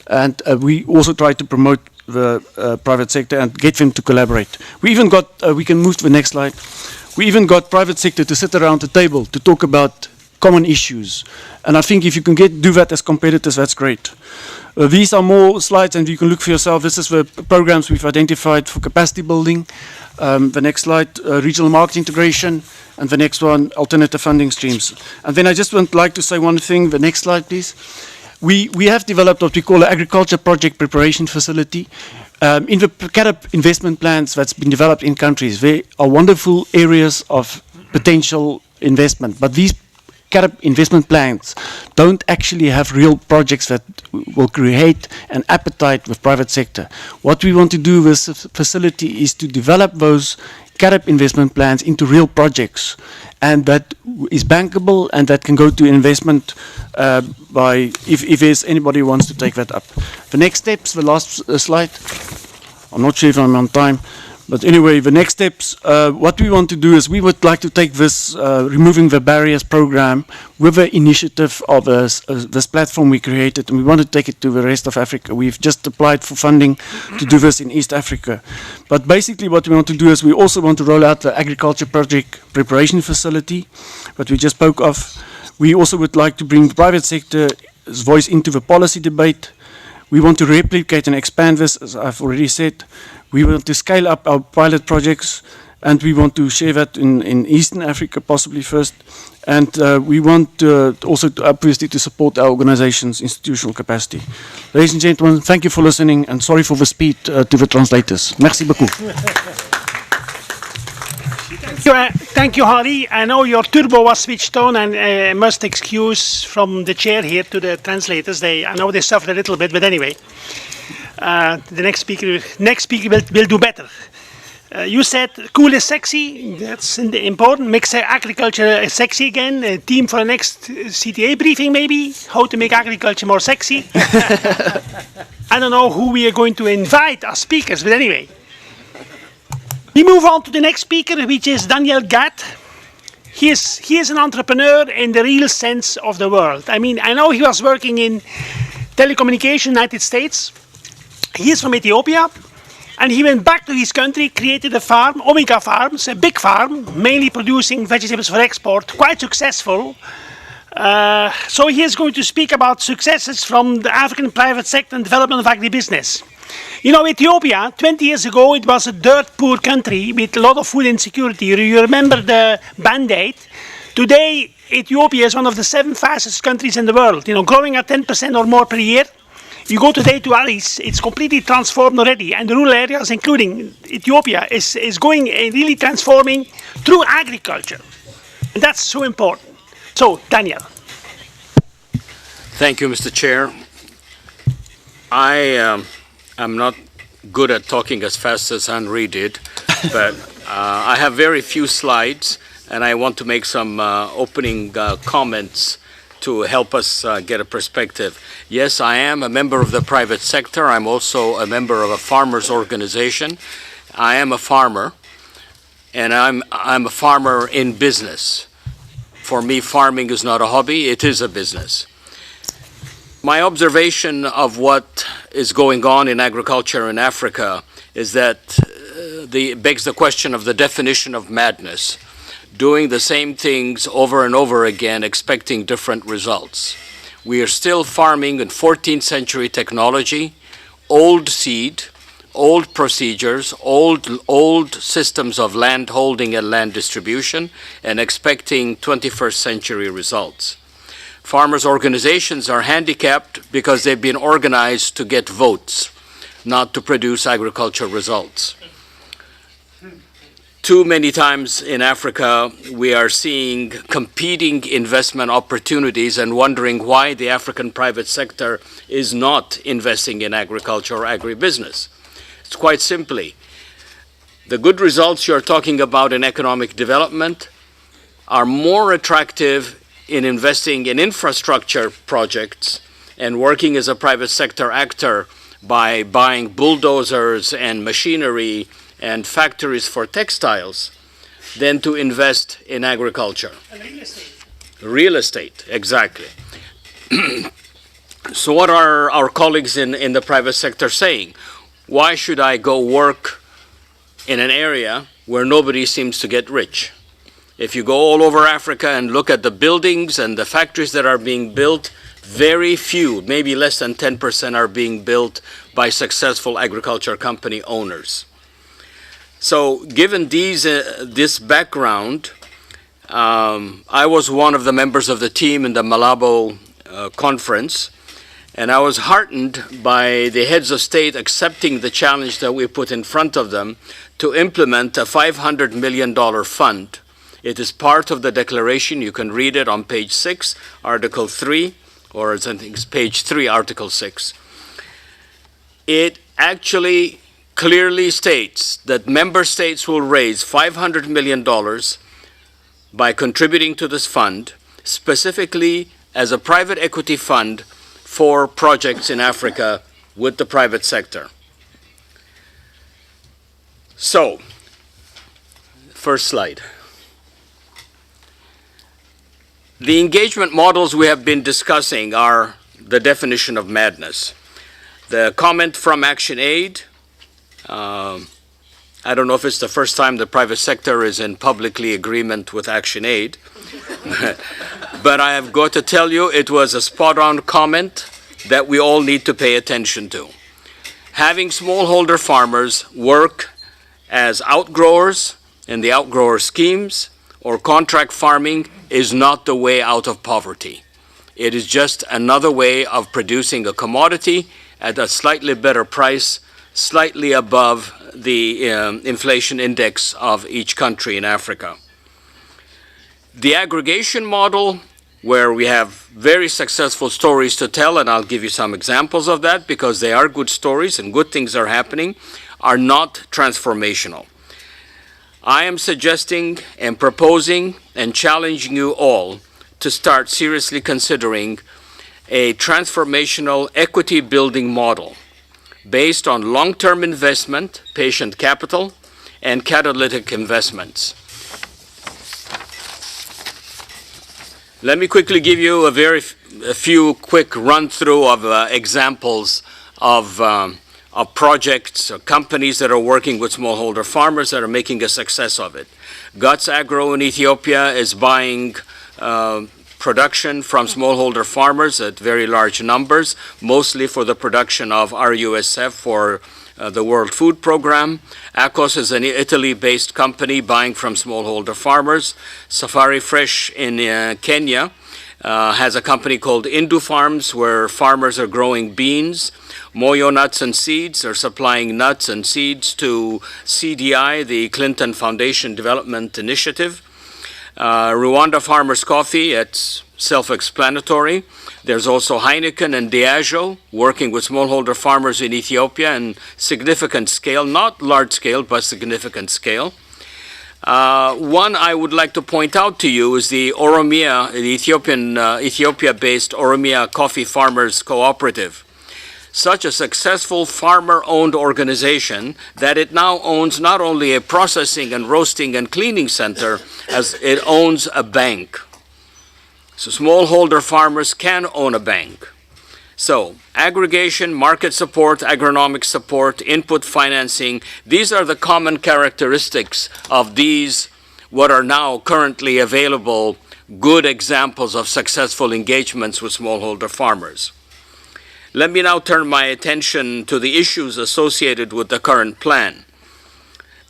And we also try to promote the private sector and get them to collaborate. We even got, we can move to the next slide. We even got private sector to sit around the table to talk about common issues. And I think if you can do that as competitors, that's great. These are more slides, and you can look for yourself. This is the programs we've identified for capacity building. The next slide, regional market integration, and the next one, alternative funding streams. And then I just would like to say one thing. The next slide, please. We have developed what we call an agriculture project preparation facility. In the CADP investment plans that's been developed in countries, there are wonderful areas of potential investment, but these CADP investment plans don't actually have real projects that will create an appetite with private sector. What we want to do with this facility is to develop those CADP investment plans into real projects, and that is bankable and that can go to investment if there's anybody who wants to take that up. The next steps, the last slide. I'm not sure if I'm on time. But anyway, the next steps, what we want to do is we would like to take this Removing the Barriers program with the initiative of this platform we created, and we want to take it to the rest of Africa. We've just applied for funding to do this in East Africa. But basically what we want to do is we also want to roll out the agriculture project preparation facility that we just spoke of. We also would like to bring the private sector's voice into the policy debate. We want to replicate and expand this, as I've already said. We want to scale up our pilot projects, and we want to share that in Eastern Africa possibly first. And we want also to obviously to support our organization's institutional capacity. Ladies and gentlemen, thank you for listening, and sorry for the speed to the translators. Merci beaucoup. Thank you, Henri. I know your turbo was switched on, and I must excuse from the chair here to the translators. I know they suffered a little bit, but anyway, the next speaker will do better. You said cool is sexy. That's important. Make agriculture sexy again. A theme for the next CTA briefing, maybe. How to make agriculture more sexy. I don't know who we are going to invite as speakers, but anyway. We move on to the next speaker, which is Daniel Gatt. He is an entrepreneur in the real sense of the word. I mean, I know he was working in telecommunication, United States. He is from Ethiopia, and he went back to his country, created a farm, Omega Farms, a big farm, mainly producing vegetables for export, quite successful. So he is going to speak about successes from the African private sector and development of agribusiness. You know, Ethiopia, 20 years ago, it was a dirt-poor country with a lot of food insecurity. You remember the Band-Aid? Today, Ethiopia is one of the 7 fastest countries in the world, you know, growing at 10% or more per year. You go today to Addis, it's completely transformed already, and the rural areas, including Ethiopia, is going really transforming through agriculture. And that's so important. So, Daniel. Thank you, Mr. Chair. I'm not good at talking as fast as Henri did, but I have very few slides, and I want to make some opening comments to help us get a perspective. Yes, I am a member of the private sector. I'm also a member of a farmers' organization. I am a farmer, and I'm a farmer in business. For me, farming is not a hobby, it is a business. My observation of what is going on in agriculture in Africa is that begs the question of the definition of madness, doing the same things over and over again, expecting different results. We are still farming in 14th century technology, old seed, old procedures, old systems of land holding and land distribution, and expecting 21st century results. Farmers' organizations are handicapped because they've been organized to get votes, not to produce agricultural results. Too many times in Africa, we are seeing competing investment opportunities and wondering why the African private sector is not investing in agriculture or agribusiness. It's quite simply, the good results you're talking about in economic development are more attractive in investing in infrastructure projects and working as a private sector actor by buying bulldozers and machinery and factories for textiles than to invest in agriculture. And real estate. Real estate, exactly. So what are our colleagues in the private sector saying? Why should I go work in an area where nobody seems to get rich? If you go all over Africa and look at the buildings and the factories that are being built, very few, maybe less than 10%, are being built by successful agriculture company owners. So given this background, I was one of the members of the team in the Malabo conference, and I was heartened by the heads of state accepting the challenge that we put in front of them to implement a $500 million fund. It is part of the declaration. You can read it on page 6, Article 3, or I think it's page 3, Article 6. It actually clearly states that member states will raise $500 million by contributing to this fund, specifically as a private equity fund for projects in Africa with the private sector. So, first slide. The engagement models we have been discussing are the definition of madness. The comment from ActionAid, I don't know if it's the first time the private sector is in publicly agreement with ActionAid, but I have got to tell you it was a spot-on comment that we all need to pay attention to. Having smallholder farmers work as outgrowers in the outgrower schemes or contract farming is not the way out of poverty. It is just another way of producing a commodity at a slightly better price, slightly above the inflation index of each country in Africa. The aggregation model, where we have very successful stories to tell, and I'll give you some examples of that because they are good stories and good things are happening, are not transformational. I am suggesting and proposing and challenging you all to start seriously considering a transformational equity building model based on long-term investment, patient capital, and catalytic investments. Let me quickly give you a few quick run-through of examples of projects or companies that are working with smallholder farmers that are making a success of it. Guts Agro in Ethiopia is buying production from smallholder farmers at very large numbers, mostly for the production of RUSF for the World Food Program. Akos is an Italy-based company buying from smallholder farmers. Safari Fresh in Kenya has a company called Indu Farms where farmers are growing beans. Moyo Nuts and Seeds are supplying nuts and seeds to CDI, the Clinton Foundation Development Initiative. Rwanda Farmers Coffee, it's self-explanatory. There's also Heineken and Diageo working with smallholder farmers in Ethiopia in significant scale, not large scale, but significant scale. One I would like to point out to you is the Oromia, the Ethiopia-based Oromia Coffee Farmers Cooperative. Such a successful farmer-owned organization that it now owns not only a processing and roasting and cleaning center, as it owns a bank. So smallholder farmers can own a bank. So aggregation, market support, agronomic support, input financing, these are the common characteristics of these, what are now currently available, good examples of successful engagements with smallholder farmers. Let me now turn my attention to the issues associated with the current plan.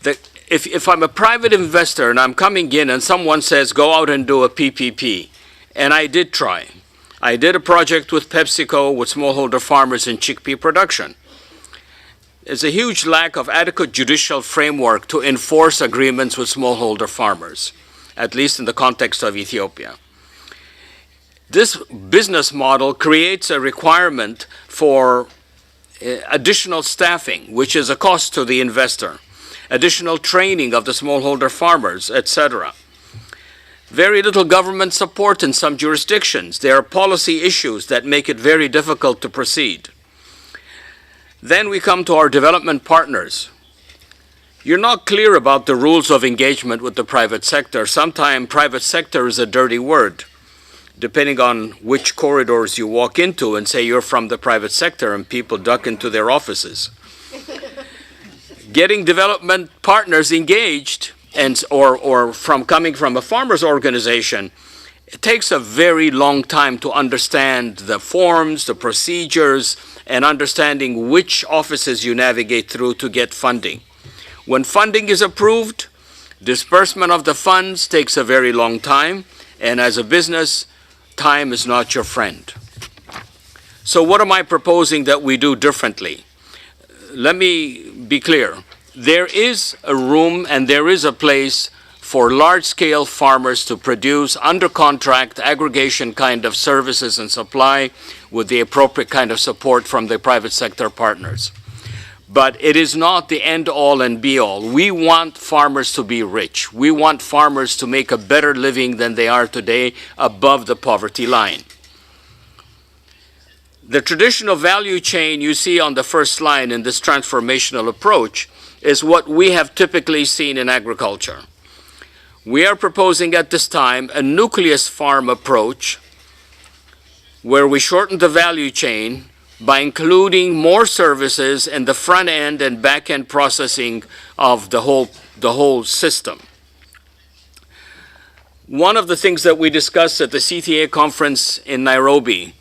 If I'm a private investor and I'm coming in and someone says, go out and do a PPP, and I did try. I did a project with PepsiCo with smallholder farmers in chickpea production. There's a huge lack of adequate judicial framework to enforce agreements with smallholder farmers, at least in the context of Ethiopia. This business model creates a requirement for additional staffing, which is a cost to the investor, additional training of the smallholder farmers, etc. Very little government support in some jurisdictions. There are policy issues that make it very difficult to proceed. Then we come to our development partners. You're not clear about the rules of engagement with the private sector. Sometimes private sector is a dirty word, depending on which corridors you walk into and say you're from the private sector and people duck into their offices. Getting development partners engaged or coming from a farmers organization, it takes a very long time to understand the forms, the procedures, and understanding which offices you navigate through to get funding. When funding is approved, disbursement of the funds takes a very long time, and as a business, time is not your friend. So what am I proposing that we do differently? Let me be clear. There is a room and there is a place for large-scale farmers to produce under contract aggregation kind of services and supply with the appropriate kind of support from the private sector partners. But it is not the end-all and be-all. We want farmers to be rich. We want farmers to make a better living than they are today above the poverty line. The traditional value chain you see on the first line in this transformational approach is what we have typically seen in agriculture. We are proposing at this time a nucleus farm approach where we shorten the value chain by including more services in the front end and back end processing of the whole system. One of the things that we discussed at the CTA conference in Nairobi,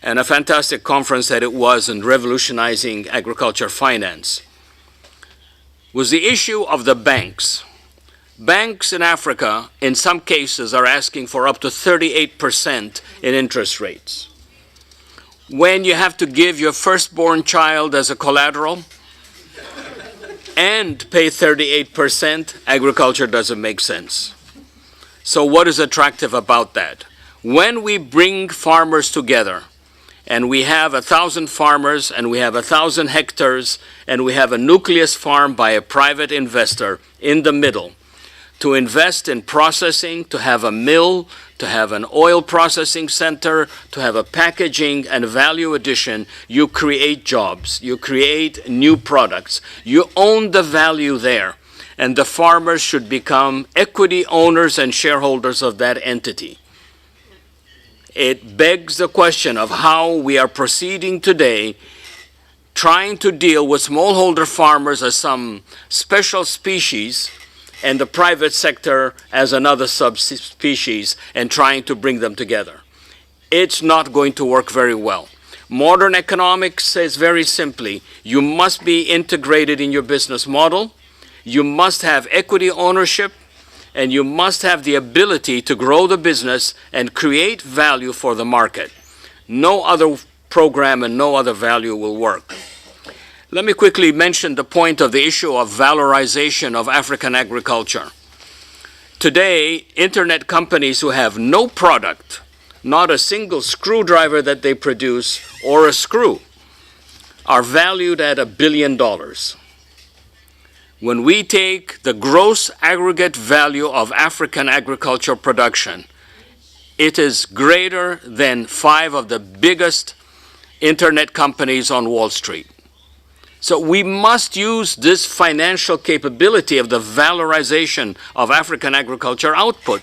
and a fantastic conference that it was in revolutionizing agriculture finance, was the issue of the banks. Banks in Africa, in some cases, are asking for up to 38% in interest rates. When you have to give your firstborn child as a collateral and pay 38%, agriculture doesn't make sense. So what is attractive about that? When we bring farmers together, and we have 1,000 farmers, and we have 1,000 hectares, and we have a nucleus farm by a private investor in the middle, to invest in processing, to have a mill, to have an oil processing center, to have a packaging and value addition, you create jobs, you create new products, you own the value there, and the farmers should become equity owners and shareholders of that entity. It begs the question of how we are proceeding today, trying to deal with smallholder farmers as some special species and the private sector as another subspecies, and trying to bring them together. It's not going to work very well. Modern economics says very simply, you must be integrated in your business model, you must have equity ownership, and you must have the ability to grow the business and create value for the market. No other program and no other value will work. Let me quickly mention the point of the issue of valorization of African agriculture. Today, internet companies who have no product, not a single screwdriver that they produce or a screw, are valued at $1 billion. When we take the gross aggregate value of African agriculture production, it is greater than 5 of the biggest internet companies on Wall Street. So we must use this financial capability of the valorization of African agriculture output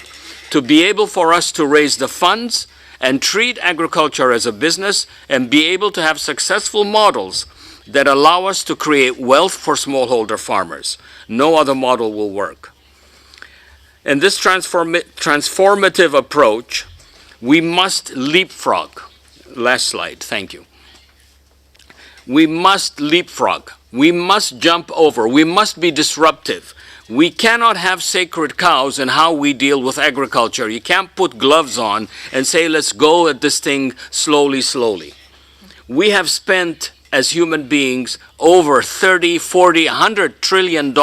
to be able for us to raise the funds and treat agriculture as a business and be able to have successful models that allow us to create wealth for smallholder farmers. No other model will work. In this transformative approach, we must leapfrog. Last slide, thank you. We must leapfrog. We must jump over. We must be disruptive. We cannot have sacred cows in how we deal with agriculture. You can't put gloves on and say, let's go at this thing slowly, slowly. We have spent, as human beings, over 30, 40, $100 trillion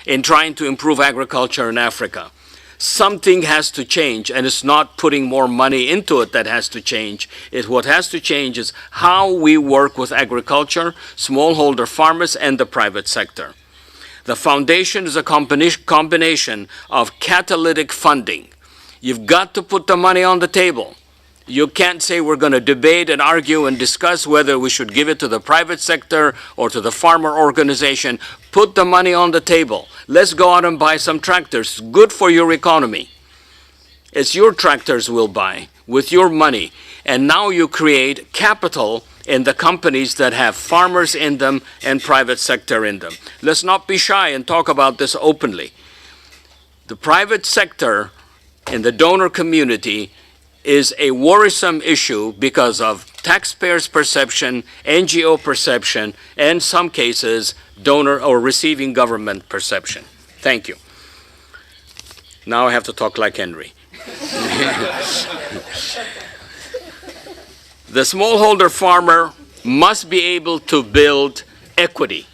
in trying to improve agriculture in Africa. Something has to change, and it's not putting more money into it that has to change. What has to change is how we work with agriculture, smallholder farmers, and the private sector. The foundation is a combination of catalytic funding. You've got to put the money on the table. You can't say we're going to debate and argue and discuss whether we should give it to the private sector or to the farmer organization. Put the money on the table. Let's go out and buy some tractors. Good for your economy. It's your tractors we'll buy with your money. And now you create capital in the companies that have farmers in them and private sector in them. Let's not be shy and talk about this openly. The private sector in the donor community is a worrisome issue because of taxpayers' perception, NGO perception, and some cases, donor or receiving government perception. Thank you. Now I have to talk like Henry. The smallholder farmer must be able to build equity,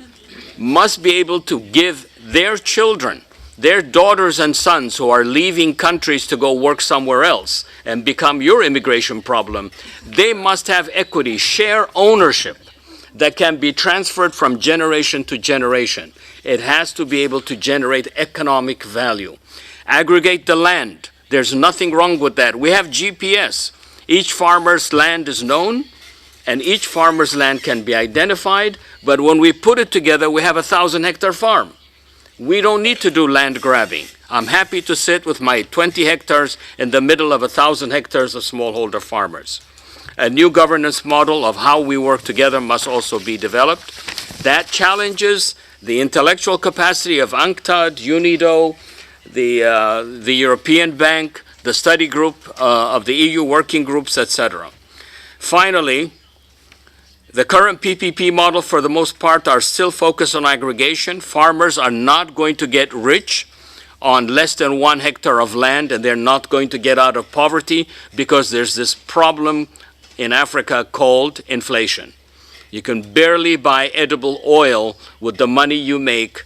must be able to give their children, their daughters and sons who are leaving countries to go work somewhere else and become your immigration problem, they must have equity, share ownership that can be transferred from generation to generation. It has to be able to generate economic value. Aggregate the land. There's nothing wrong with that. We have GPS. Each farmer's land is known, and each farmer's land can be identified, but when we put it together, we have a 1,000-hectare farm. We don't need to do land grabbing. I'm happy to sit with my 20 hectares in the middle of 1,000 hectares of smallholder farmers. A new governance model of how we work together must also be developed. That challenges the intellectual capacity of UNCTAD, UNIDO, the European Bank, the study group of the EU working groups, etc. Finally, the current PPP model, for the most part, are still focused on aggregation. Farmers are not going to get rich on less than 1 hectare of land, and they're not going to get out of poverty because there's this problem in Africa called inflation. You can barely buy edible oil with the money you make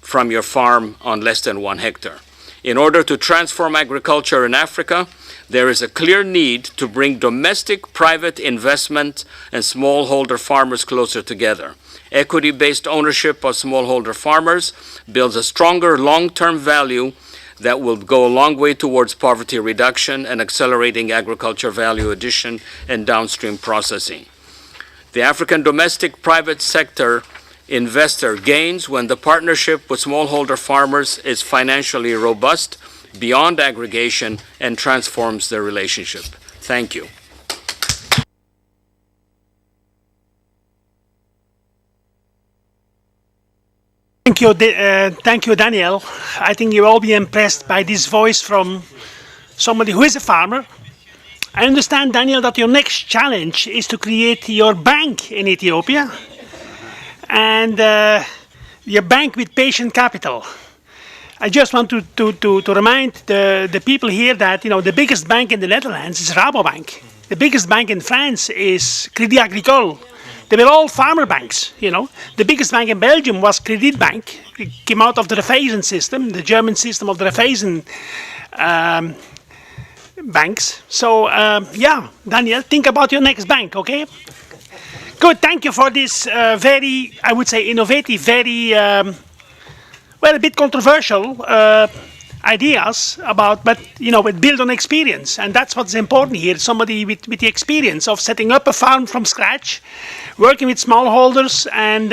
from your farm on less than 1 hectare. In order to transform agriculture in Africa, there is a clear need to bring domestic private investment and smallholder farmers closer together. Equity-based ownership of smallholder farmers builds a stronger long-term value that will go a long way towards poverty reduction and accelerating agriculture value addition and downstream processing. The African domestic private sector investor gains when the partnership with smallholder farmers is financially robust, beyond aggregation, and transforms the relationship. Thank you. Thank you, Daniel. I think you'll all be impressed by this voice from somebody who is a farmer. I understand, Daniel, that your next challenge is to create your bank in Ethiopia, and your bank with patient capital. I just want to remind the people here that, you know, the biggest bank in the Netherlands is Rabobank. The biggest bank in France is Crédit Agricole. They were all farmer banks, you know. The biggest bank in Belgium was Credit Bank. It came out of the Raiffeisen system, the German system of the Raiffeisen banks. So, yeah, Daniel, think about your next bank, okay? Good, thank you for this very, I would say, innovative, very, well, a bit controversial ideas about, but, you know, it built on experience. And that's what's important here, somebody with the experience of setting up a farm from scratch, working with smallholders, and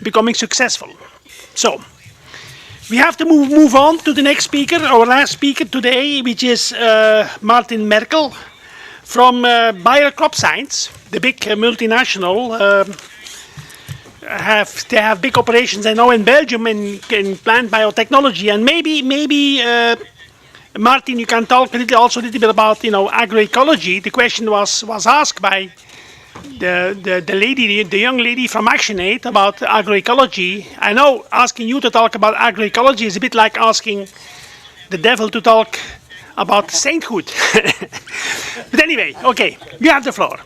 becoming successful. So, we have to move on to the next speaker, our last speaker today, which is Martin Merkel from Bayer Crop Science, the big multinational. They have big operations, I know, in Belgium in plant biotechnology, and maybe Martin, you can talk also a little bit about, you know, agroecology. The question was asked by the young lady from ActionAid about agroecology. I know asking you to talk about agroecology is a bit like asking the devil to talk about sainthood. But anyway, okay, you have the floor.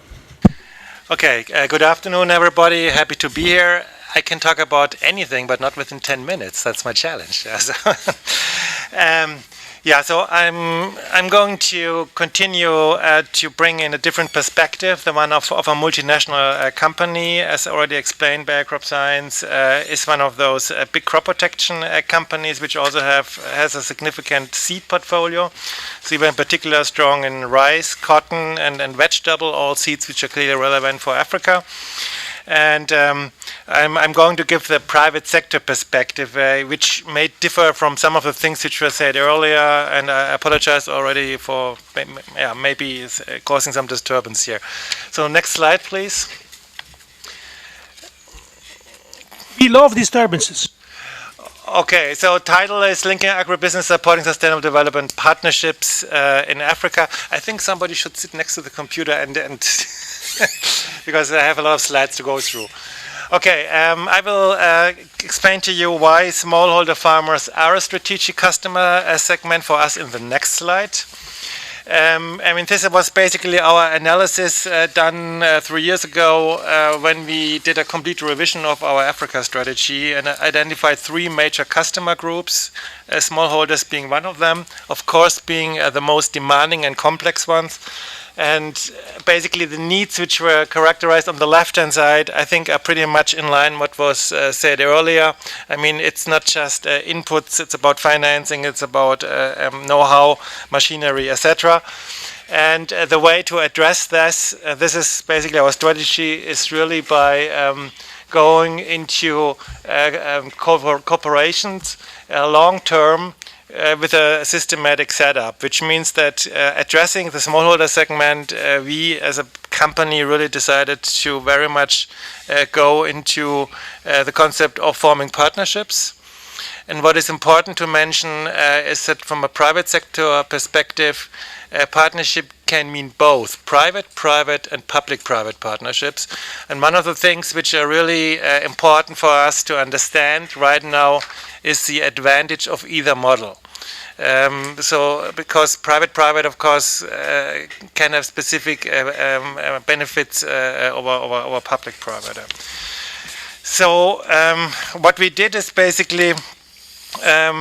Okay, good afternoon, everybody. Happy to be here. I can talk about anything, but not within 10 minutes. That's my challenge. Yeah, so I'm going to continue to bring in a different perspective, the one of a multinational company. As already explained, Bayer Crop Science is one of those big crop protection companies, which also has a significant seed portfolio. So we're in particular strong in rice, cotton, and vegetable, all seeds which are clearly relevant for Africa. And I'm going to give the private sector perspective, which may differ from some of the things which were said earlier, and I apologize already for maybe causing some disturbance here. So next slide, please. We love disturbances. Okay, so title is Linking Agribusiness Supporting Sustainable Development Partnerships in Africa. I think somebody should sit next to the computer and because I have a lot of slides to go through. Okay, I will explain to you why smallholder farmers are a strategic customer segment for us in the next slide. I mean, this was basically our analysis done 3 years ago when we did a complete revision of our Africa strategy and identified 3 major customer groups, smallholders being one of them, of course being the most demanding and complex ones. And basically the needs which were characterized on the left-hand side, I think, are pretty much in line what was said earlier. I mean, it's not just inputs, it's about financing, it's about know-how, machinery, etc. And the way to address this, this is basically our strategy, is really by going into corporations long-term with a systematic setup, which means that addressing the smallholder segment, we as a company really decided to very much go into the concept of forming partnerships. And what is important to mention is that from a private sector perspective, a partnership can mean both private and public-private partnerships. And one of the things which are really important for us to understand right now is the advantage of either model. So because private of course can have specific benefits over public-private. So what we did is basically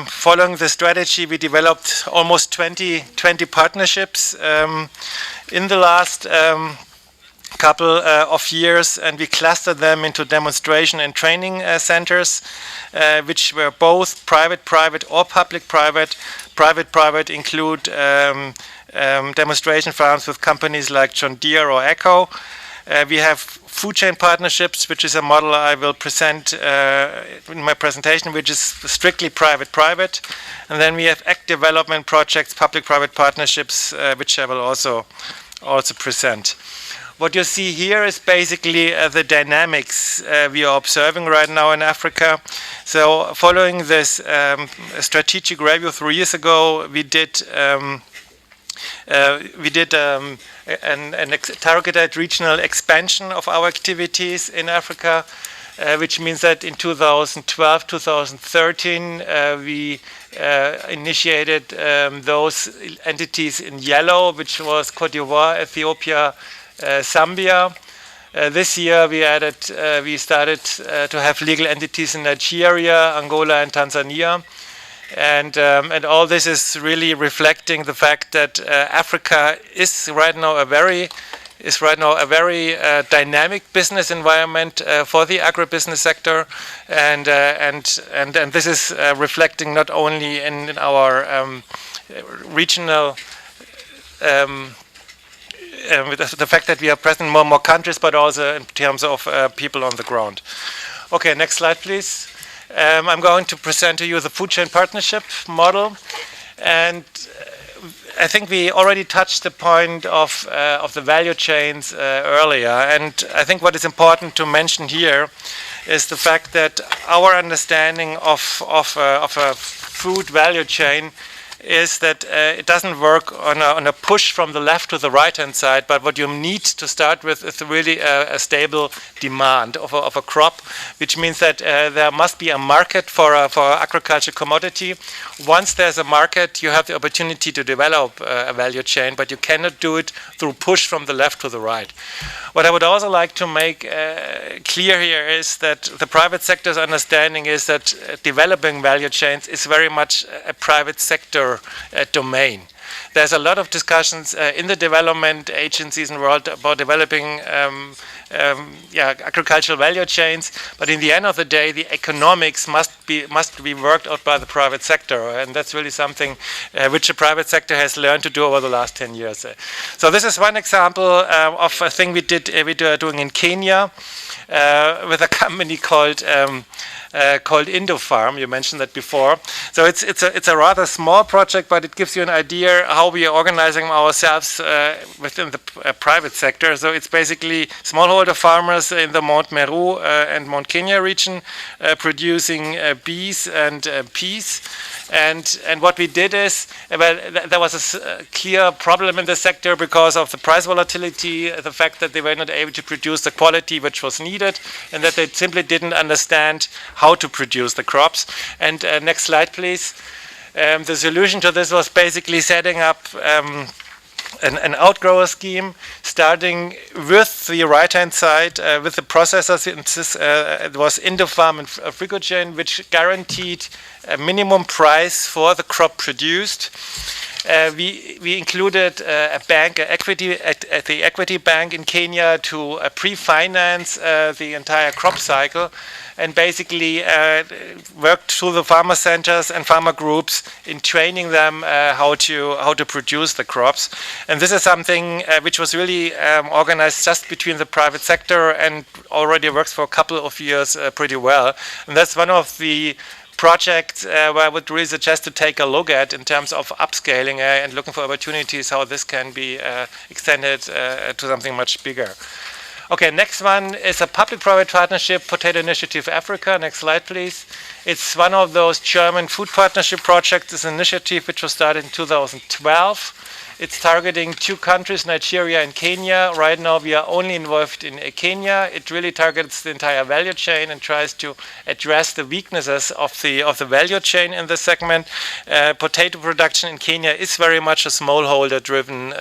following the strategy, we developed almost 20 partnerships in the last couple of years, and we clustered them into demonstration and training centers, which were both private or public-private. Private include demonstration farms with companies like John Deere or Echo. We have food chain partnerships, which is a model I will present in my presentation, which is strictly private. And then we have ag development projects, public-private partnerships, which I will also present. What you see here is basically the dynamics we are observing right now in Africa. So following this strategic review 3 years ago, we did a targeted regional expansion of our activities in Africa, which means that in 2012, 2013, we initiated those entities in yellow, which was Cote d'Ivoire, Ethiopia, Zambia. This year we started to have legal entities in Nigeria, Angola, and Tanzania. And all this is really reflecting the fact that Africa is right now a very dynamic business environment for the agribusiness sector, and this is reflecting not only in our regional with the fact that we are present in more countries, but also in terms of people on the ground. Okay, next slide, please. I'm going to present to you the food chain partnership model, and I think we already touched the point of the value chains earlier, and I think what is important to mention here is the fact that our understanding of a food value chain is that it doesn't work on a push from the left to the right-hand side, but what you need to start with is really a stable demand of a crop, which means that there must be a market for agriculture commodity. Once there's a market, you have the opportunity to develop a value chain, but you cannot do it through push from the left to the right. What I would also like to make clear here is that the private sector's understanding is that developing value chains is very much a private sector domain. There's a lot of discussions in the development agencies in the world about developing agricultural value chains, but in the end of the day, the economics must be worked out by the private sector, and that's really something which the private sector has learned to do over the last 10 years. So this is one example of a thing we are doing in Kenya with a company called Indofarm. You mentioned that before. So it's a rather small project, but it gives you an idea how we are organizing ourselves within the private sector. So it's basically smallholder farmers in the Mount Meru and Mount Kenya region producing bees and peas. And what we did is, there was a clear problem in the sector because of the price volatility, the fact that they were not able to produce the quality which was needed, and that they simply didn't understand how to produce the crops. And next slide, please. The solution to this was basically setting up an outgrower scheme, starting with the right-hand side with the processors. It was Indofarm and Frigogen, which guaranteed a minimum price for the crop produced. We included a bank, the equity bank in Kenya to pre-finance the entire crop cycle, and basically worked through the farmer centers and farmer groups in training them how to produce the crops. And this is something which was really organized just between the private sector and already works for a couple of years pretty well. And that's one of the project where I would really suggest to take a look at in terms of upscaling and looking for opportunities how this can be extended to something much bigger. Okay, next one is a public-private partnership, Potato Initiative Africa. Next slide, please. It's one of those German food partnership projects. It's an initiative which was started in 2012. It's targeting 2 countries, Nigeria and Kenya. Right now we are only involved in Kenya. It really targets the entire value chain and tries to address the weaknesses of the value chain in this segment. Potato production in Kenya is very much a smallholder-driven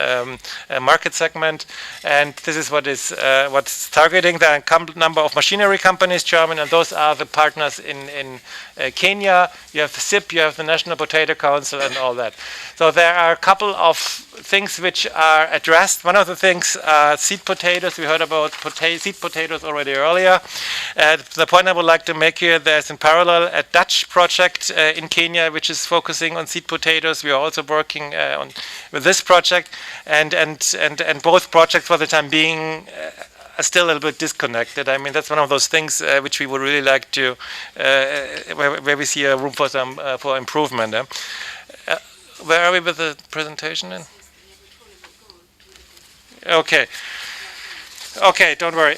market segment, and this is what's targeting. There are a number of machinery companies, German, and those are the partners in Kenya. You have the SIP, you have the National Potato Council, and all that. So there are a couple of things which are addressed. One of the things are seed potatoes. We heard about seed potatoes already earlier. The point I would like to make here, there's in parallel a Dutch project in Kenya which is focusing on seed potatoes. We are also working with this project, and both projects for the time being are still a little bit disconnected. I mean, that's one of those things which we would really like to, where we see a room for improvement. Where are we with the presentation then? Okay. Okay, don't worry.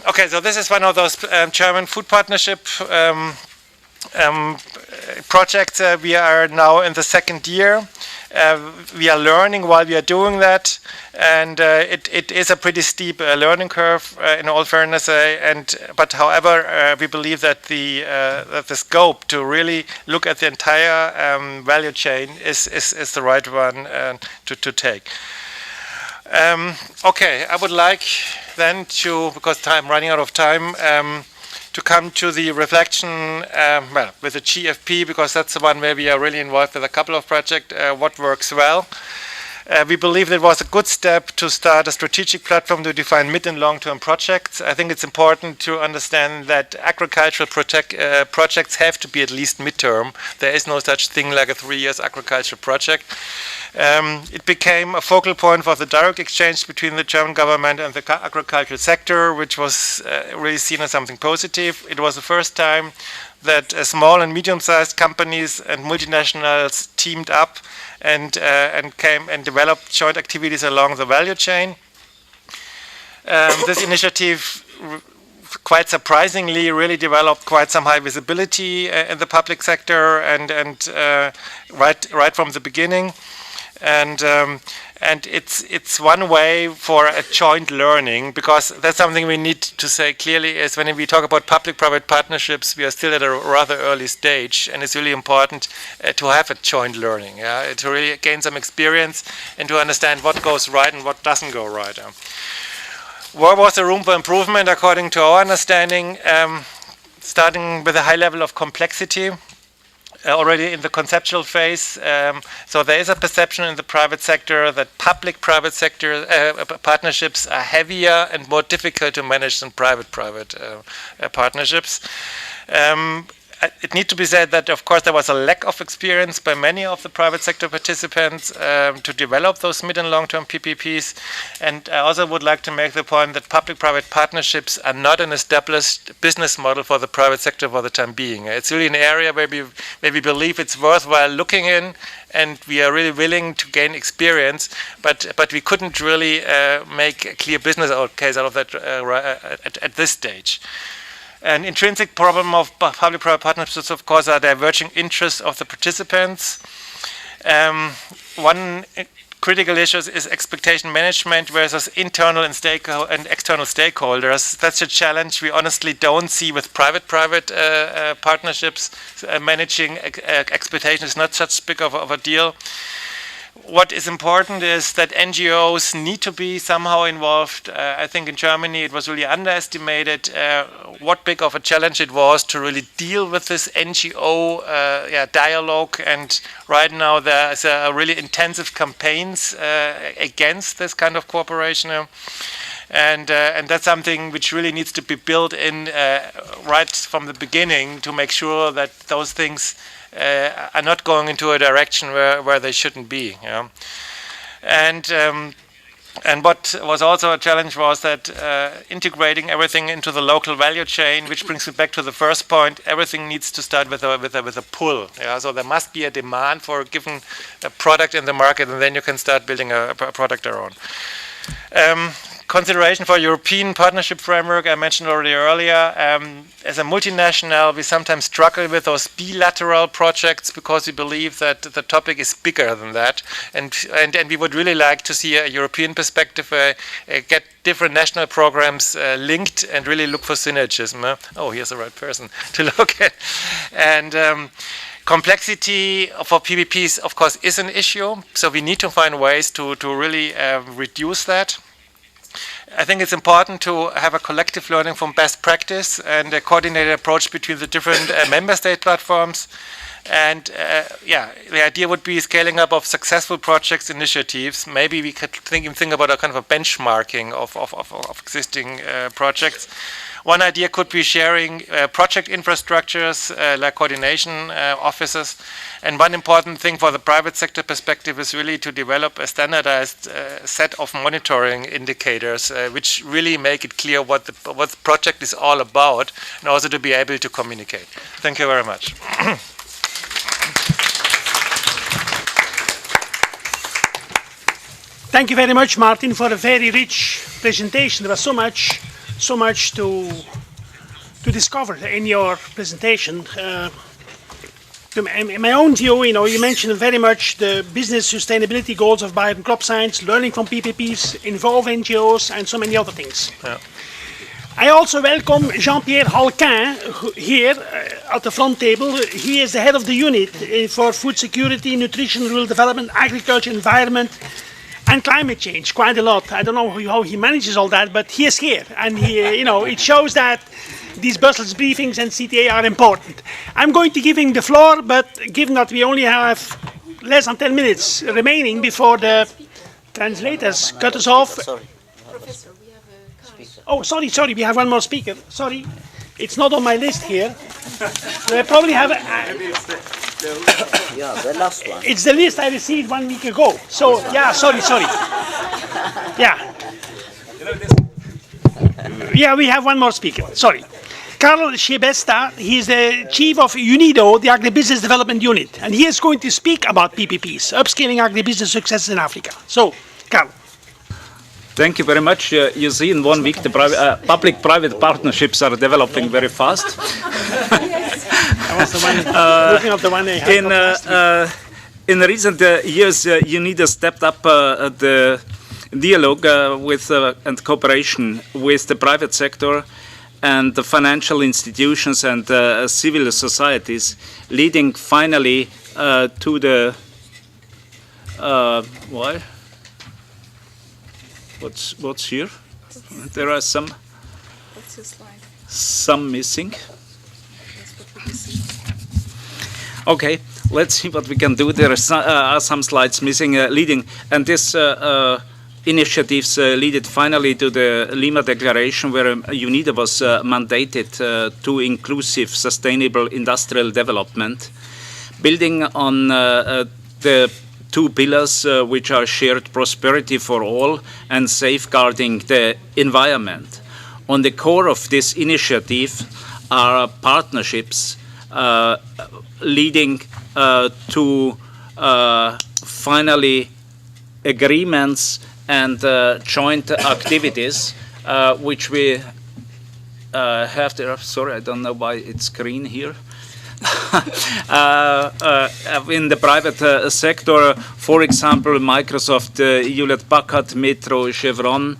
Okay, so this is one of those German food partnership projects. We are now in the 2nd year. We are learning while we are doing that, and it is a pretty steep learning curve in all fairness. But however, we believe that the scope to really look at the entire value chain is the right one to take. Okay, I would like then to, because I'm running out of time, to come to the reflection, well, with the GFP, because that's the one where we are really involved with a couple of projects, what works well. We believe it was a good step to start a strategic platform to define mid and long-term projects. I think it's important to understand that agricultural projects have to be at least mid-term. There is no such thing like a 3 years agricultural project. It became a focal point for the direct exchange between the German government and the agricultural sector, which was really seen as something positive. It was the first time that small and medium-sized companies and multinationals teamed up and came and developed joint activities along the value chain. This initiative, quite surprisingly, really developed quite some high visibility in the public sector and right from the beginning. And it's one way for a joint learning, because that's something we need to say clearly is when we talk about public-private partnerships, we are still at a rather early stage, and it's really important to have a joint learning, to really gain some experience and to understand what goes right and what doesn't go right. Where was the room for improvement according to our understanding? Starting with a high level of complexity. Already in the conceptual phase, so there is a perception in the private sector that public-private sector partnerships are heavier and more difficult to manage than private-private partnerships. It needs to be said that, of course, there was a lack of experience by many of the private sector participants to develop those mid and long-term PPPs. And I also would like to make the point that public-private partnerships are not an established business model for the private sector for the time being. It's really an area where we believe it's worthwhile looking in, and we are really willing to gain experience, but we couldn't really make a clear business case out of that at this stage. An intrinsic problem of public-private partnerships, of course, are diverging interests of the participants. One critical issue is expectation management versus internal and external stakeholders. That's a challenge we honestly don't see with private-private partnerships. Managing expectations is not such big of a deal. what is important is that NGOs need to be somehow involved. I think in Germany it was really underestimated what big of a challenge it was to really deal with this NGO dialogue. And right now there's a really intensive campaigns against this kind of cooperation. And that's something which really needs to be built in right from the beginning to make sure that those things are not going into a direction where they shouldn't be. You know? And what was also a challenge was that integrating everything into the local value chain, which brings me back to the first point, everything needs to start with a pull. Yeah? So there must be a demand for a given product in the market, and then you can start building a product around. Consideration for European partnership framework, I mentioned already earlier. As a multinational, we sometimes struggle with those bilateral projects because we believe that the topic is bigger than that. And we would really like to see a European perspective, get different national programs linked and really look for synergism. Oh, here's the right person to look at. And complexity for PPPs, of course, is an issue. So we need to find ways to really reduce that. I think it's important to have a collective learning from best practice and a coordinated approach between the different member state platforms. And the idea would be scaling up of successful projects, initiatives. Maybe we could think about a kind of a benchmarking of existing projects. One idea could be sharing project infrastructures like coordination offices. And one important thing for the private sector perspective is really to develop a standardized set of monitoring indicators which really make it clear what the project is all about, and also to be able to communicate. Thank you very much. Thank you very much, Martin, for a very rich presentation. There was so much to discover in your presentation. In my own view, you mentioned very much the business sustainability goals of bio and crop science, learning from PPPs, involve NGOs, and so many other things. Yeah. I also welcome Jean-Pierre Halquin here at the front table. He is the head of the unit for food security, nutrition, rural development, agriculture, environment, and climate change. Quite a lot. I don't know how he manages all that, but he is here, and he, it shows that these Brussels briefings and CTA are important. I'm going to give him the floor, but given that we only have less than 10 minutes remaining before the translators cut us off. Sorry. Professor, we have a speaker. Oh, sorry, we have one more speaker. Sorry, it's not on my list here. So I probably have yeah, the last one. It's the list I received 1 week ago. So, yeah, sorry. Yeah. Yeah, we have one more speaker. Sorry. Carl Shebesta, he is the chief of UNIDO, the agribusiness development unit, and he is going to speak about PPPs, upscaling agribusiness successes in Africa. So, Carl. Thank you very much. You see, in 1 week, the public-private partnerships are developing very fast. I was the one looking at the one they had in recent years, UNIDO stepped up the dialogue with and cooperation with the private sector and the financial institutions and civil societies, leading finally to the why? What's here? There are some missing. Okay, let's see what we can do. There are some slides missing, leading, and this initiatives lead finally to the Lima Declaration, where UNIDO was mandated to inclusive, sustainable industrial development, building on the two pillars which are shared prosperity for all and safeguarding the environment. On the core of this initiative are partnerships leading to finally agreements and joint activities which we have there. Sorry, I don't know why it's green here. In the private sector, for example, Microsoft, Hewlett-Packard, Metro, Chevron,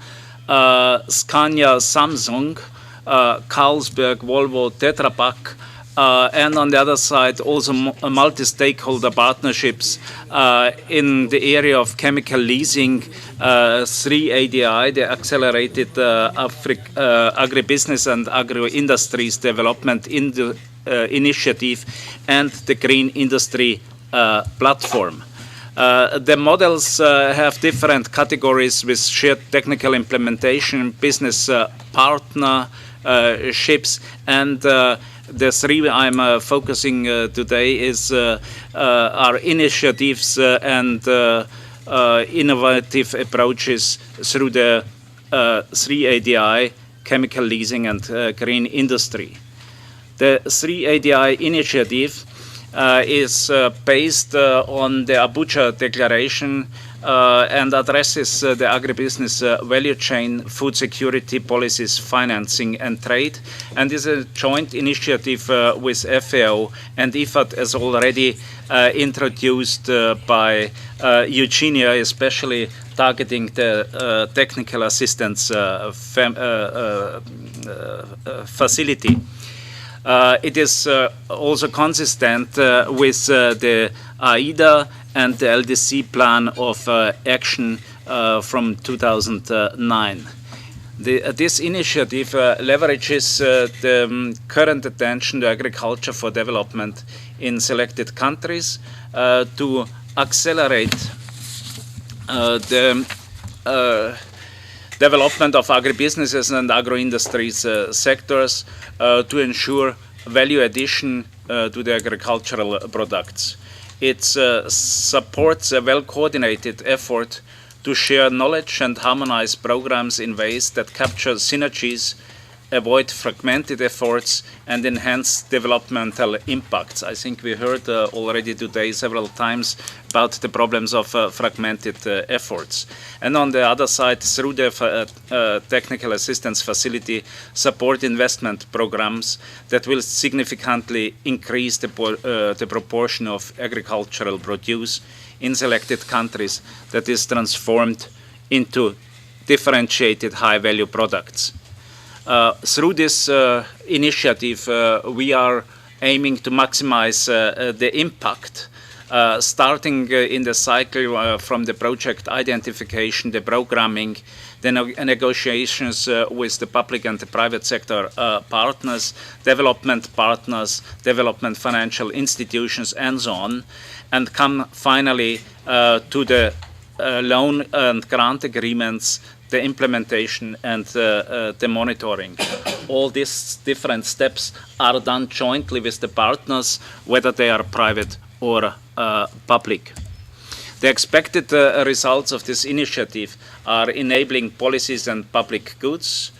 Scania, Samsung, Carlsberg, Volvo, Tetra Pak, and on the other side also multi-stakeholder partnerships in the area of chemical leasing, 3ADI, the Accelerated Agribusiness and Agro-Industries Development Initiative, and the Green Industry Platform. The models have different categories with shared technical implementation, business partnerships, and the three I'm focusing today is our initiatives and innovative approaches through the 3ADI, chemical leasing and green industry. The 3ADI initiative is based on the Abuja Declaration and addresses the agribusiness value chain, food security policies, financing and trade, and is a joint initiative with FAO and IFAD, as already introduced by Eugenia, especially targeting the technical assistance facility. It is also consistent with the AIDA and the LDC plan of action from 2009. This initiative leverages the current attention to agriculture for development in selected countries to accelerate the development of agribusinesses and agro-industries sectors to ensure value addition to the agricultural products. It supports a well-coordinated effort to share knowledge and harmonize programs in ways that capture synergies, avoid fragmented efforts, and enhance developmental impacts. I think we heard already today several times about the problems of fragmented efforts. And on the other side, through the technical assistance facility, support investment programs that will significantly increase the proportion of agricultural produce in selected countries that is transformed into differentiated high-value products. Through this initiative, we are aiming to maximize the impact, starting in the cycle from the project identification, the programming, the negotiations with the public and the private sector partners, development financial institutions, and so on, and come finally to the loan and grant agreements, the implementation and the monitoring. All these different steps are done jointly with the partners, whether they are private or public. The expected results of this initiative are enabling policies and public goods,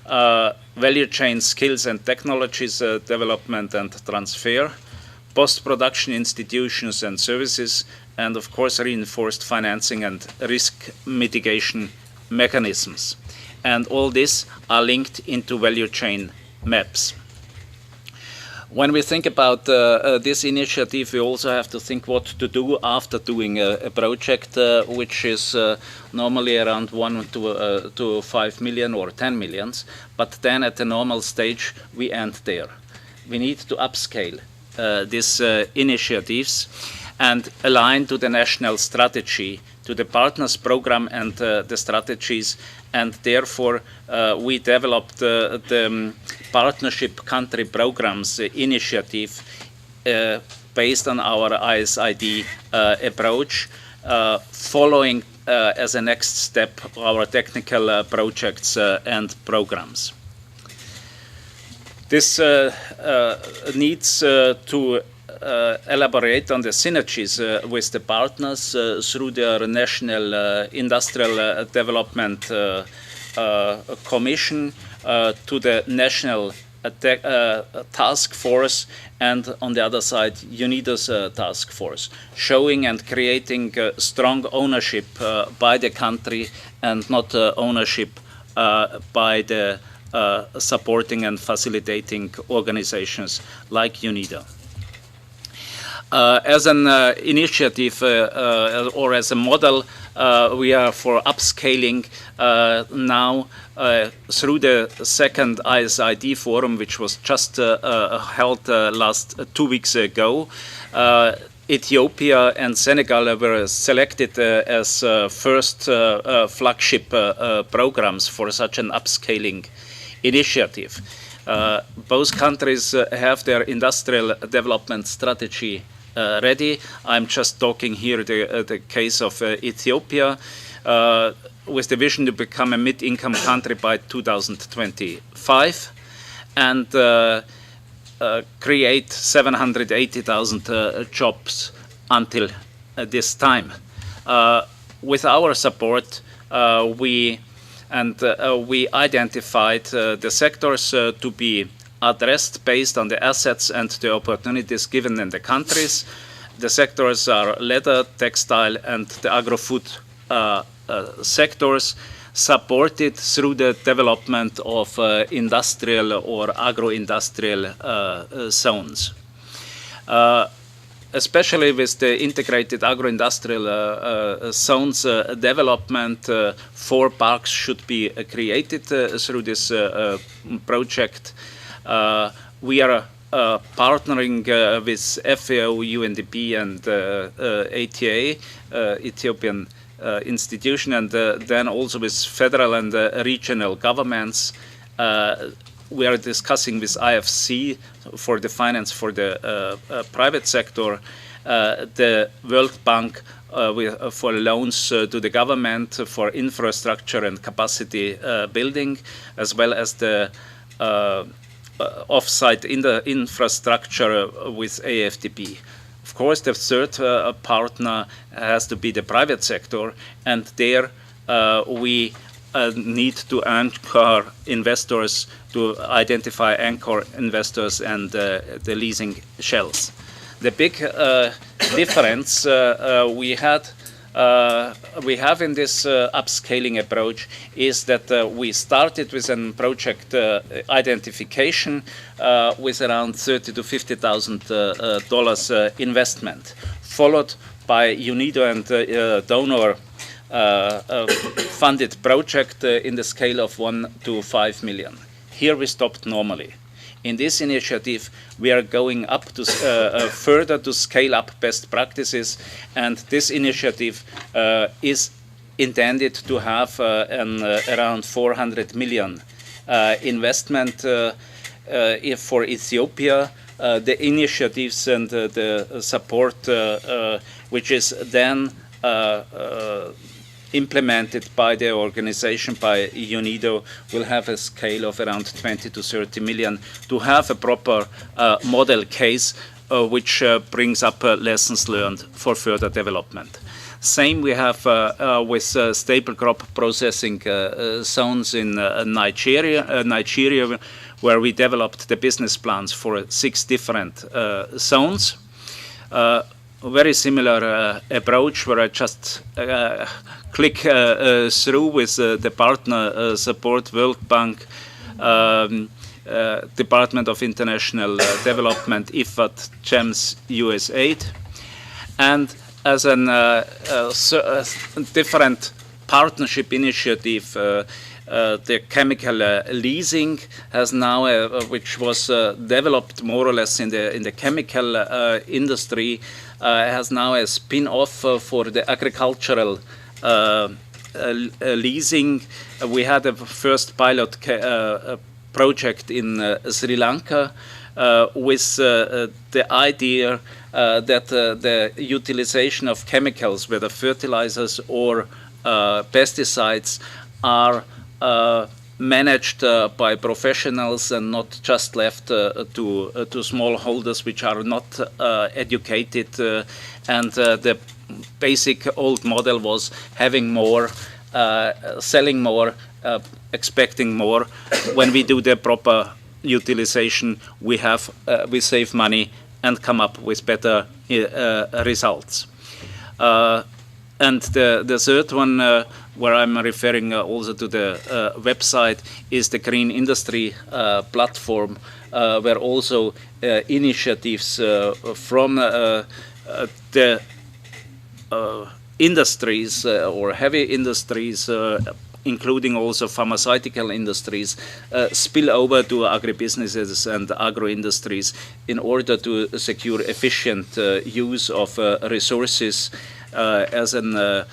value chain skills and technologies development and transfer, post-production institutions and services, and of course reinforced financing and risk mitigation mechanisms. And all this are linked into value chain maps. When we think about this initiative, we also have to think what to do after doing a project which is normally around 1 to 5 million or 10 millions, but then at the normal stage we end there. We need to upscale these initiatives and align to the national strategy, to the partners program and the strategies, and therefore we developed the partnership country programs initiative based on our ISID approach, following as a next step our technical projects and programs. This needs to elaborate on the synergies with the partners through their National Industrial Development Commission to the National Task Force, and on the other side UNIDO's Task Force, showing and creating strong ownership by the country and not ownership by the supporting and facilitating organizations like UNIDO. As an initiative or as a model, we are for upscaling now through the second ISID forum, which was just held last 2 weeks ago. Ethiopia and Senegal were selected as first flagship programs for such an upscaling initiative. Both countries have their industrial development strategy ready. I'm just talking here the case of Ethiopia, with the vision to become a mid-income country by 2025 and create 780,000 jobs until this time. With our support, we identified the sectors to be addressed based on the assets and the opportunities given in the countries. The sectors are leather, textile, and the agro-food sectors, supported through the development of industrial or agro-industrial zones. Especially with the integrated agro-industrial zones development, 4 parks should be created through this project. We are partnering with FAO, UNDP, and ATA, Ethiopian institution, and then also with federal and regional governments. We are discussing with IFC for the finance for the private sector, the World Bank for loans to the government for infrastructure and capacity building, as well as the off-site infrastructure with AFDB. Of course, the third partner has to be the private sector, and there we need to anchor investors, to identify anchor investors and the leasing shells. The big difference we have in this upscaling approach is that we started with a project identification with around $30,000 to $50,000 investment, followed by UNIDO and donor funded project in the scale of 1 to 5 million. Here we stopped normally. In this initiative, we are going up to further to scale up best practices, and this initiative is intended to have around 400 million investment for Ethiopia. The initiatives and the support, which is then implemented by the organization, by UNIDO, will have a scale of around 20 to 30 million to have a proper model case which brings up lessons learned for further development. Same we have with staple crop processing zones in Nigeria, where we developed the business plans for 6 different zones. Very similar approach, where I just click through with the partner support, World Bank, Department of International Development, IFAD, GEMS, USAID, and as a different partnership initiative, the chemical leasing has now, which was developed more or less in the chemical industry, has now a spin-off for the agricultural leasing. We had a first pilot project in Sri Lanka with the idea that the utilization of chemicals, whether fertilizers or pesticides, are managed by professionals and not just left to smallholders which are not educated. And the basic old model was having more, selling more, expecting more. When we do the proper utilization, we save money and come up with better results. And the third one where I'm referring also to the website, is the Green Industry platform, where also initiatives from the industries or heavy industries, including also pharmaceutical industries, spill over to agribusinesses and agro-industries in order to secure efficient use of resources as a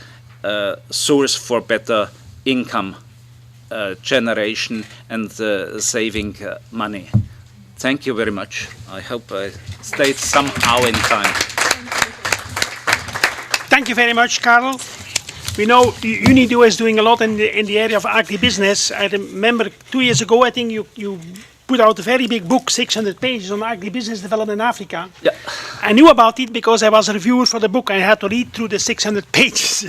source for better income generation and saving money. Thank you very much. I hope I stayed somehow in time. Thank you very much, Karel. We know UNIDO is doing a lot in the area of agribusiness. I remember 2 years ago, I think you put out a very big book, 600 pages on agribusiness development in Africa. Yeah. I knew about it because I was a reviewer for the book. I had to read through the 600 pages.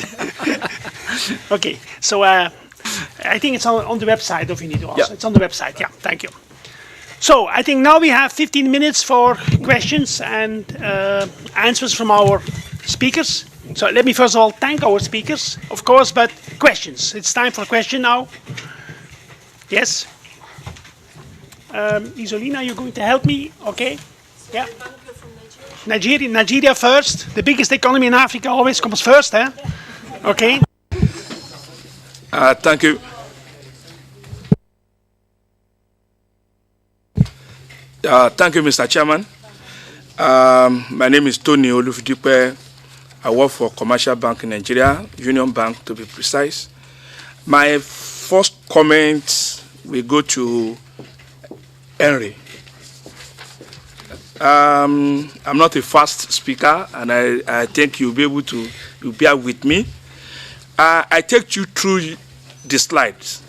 Okay, so I think it's on the website of UNIDO also. Yeah. It's on the website, yeah, thank you. So I think now we have 15 minutes for questions and answers from our speakers. So let me first of all thank our speakers, of course, but questions. It's time for a question now. Yes? Isolina, you're going to help me? Okay. Yeah. Nigeria first. The biggest economy in Africa always comes first, eh? Okay. Thank you. Thank you, Mr. Chairman. My name is Tony Olufidipe. I work for Commercial Bank in Nigeria, Union Bank to be precise. My first comment will go to Henry. I'm not a fast speaker, and I think you'll be able to bear with me. I take you through the slides.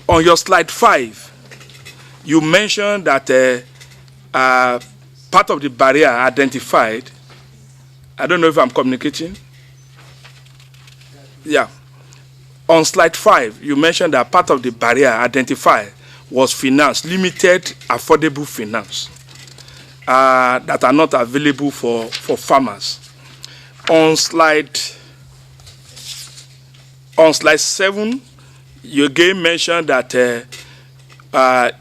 On your slide 5, you mentioned that part of the barrier identified. I don't know if I'm communicating. Yeah. On slide 5, you mentioned that part of the barrier identified was finance, limited, affordable finance that are not available for farmers. On slide 7, you again mentioned that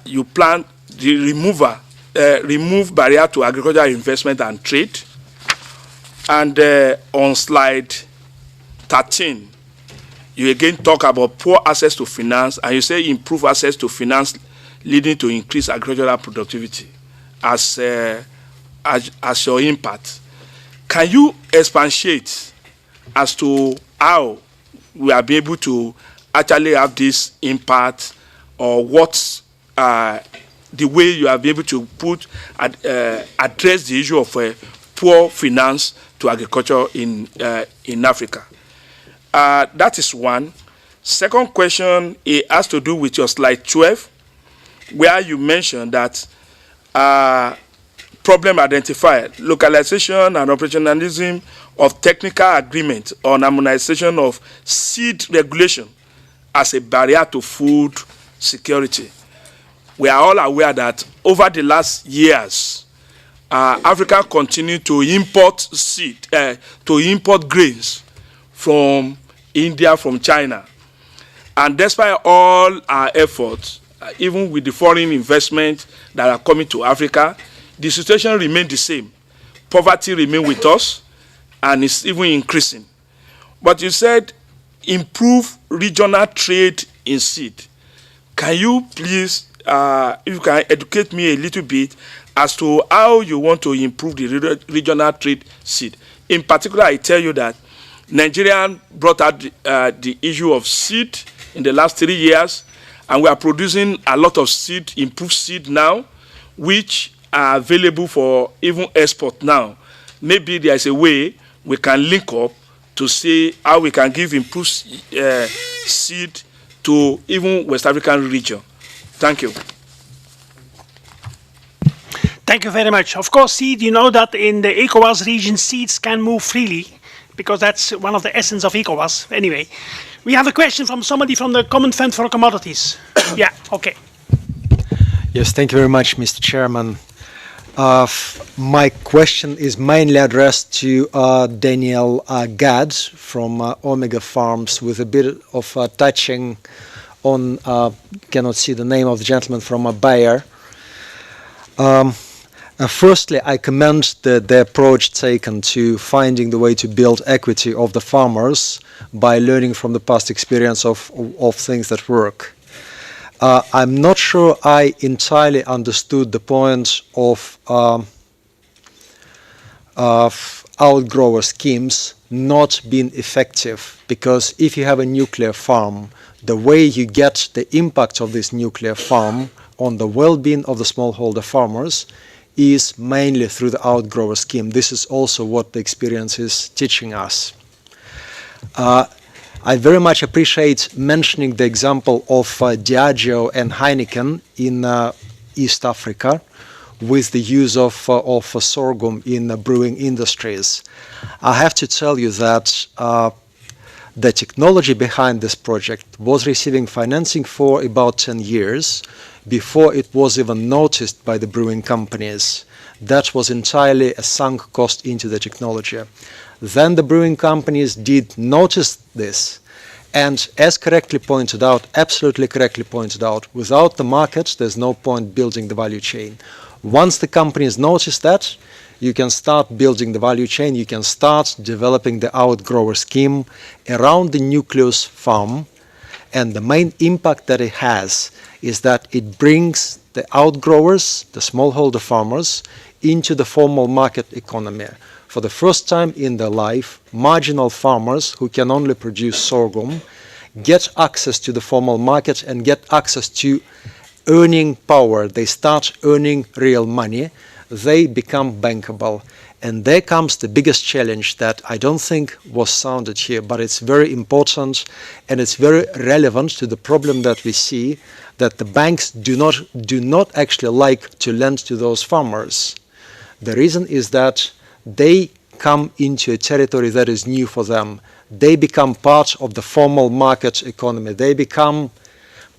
you plan the remove barrier to agricultural investment and trade. And on slide 13, you again talk about poor access to finance, and you say improve access to finance leading to increased agricultural productivity as your impact. Can you expatiate as to how we are able to actually have this impact, or what's the way you are able to address the issue of poor finance to agriculture in Africa? That is one. Second question, it has to do with your slide 12, where you mentioned that problem identified, localization and operationalism of technical agreement on harmonization of seed regulation as a barrier to food security. We are all aware that over the last years, Africa continued to import grains from India, from China. And despite all our efforts, even with the foreign investment that are coming to Africa, the situation remains the same. Poverty remains with us, and it's even increasing. But you said improve regional trade in seed. Can you please, if you can educate me a little bit as to how you want to improve the regional trade seed? In particular, I tell you that Nigeria brought out the issue of seed in the last 3 years, and we are producing a lot of seed, improved seed now, which are available for even export now. Maybe there is a way we can link up to see how we can give improved seed to even West African region. Thank you. Thank you very much. Of course, seed, you know that in the ECOWAS region, seeds can move freely, because that's one of the essence of ECOWAS. Anyway, we have a question from somebody from the Common Fund for Commodities. Yeah, okay. Yes, thank you very much, Mr. Chairman. My question is mainly addressed to Daniel Gadd from Omega Farms, with a bit of touching on, cannot see the name of the gentleman from Bayer. Firstly, I commend the approach taken to finding the way to build equity of the farmers by learning from the past experience of things that work. I'm not sure I entirely understood the point of outgrower schemes not being effective, because if you have a nuclear farm, the way you get the impact of this nuclear farm on the well-being of the smallholder farmers is mainly through the outgrower scheme. This is also what the experience is teaching us. I very much appreciate mentioning the example of Diageo and Heineken in East Africa, with the use of sorghum in brewing industries. I have to tell you that the technology behind this project was receiving financing for about 10 years before it was even noticed by the brewing companies. That was entirely a sunk cost into the technology. Then the brewing companies did notice this, and as correctly pointed out, absolutely correctly pointed out, without the market, there's no point building the value chain. Once the companies notice that, you can start building the value chain, you can start developing the outgrower scheme around the nucleus farm, and the main impact that it has is that it brings the outgrowers, the smallholder farmers, into the formal market economy. For the first time in their life, marginal farmers who can only produce sorghum get access to the formal market and get access to earning power. They start earning real money. They become bankable. And there comes the biggest challenge that I don't think was sounded here, but it's very important and it's very relevant to the problem that we see, that the banks do not actually like to lend to those farmers. The reason is that they come into a territory that is new for them. They become part of the formal market economy. They become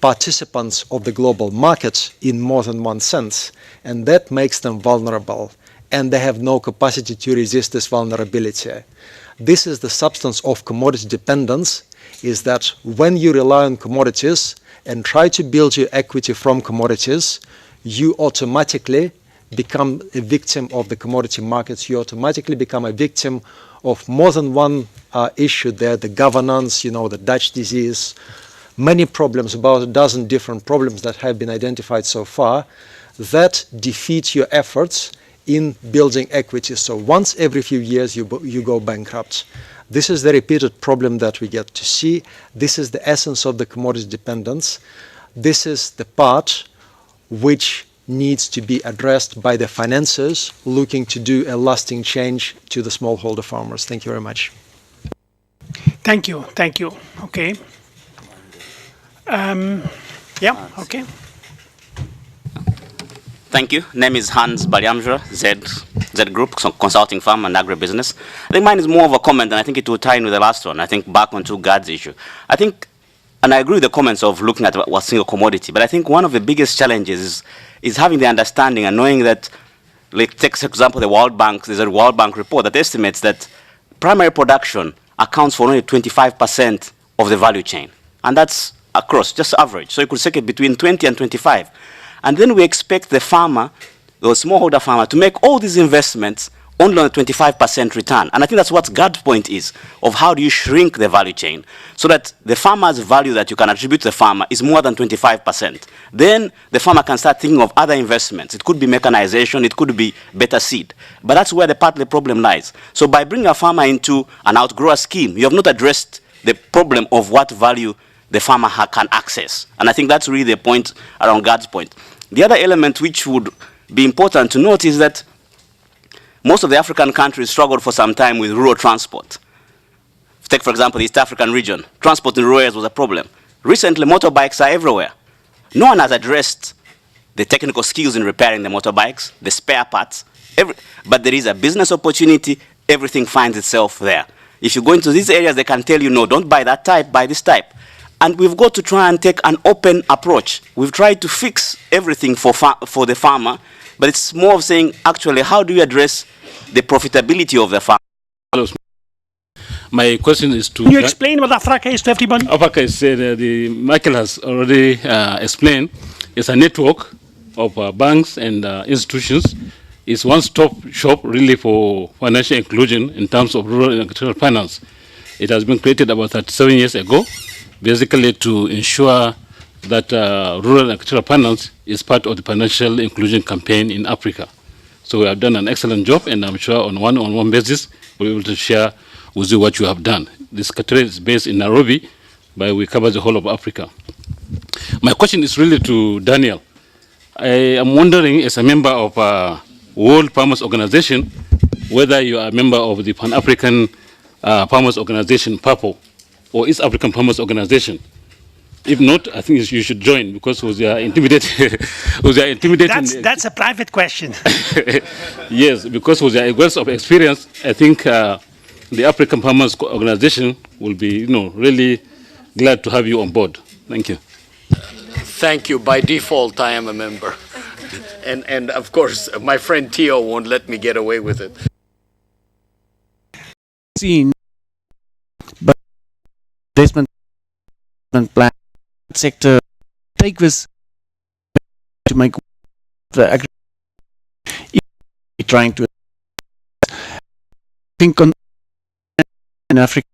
participants of the global market in more than one sense, and that makes them vulnerable, and they have no capacity to resist this vulnerability. This is the substance of commodity dependence, is that when you rely on commodities and try to build your equity from commodities, you automatically become a victim of the commodity markets. You automatically become a victim of more than one issue there, the governance, the Dutch disease, many problems, about a dozen different problems that have been identified so far, that defeat your efforts in building equity. So once every few years you go bankrupt. This is the repeated problem that we get to see. This is the essence of the commodity dependence. This is the part which needs to be addressed by the financiers looking to do a lasting change to the smallholder farmers. Thank you very much. Thank you. Okay. Okay. Thank you. Name is Hans Baliamjra, Z Group, consulting firm and agribusiness. I think mine is more of a comment, and I think it will tie in with the last one. I think back onto Gad's issue. I think, and I agree with the comments of looking at a single commodity, but I think one of the biggest challenges is having the understanding and knowing that, like, take for example the World Bank. There's a World Bank report that estimates that primary production accounts for only 25% of the value chain, and that's across, just average. So you could take it between 20 and 25. And then we expect the farmer, the smallholder farmer, to make all these investments only on a 25% return. And I think that's what Gad's point is, of how do you shrink the value chain so that the farmer's value that you can attribute to the farmer is more than 25%. Then the farmer can start thinking of other investments. It could be mechanization, it could be better seed. But that's where the part of the problem lies. So by bringing a farmer into an outgrower scheme, you have not addressed the problem of what value the farmer can access. And I think that's really the point around Gad's point. The other element which would be important to note is that most of the African countries struggled for some time with rural transport. Take, for example, the East African region. Transport in rural areas was a problem. Recently, motorbikes are everywhere. No one has addressed the technical skills in repairing the motorbikes, the spare parts, but there is a business opportunity. Everything finds itself there. If you go into these areas, they can tell you, no, don't buy that type, buy this type. And we've got to try and take an open approach. We've tried to fix everything for the farmer, but it's more of saying, actually, how do you address the profitability of the farmer? My question is to... Can you explain what AFRACA is to everybody? AFRACA is, Michael has already explained, it's a network of banks and institutions. It's one-stop shop really for financial inclusion in terms of rural and agricultural finance. It has been created about 37 years ago, basically to ensure that rural and agricultural finance is part of the financial inclusion campaign in Africa. So we have done an excellent job, and I'm sure on one-on-one basis we'll be able to share with you what you have done. This secretariat is based in Nairobi, but we cover the whole of Africa. My question is really to Daniel. I am wondering, as a member of World Farmers Organization, whether you are a member of the Pan-African Farmers Organization, PAPO, or East African Farmers Organization. If not, I think you should join, because we are intimidating. That's a private question. Yes, because with their wealth of experience, I think the African Farmers Organization will be, really glad to have you on board. Thank you. Thank you. By default, I am a member. And of course, my friend Theo won't let me get away with it. Seen, but investment plan sector take this to make the trying to think on in Africa.